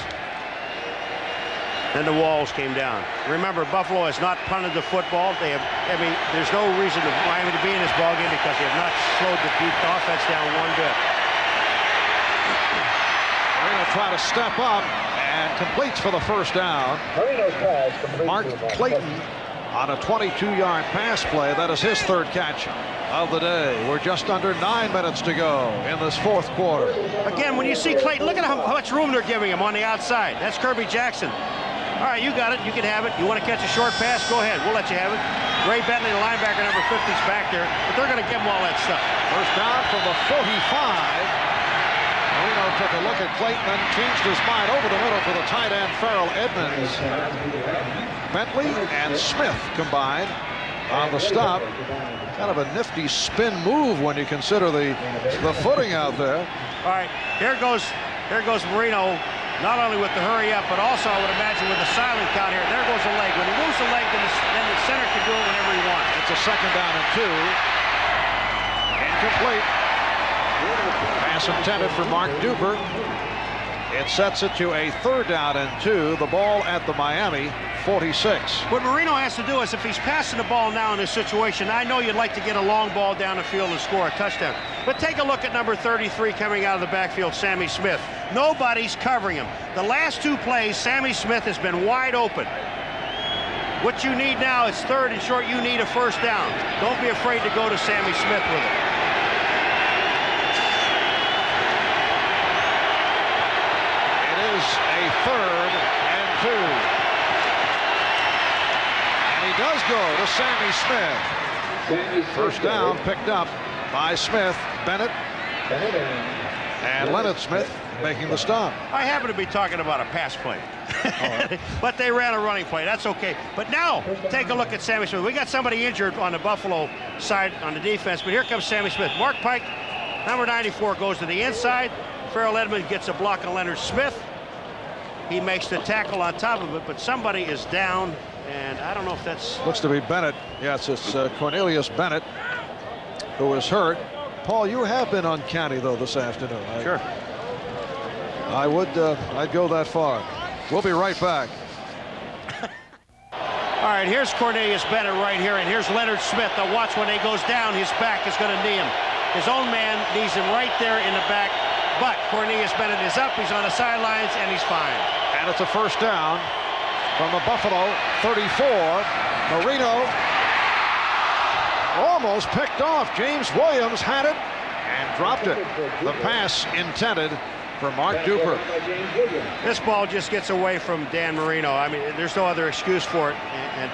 Then the walls came down. Remember, Buffalo has not punted the football. There's no reason for Miami to be in this ballgame because they have not slowed the deep offense down one bit. They're going to try to step up and completes for the 1st down. Mark Clayton on a 22-yard pass play. That is his 3rd catch of the day. We're just under 9 minutes to go in this 4th quarter. Again, when you see Clayton, look at how much room they're giving him on the outside. That's Kirby Jackson. All right, you got it. You can have it. You want to catch a short pass? Go ahead. We'll let you have it. Ray Bentley, the linebacker, number 50, is back there. But they're going to give him all that stuff. 1st down from the 45. Marino took a look at Clayton and changed his mind over the middle to the tight end, Farrell Edmonds. Bentley and Smith combined on the stop. Kind of a nifty spin move when you consider the footing out there. All right, here goes Marino, not only with the hurry up, but also I would imagine with the silent count here. There goes the leg. When he moves the leg, then the center can do it whenever he wants. It's a 2nd down and 2. Incomplete. Pass intended for Mark Duper. It sets it to a 3rd down and 2. The ball at the Miami 46. What Marino has to do is, if he's passing the ball now in this situation, I know you'd like to get a long ball down the field and score a touchdown. But take a look at number 33 coming out of the backfield, Sammy Smith. Nobody's covering him. The last 2 plays, Sammy Smith has been wide open. What you need now is 3rd and short. You need a 1st down. Don't be afraid to go to Sammy Smith with it. A 3rd and 2. And he does go to Sammy Smith. 1st down picked up by Smith. Bennett and Leonard Smith making the stop. I happen to be talking about a pass play. But they ran a running play. That's okay. But now, take a look at Sammy Smith. We got somebody injured on the Buffalo side on the defense, but here comes Sammy Smith. Mark Pike, number 94, goes to the inside. Farrell Edmonds gets a block on Leonard Smith. He makes the tackle on top of it, but somebody is down, and I don't know if that's... Looks to be Bennett. Yes, it's Cornelius Bennett who is hurt. Paul, you have been uncanny, though, this afternoon. Sure. I'd go that far. We'll be right back. All right, here's Cornelius Bennett right here, and here's Leonard Smith. Now watch when he goes down, his back is going to knee him. His own man knees him right there in the back. But Cornelius Bennett is up, he's on the sidelines, and he's fine. And it's a 1st down from the Buffalo 34. Marino almost picked off. James Williams had it and dropped it. The pass intended for Mark Duper. This ball just gets away from Dan Marino. I mean, there's no other excuse for it. And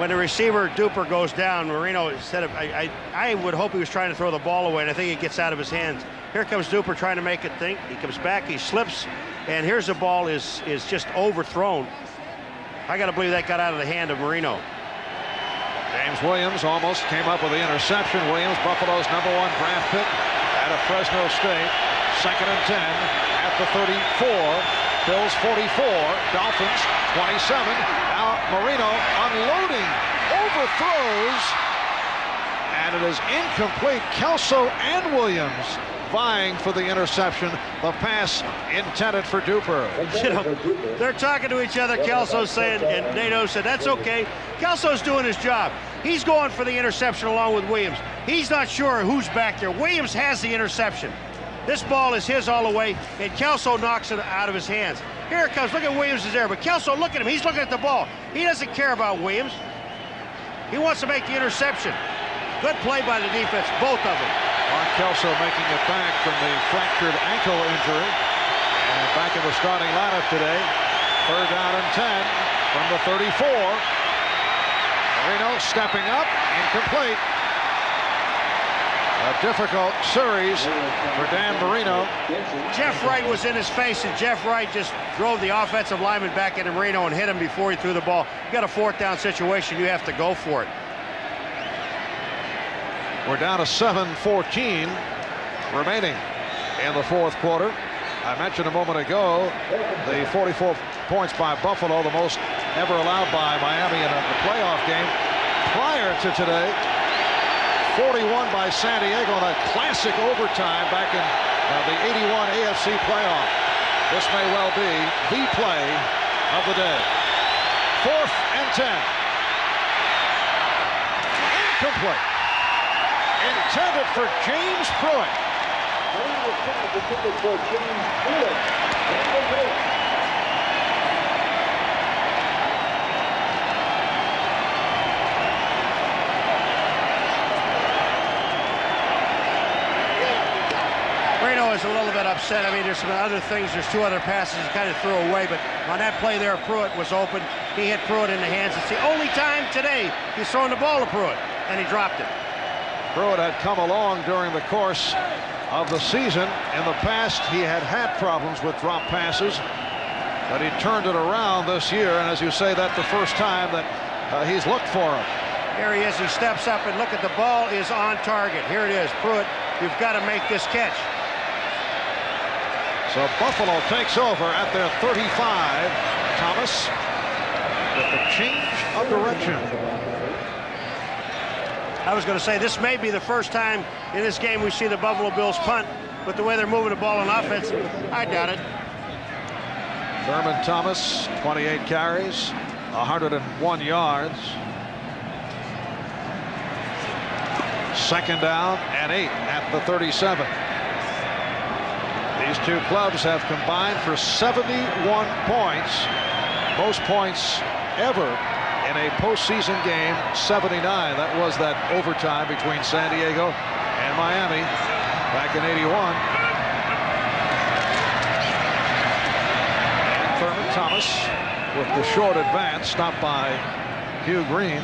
when the receiver Duper goes down, Marino, instead of, I would hope he was trying to throw the ball away, and I think it gets out of his hands. Here comes Duper trying to make it think. He comes back, he slips, and here's the ball is just overthrown. I got to believe that got out of the hand of Marino. James Williams almost came up with the interception. Williams, Buffalo's #1 draft pick out of Fresno State. 2nd and 10 at the 34. Bills 44, Dolphins 27. Now Marino unloading, overthrows, and it is incomplete. Kelso and Williams vying for the interception. The pass intended for Duper. You know, they're talking to each other. Kelso's saying, and Nato said, that's okay. Kelso's doing his job. He's going for the interception along with Williams. He's not sure who's back there. Williams has the interception. This ball is his all the way, and Kelso knocks it out of his hands. Here it comes. Look at Williams is there, but Kelso, look at him. He's looking at the ball. He doesn't care about Williams. He wants to make the interception. Good play by the defense, both of them. Mark Kelso making it back from the fractured ankle injury. And back in the starting lineup today. 3rd down and 10 from the 34. Marino stepping up, incomplete. A difficult series for Dan Marino. Jeff Wright was in his face, and Jeff Wright just drove the offensive lineman back into Marino and hit him before he threw the ball. You got a 4th down situation, you have to go for it. We're down to 7:14 remaining in the 4th quarter. I mentioned a moment ago the 44 points by Buffalo, the most ever allowed by Miami in a playoff game. Prior to today, 41 by San Diego in a classic overtime back in the '81 AFC playoff. This may well be the play of the day. 4th and 10. Incomplete. Intended for James Pruitt. Marino is a little bit upset. I mean, there's some other things. There's 2 other passes he kind of threw away, but on that play there, Pruitt was open. He hit Pruitt in the hands. It's the only time today he's throwing the ball to Pruitt, and he dropped it. Pruitt had come along during the course of the season. In the past, he had problems with drop passes, but he turned it around this year, and as you say, that's the first time that he's looked for him. Here he is. He steps up, and look at the ball is on target. Here it is. Pruitt, you've got to make this catch. So Buffalo takes over at their 35. Thomas with the change of direction. I was going to say, this may be the first time in this game we see the Buffalo Bills punt, but the way they're moving the ball on offense, I doubt it. Thurman Thomas, 28 carries, 101 yards. 2nd down and 8 at the 37. These 2 clubs have combined for 71 points, most points ever in a postseason game. 79. That was that overtime between San Diego and Miami back in '81. And Thurman Thomas with the short advance, stopped by Hugh Green.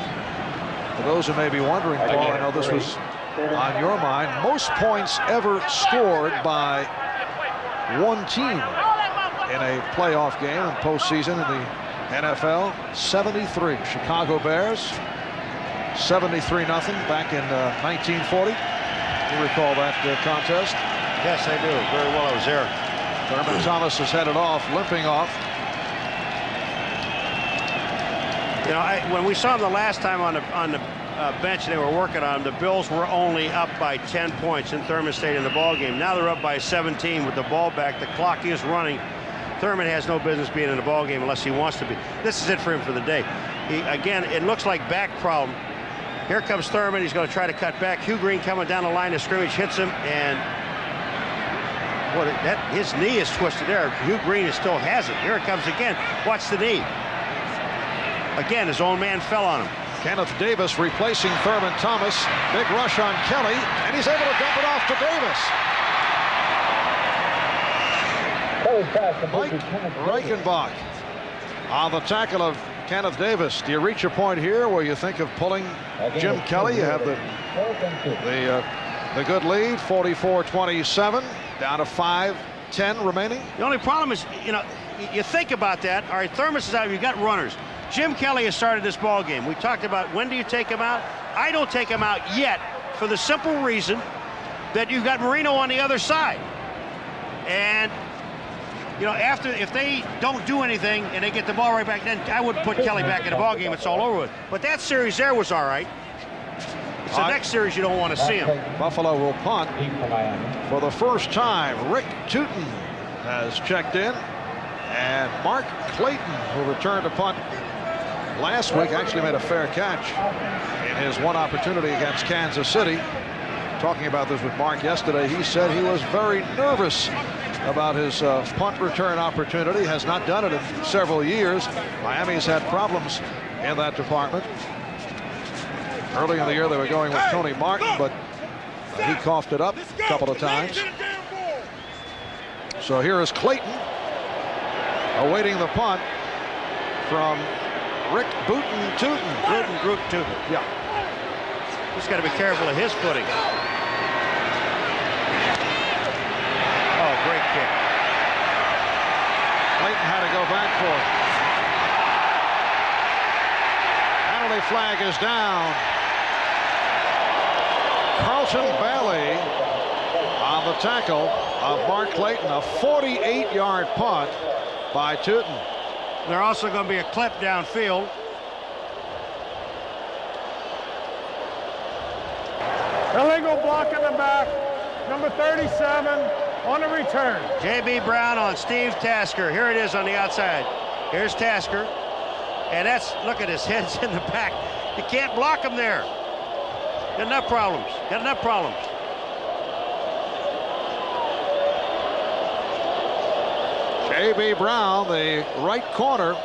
For those who may be wondering, Paul, I know this was on your mind, most points ever scored by one team in a playoff game in postseason in the NFL. 73. Chicago Bears 73-0 back in 1940. You recall that contest? Yes, I do. Very well. I was there. Thurman Thomas is headed off, limping off. You know, when we saw him the last time on the bench they were working on him, the Bills were only up by 10 points in Thurman State in the ball game. Now they're up by 17 with the ball back. The clock is running. Thurman has no business being in the ball game unless he wants to be. This is it for him for the day. Again, it looks like back problem. Here comes Thurman. He's going to try to cut back. Hugh Green coming down the line of scrimmage, hits him, and his knee is twisted there. Hugh Green still has it. Here it comes again. Watch the knee. Again, his own man fell on him. Kenneth Davis replacing Thurman Thomas. Big rush on Kelly, and he's able to dump it off to Davis. Mike Reichenbach on the tackle of Kenneth Davis. Do you reach a point here where you think of pulling Jim Kelly? You have the good lead, 44-27, down to 5:10 remaining. The only problem is, you think about that. All right, Thurman's is out. You've got runners. Jim Kelly has started this ball game. We talked about when do you take him out? I don't take him out yet for the simple reason that you've got Marino on the other side. And if they don't do anything and they get the ball right back, then I wouldn't put Kelly back in the ball game. It's all over with. But that series there was all right. It's the next series you don't want to see him. Buffalo will punt for the first time. Rick Tootin has checked in, and Mark Clayton, who returned to punt last week, actually made a fair catch in his one opportunity against Kansas City. Talking about this with Mark yesterday, he said he was very nervous about his punt return opportunity. Has not done it in several years. Miami's had problems in that department. Early in the year they were going with Tony Martin, but he coughed it up a couple of times. So here is Clayton awaiting the punt from Rick Booten Tootin. Booten Tootin. Yeah. He's got to be careful of his footing. Oh, great kick. Clayton had to go back for it. Penalty flag is down. Carlton Bailey on the tackle of Mark Clayton. A 48-yard punt by Tootin. There's also going to be a clip downfield. Illegal block in the back. Number 37 on the return. J.B. Brown on Steve Tasker. Here it is on the outside. Here's Tasker. And look at his head's in the back. You can't block him there. Got enough problems. J.B. Brown, the right corner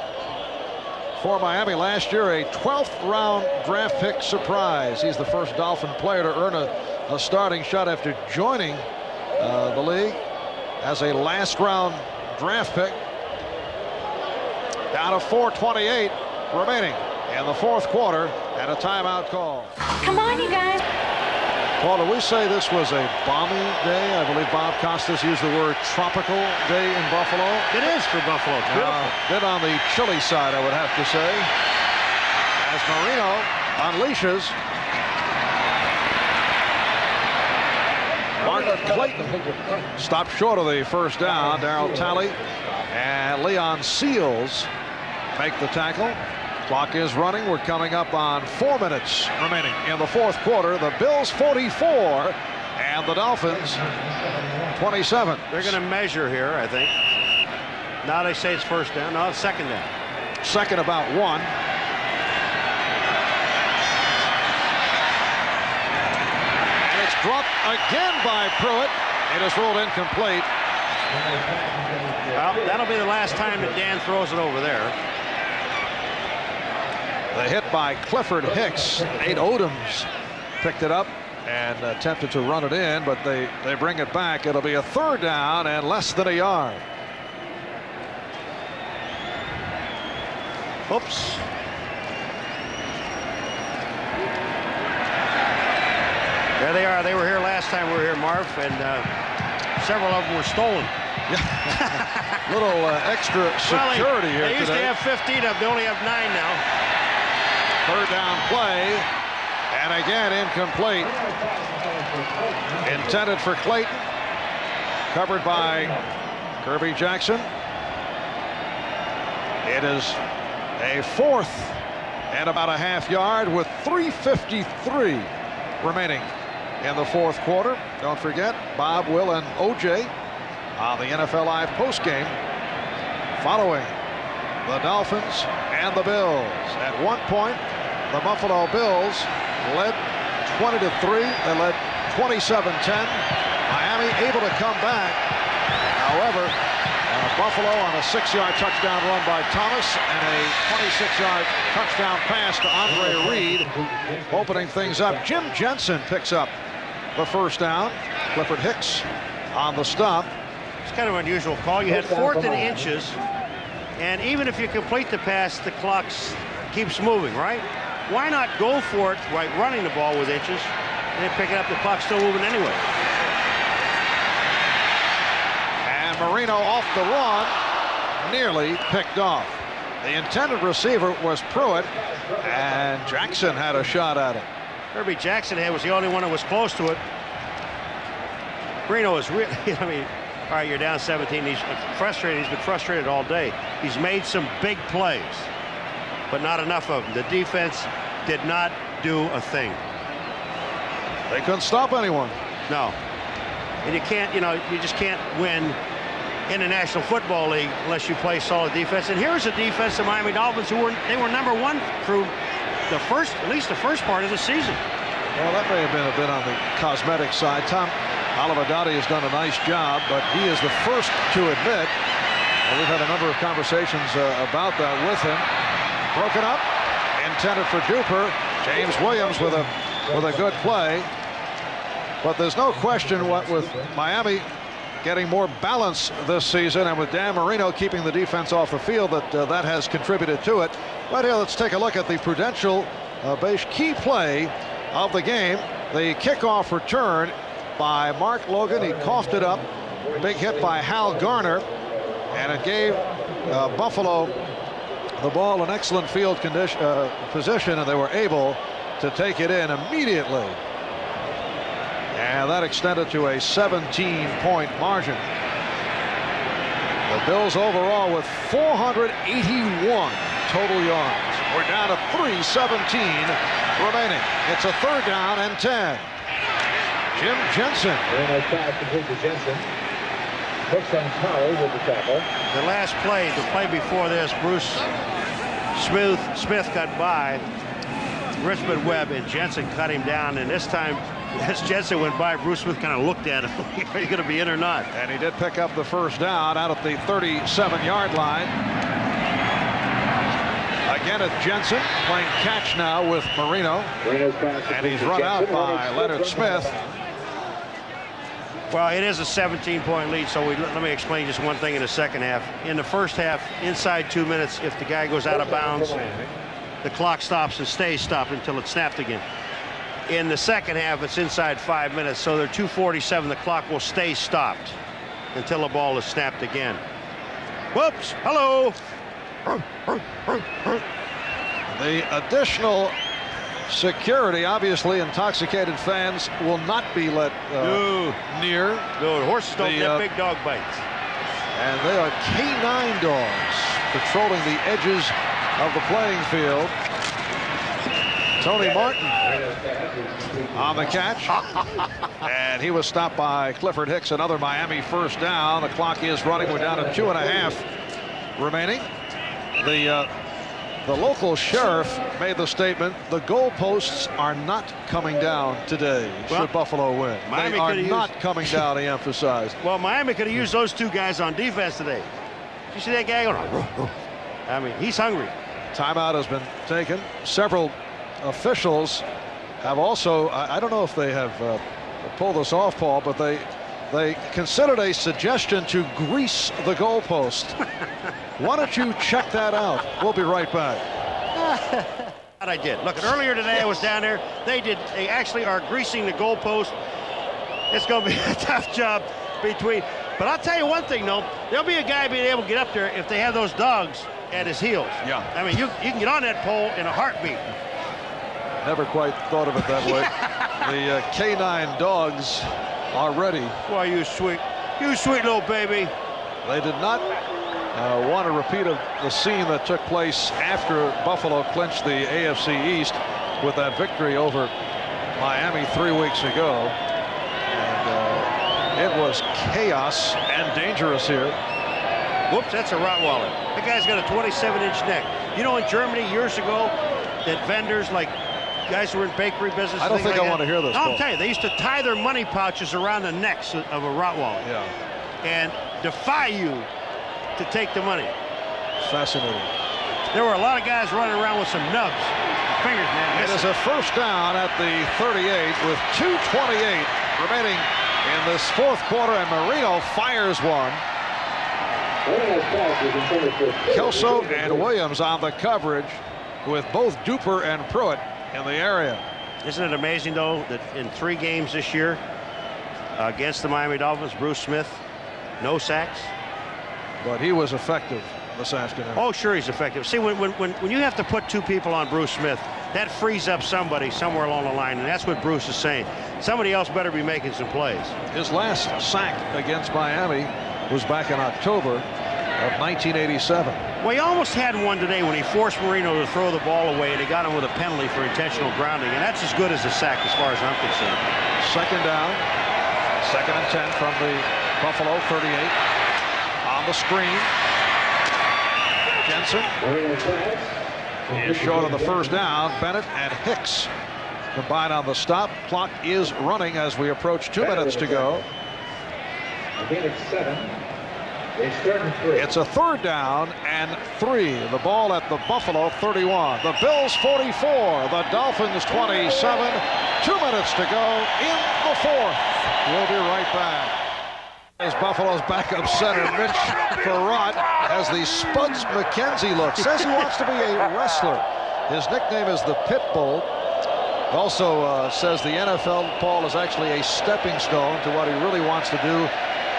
for Miami last year, a 12th round draft pick surprise. He's the first Dolphin player to earn a starting shot after joining the league as a last round draft pick. Down to 4:28 remaining in the fourth quarter, and a timeout call. Come on, you guys. Paul, did we say this was a balmy day? I believe Bob Costas used the word tropical day in Buffalo. It is for Buffalo. It's beautiful. Bit on the chilly side, I would have to say. As Marino unleashes. Mark Clayton stopped short of the first down. Darryl Talley and Leon Seals make the tackle. Clock is running. We're coming up on 4 minutes remaining in the fourth quarter. The Bills 44 and the Dolphins 27. They're going to measure here, I think. Now they say it's first down. No, it's second down. Second about one. And it's dropped again by Pruitt. It is ruled incomplete. Well, that'll be the last time that Dan throws it over there. The hit by Clifford Hicks. Nate Odoms picked it up and attempted to run it in, but they bring it back. It'll be a third down and less than a yard. Oops. There they are. They were here last time we were here, Marv, and several of them were stolen. Little extra security here today. They used to have 15 of them. They only have 9 now. Third down play, and again incomplete. Intended for Clayton, covered by Kirby Jackson. It is a fourth and about a half yard with 3:53 remaining in the fourth quarter. Don't forget, Bob, Will, and OJ on the NFL Live postgame following the Dolphins and the Bills. At one point, the Buffalo Bills led 20-3. They led 27-10. Miami able to come back. However, Buffalo on a 6-yard touchdown run by Thomas and a 26-yard touchdown pass to Andre Reed, opening things up. Jim Jensen picks up the first down. Clifford Hicks on the stop. It's kind of an unusual call. You had 4th and inches, and even if you complete the pass, the clock keeps moving, right? Why not go for it by running the ball with inches and then pick it up? The clock's still moving anyway. And Marino off the run, nearly picked off. The intended receiver was Pruitt, and Jackson had a shot at it. Herbie Jackson was the only one that was close to it. Marino is really, I mean, all right, you're down 17. He's frustrated. He's been frustrated all day. He's made some big plays, but not enough of them. The defense did not do a thing. They couldn't stop anyone. No. And you can't, you just can't win in the National Football League unless you play solid defense. And here's a defense, the Miami Dolphins, who were number 1 through at least the first part of the season. Well, that may have been a bit on the cosmetic side. Tom Olivadotti has done a nice job, but he is the first to admit, and we've had a number of conversations about that with him. Broken up, intended for Duper. James Williams with a good play. But there's no question what with Miami getting more balance this season, and with Dan Marino keeping the defense off the field, that has contributed to it. Right here, let's take a look at the Prudential base key play of the game. The kickoff return by Mark Logan. He coughed it up. Big hit by Hal Garner, and it gave Buffalo the ball in excellent field position, and they were able to take it in immediately. And that extended to a 17-point margin. The Bills overall with 481 total yards. We're down to 3:17 remaining. It's a 3rd down and 10. Jim Jensen. Very nice pass complete to Jensen. Hooks on Powell with the tackle. The last play, the play before this, Bruce Smith got by Richmond Webb, and Jensen cut him down. And this time, as Jensen went by, Bruce Smith kind of looked at him. Are you going to be in or not? And he did pick up the first down out at the 37-yard line. Again, it's Jensen playing catch now with Marino. And he's run out by Leonard Smith. Well, it is a 17-point lead, so let me explain just one thing in the second half. In the first half, inside 2 minutes, if the guy goes out of bounds, the clock stops and stays stopped until it's snapped again. In the second half, it's inside 5 minutes, so they're 2:47. The clock will stay stopped until the ball is snapped again. Whoops! Hello. The additional security, obviously, intoxicated fans will not be let near. No, horses don't get big dog bites. And they are K9 dogs patrolling the edges of the playing field. Tony Martin on the catch, and he was stopped by Clifford Hicks. Another Miami first down. The clock is running. We're down to 2.5 remaining. The local sheriff made the statement, the goalposts are not coming down today should Buffalo win. They are not coming down, he emphasized. Well, Miami could have used those 2 guys on defense today. You see that guy going, I mean, he's hungry. Timeout has been taken. Several officials have also, I don't know if they have pulled this off, Paul, but they considered a suggestion to grease the goalpost. Why don't you check that out? We'll be right back. I did. Look, earlier today I was down there. They actually are greasing the goalpost. It's going to be a tough job but I'll tell you one thing, though. There'll be a guy being able to get up there if they have those dogs at his heels. Yeah. I mean, you can get on that pole in a heartbeat. Never quite thought of it that way. The K9 dogs are ready. Why, you sweet little baby. They did not want a repeat of the scene that took place after Buffalo clinched the AFC East with that victory over Miami 3 weeks ago. And it was chaos and dangerous here. Whoops, that's a Rottweiler. That guy's got a 27-inch neck. You know, in Germany years ago, that vendors, like guys who were in bakery business. I don't think I want to hear this. I'll tell you, they used to tie their money pouches around the necks of a Rottweiler. Yeah. And defy you to take the money. Fascinating. There were a lot of guys running around with some nubs. Fingers, man. It is a first down at the 38 with 2:28 remaining in this fourth quarter, and Marino fires one. Kelso and Williams on the coverage with both Duper and Pruitt in the area. Isn't it amazing, though, that in 3 games this year against the Miami Dolphins, Bruce Smith, no sacks? But he was effective this afternoon. Oh, sure, he's effective. See, when you have to put 2 people on Bruce Smith, that frees up somebody somewhere along the line, and that's what Bruce is saying. Somebody else better be making some plays. His last sack against Miami was back in October of 1987. Well, he almost had one today when he forced Marino to throw the ball away, and he got him with a penalty for intentional grounding, and that's as good as a sack as far as I'm concerned. Second down, 2nd and 10 from the Buffalo 38. On the screen, Jensen is short of the first down. Bennett and Hicks combine on the stop. Clock is running as we approach 2 minutes to go. It's a 3rd down and 3. The ball at the Buffalo 31. The Bills 44. The Dolphins 27. 2 minutes to go in the 4th. We'll be right back. As Buffalo's backup center, Mitch Farad, has the Spuds McKenzie look. Says he wants to be a wrestler. His nickname is the Pitbull. Also says the NFL, Paul, is actually a stepping stone to what he really wants to do,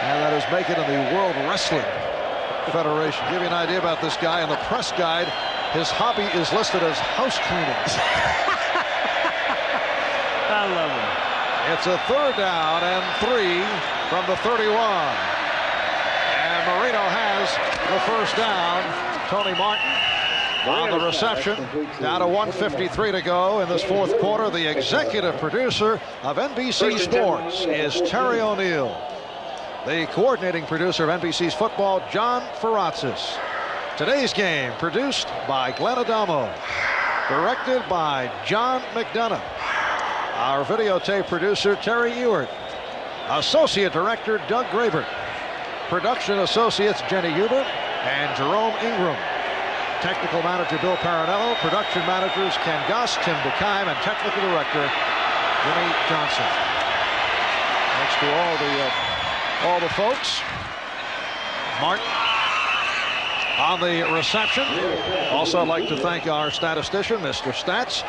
and that is make it in the World Wrestling Federation. Give you an idea about this guy. In the press guide, his hobby is listed as house cleaning. I love him. It's a 3rd down and 3 from the 31. And Marino has the first down. Tony Martin on the reception. Down to 1:53 to go in this 4th quarter. The executive producer of NBC Sports is Terry O'Neill. The coordinating producer of NBC's football, John Ferratzis. Today's game produced by Glenn Adamo. Directed by John McDonough. Our videotape producer, Terry Ewert. Associate Director, Doug Grabert. Production associates, Jenny Hubert and Jerome Ingram. Technical Manager, Bill Paranello. Production Managers, Ken Goss, Tim DeKime, and Technical Director, Jimmy Johnson. Thanks to all the folks. Martin on the reception. Also, I'd like to thank our statistician, Mr. Stats,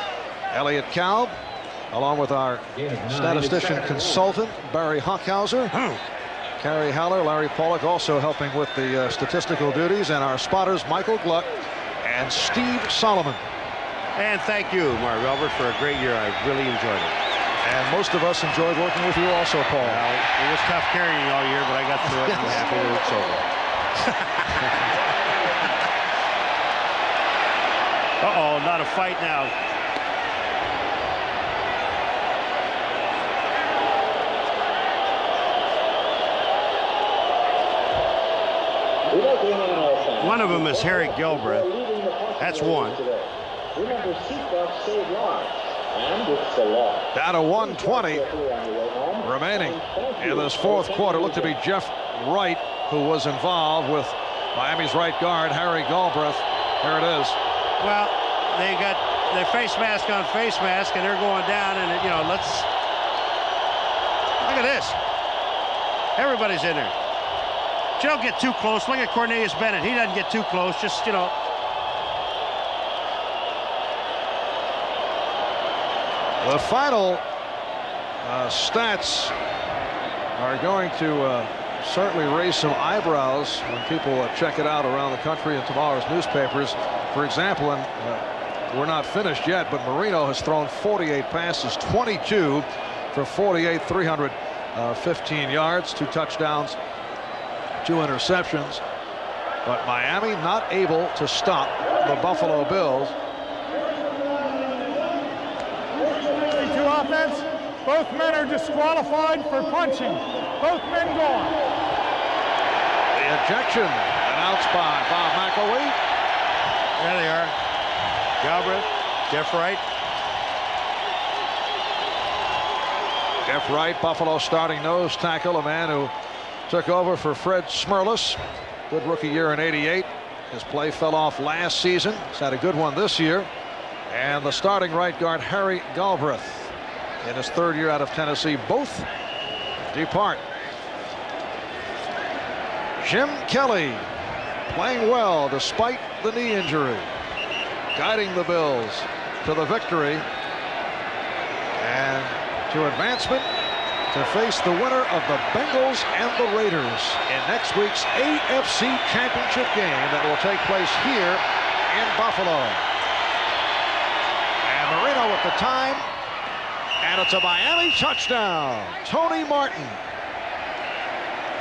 Elliot Kalb, along with our statistician consultant, Barry Hockhauser, Carrie Haller, Larry Pollock, also helping with the statistical duties, and our spotters, Michael Gluck and Steve Solomon. And thank you, Mark Albert, for a great year. I really enjoyed it. And most of us enjoyed working with you also, Paul. Well, it was tough carrying you all year, but I got through it. I'm happy that it's over. Uh-oh, not a fight now. One of them is Harry Gilbreth. That's one. Down to 1:20 remaining in this 4th quarter. Looked to be Jeff Wright who was involved with Miami's right guard, Harry Galbraith. Here it is. Well, they got their face mask on face mask, and they're going down, and, you know, let's look at this. Everybody's in there. But you don't get too close. Look at Cornelius Bennett. He doesn't get too close. Just, you know. The final stats are going to certainly raise some eyebrows when people check it out around the country in tomorrow's newspapers. For example, and we're not finished yet, but Marino has thrown 48 passes, 22 for 48, 315 yards, 2 touchdowns, 2 interceptions. But Miami not able to stop the Buffalo Bills. Offense, both men are disqualified for punching. Both men gone. The ejection announced by Bob McElwee. There they are. Galbraith, Jeff Wright. Jeff Wright, Buffalo starting nose tackle, a man who took over for Fred Smerlas Good rookie year in '88. His play fell off last season. He's had a good one this year. And the starting right guard, Harry Galbraith, in his third year out of Tennessee, both depart. Jim Kelly playing well despite the knee injury, guiding the Bills to the victory and to advancement to face the winner of the Bengals and the Raiders in next week's AFC Championship game that will take place here in Buffalo. And Marino at the time, and it's a Miami touchdown. Tony Martin,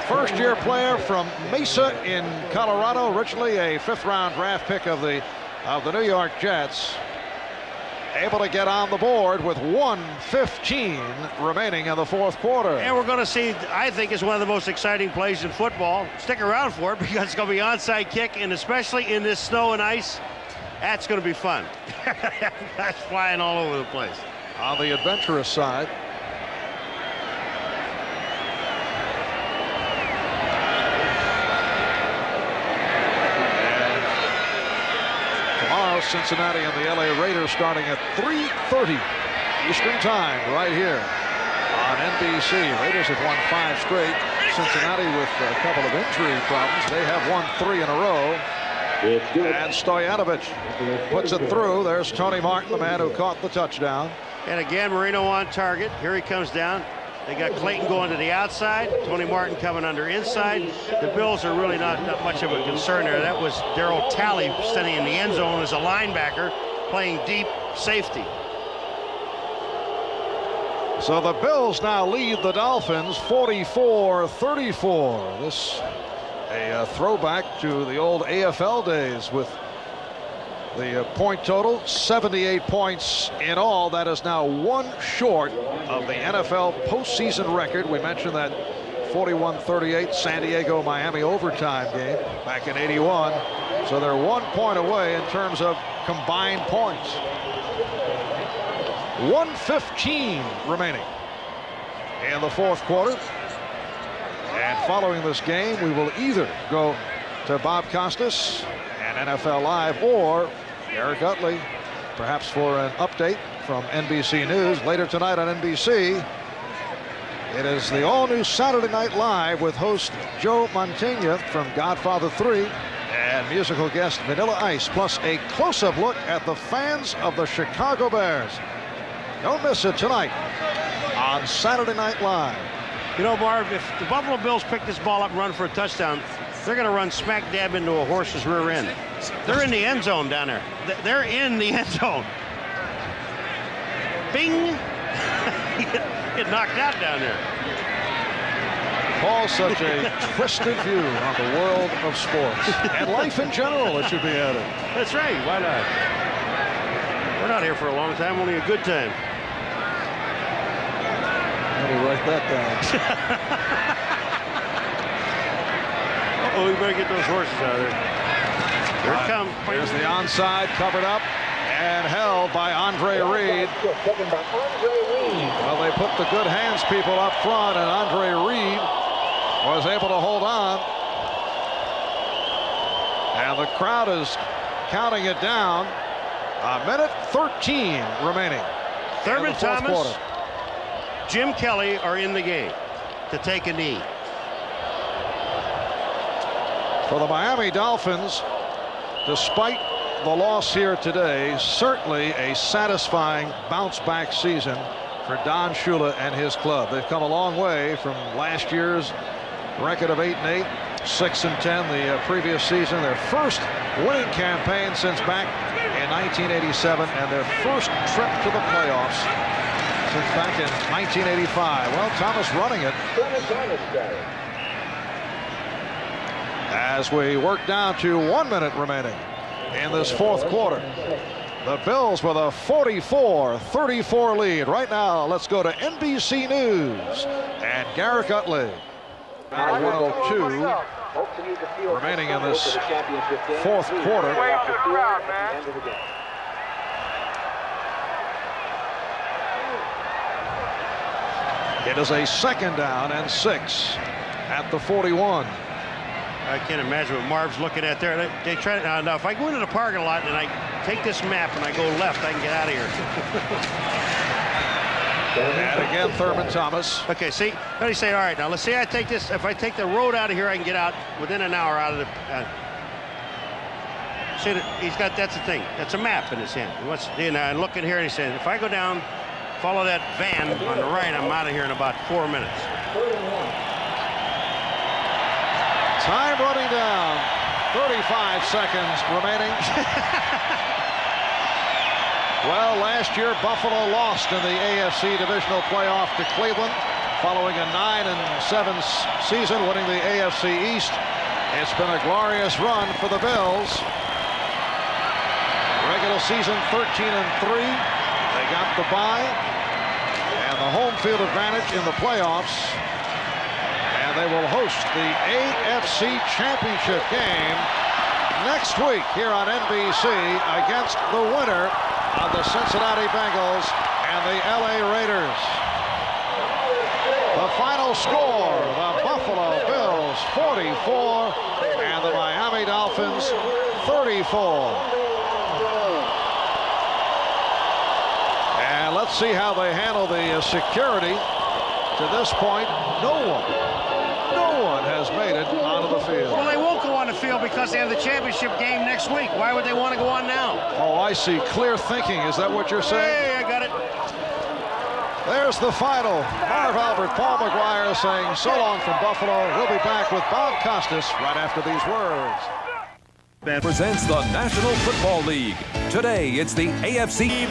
first-year player from Mesa in Colorado, originally a fifth-round draft pick of the New York Jets, able to get on the board with 1:15 remaining in the fourth quarter. And we're going to see, I think, is one of the most exciting plays in football. Stick around for it because it's going to be onside kick, and especially in this snow and ice, that's going to be fun. That's flying all over the place. On the adventurous side. Tomorrow, Cincinnati and the LA Raiders starting at 3:30 Eastern Time right here on NBC. Raiders have won 5 straight. Cincinnati with a couple of injury problems. They have won 3 in a row. And Stoyanovich puts it through. There's Tony Martin, the man who caught the touchdown. And again, Marino on target. Here he comes down. They got Clayton going to the outside. Tony Martin coming under inside. The Bills are really not much of a concern there. That was Darryl Talley standing in the end zone as a linebacker playing deep safety. So the Bills now lead the Dolphins 44-34. This a throwback to the old AFL days with the point total 78 points in all. That is now 1 short of the NFL postseason record. We mentioned that 41-38 San Diego Miami overtime game back in '81. So they're 1 point away in terms of combined points. 1:15 remaining in the fourth quarter. And following this game, we will either go to Bob Costas and NFL Live or Eric Utley, perhaps for an update from NBC News later tonight on NBC. It is the all-new Saturday Night Live with host Joe Mantegna from Godfather 3 and musical guest Vanilla Ice, plus a close-up look at the fans of the Chicago Bears. Don't miss it tonight on Saturday Night Live. You know, Marv, if the Buffalo Bills pick this ball up and run for a touchdown, they're going to run smack dab into a horse's rear end. They're in the end zone down there. They're in the end zone. Bing! Get knocked out down there. Paul, such a twisted view on the world of sports and life in general, it should be added. That's right. Why not? We're not here for a long time, only a good time. Let me write that down. Uh-oh, we better get those horses out of there. Here it comes. Here's the onside, covered up and held by Andre Reed. Well, they put the good hands people up front, and Andre Reed was able to hold on. And the crowd is counting it down. 1:13 remaining. Thurman Thomas, quarter. Jim Kelly are in the game to take a knee. For the Miami Dolphins, despite the loss here today, certainly a satisfying bounce-back season for Don Shula and his club. They've come a long way from last year's record of 8-8, 6-10 the previous season. Their first winning campaign since back in 1987, and their first trip to the playoffs since back in 1985. Well, Thomas running it. As we work down to 1 minute remaining in this fourth quarter. The Bills with a 44-34 lead. Right now, let's go to NBC News and Garrick Utley. 1:02 remaining in this fourth quarter. It is a 2nd down and 6 at the 41. I can't imagine what Marv's looking at there. They try to, now if I go into the parking lot and I take this map and I go left, I can get out of here. And again, Thurman Thomas. Okay, see, how do you say, all right, now let's say I take this, if I take the road out of here, I can get out within an hour out of the, see, he's got, that's the thing, that's a map in his hand. He wants, and look at here, and he said, if I go down, follow that van on the right, I'm out of here in about 4 minutes. Time running down, 35 seconds remaining. Well, last year, Buffalo lost in the AFC Divisional Playoff to Cleveland, following a 9-7 season, winning the AFC East. It's been a glorious run for the Bills. Regular season 13-3. They got the bye and the home field advantage in the playoffs. And they will host the AFC Championship game next week here on NBC against the winner of the Cincinnati Bengals and the LA Raiders. The final score, the Buffalo Bills 44 and the Miami Dolphins 34. And let's see how they handle the security. To this point, no one has made it onto the field. Well, they won't go on the field because they have the championship game next week. Why would they want to go on now? Oh, I see. Clear thinking. Is that what you're saying? Hey, I got it. There's the final. Marv Albert, Paul McGuire saying so long from Buffalo. We'll be back with Bob Costas right after these words. Presents the National Football League. Today, it's the AFC.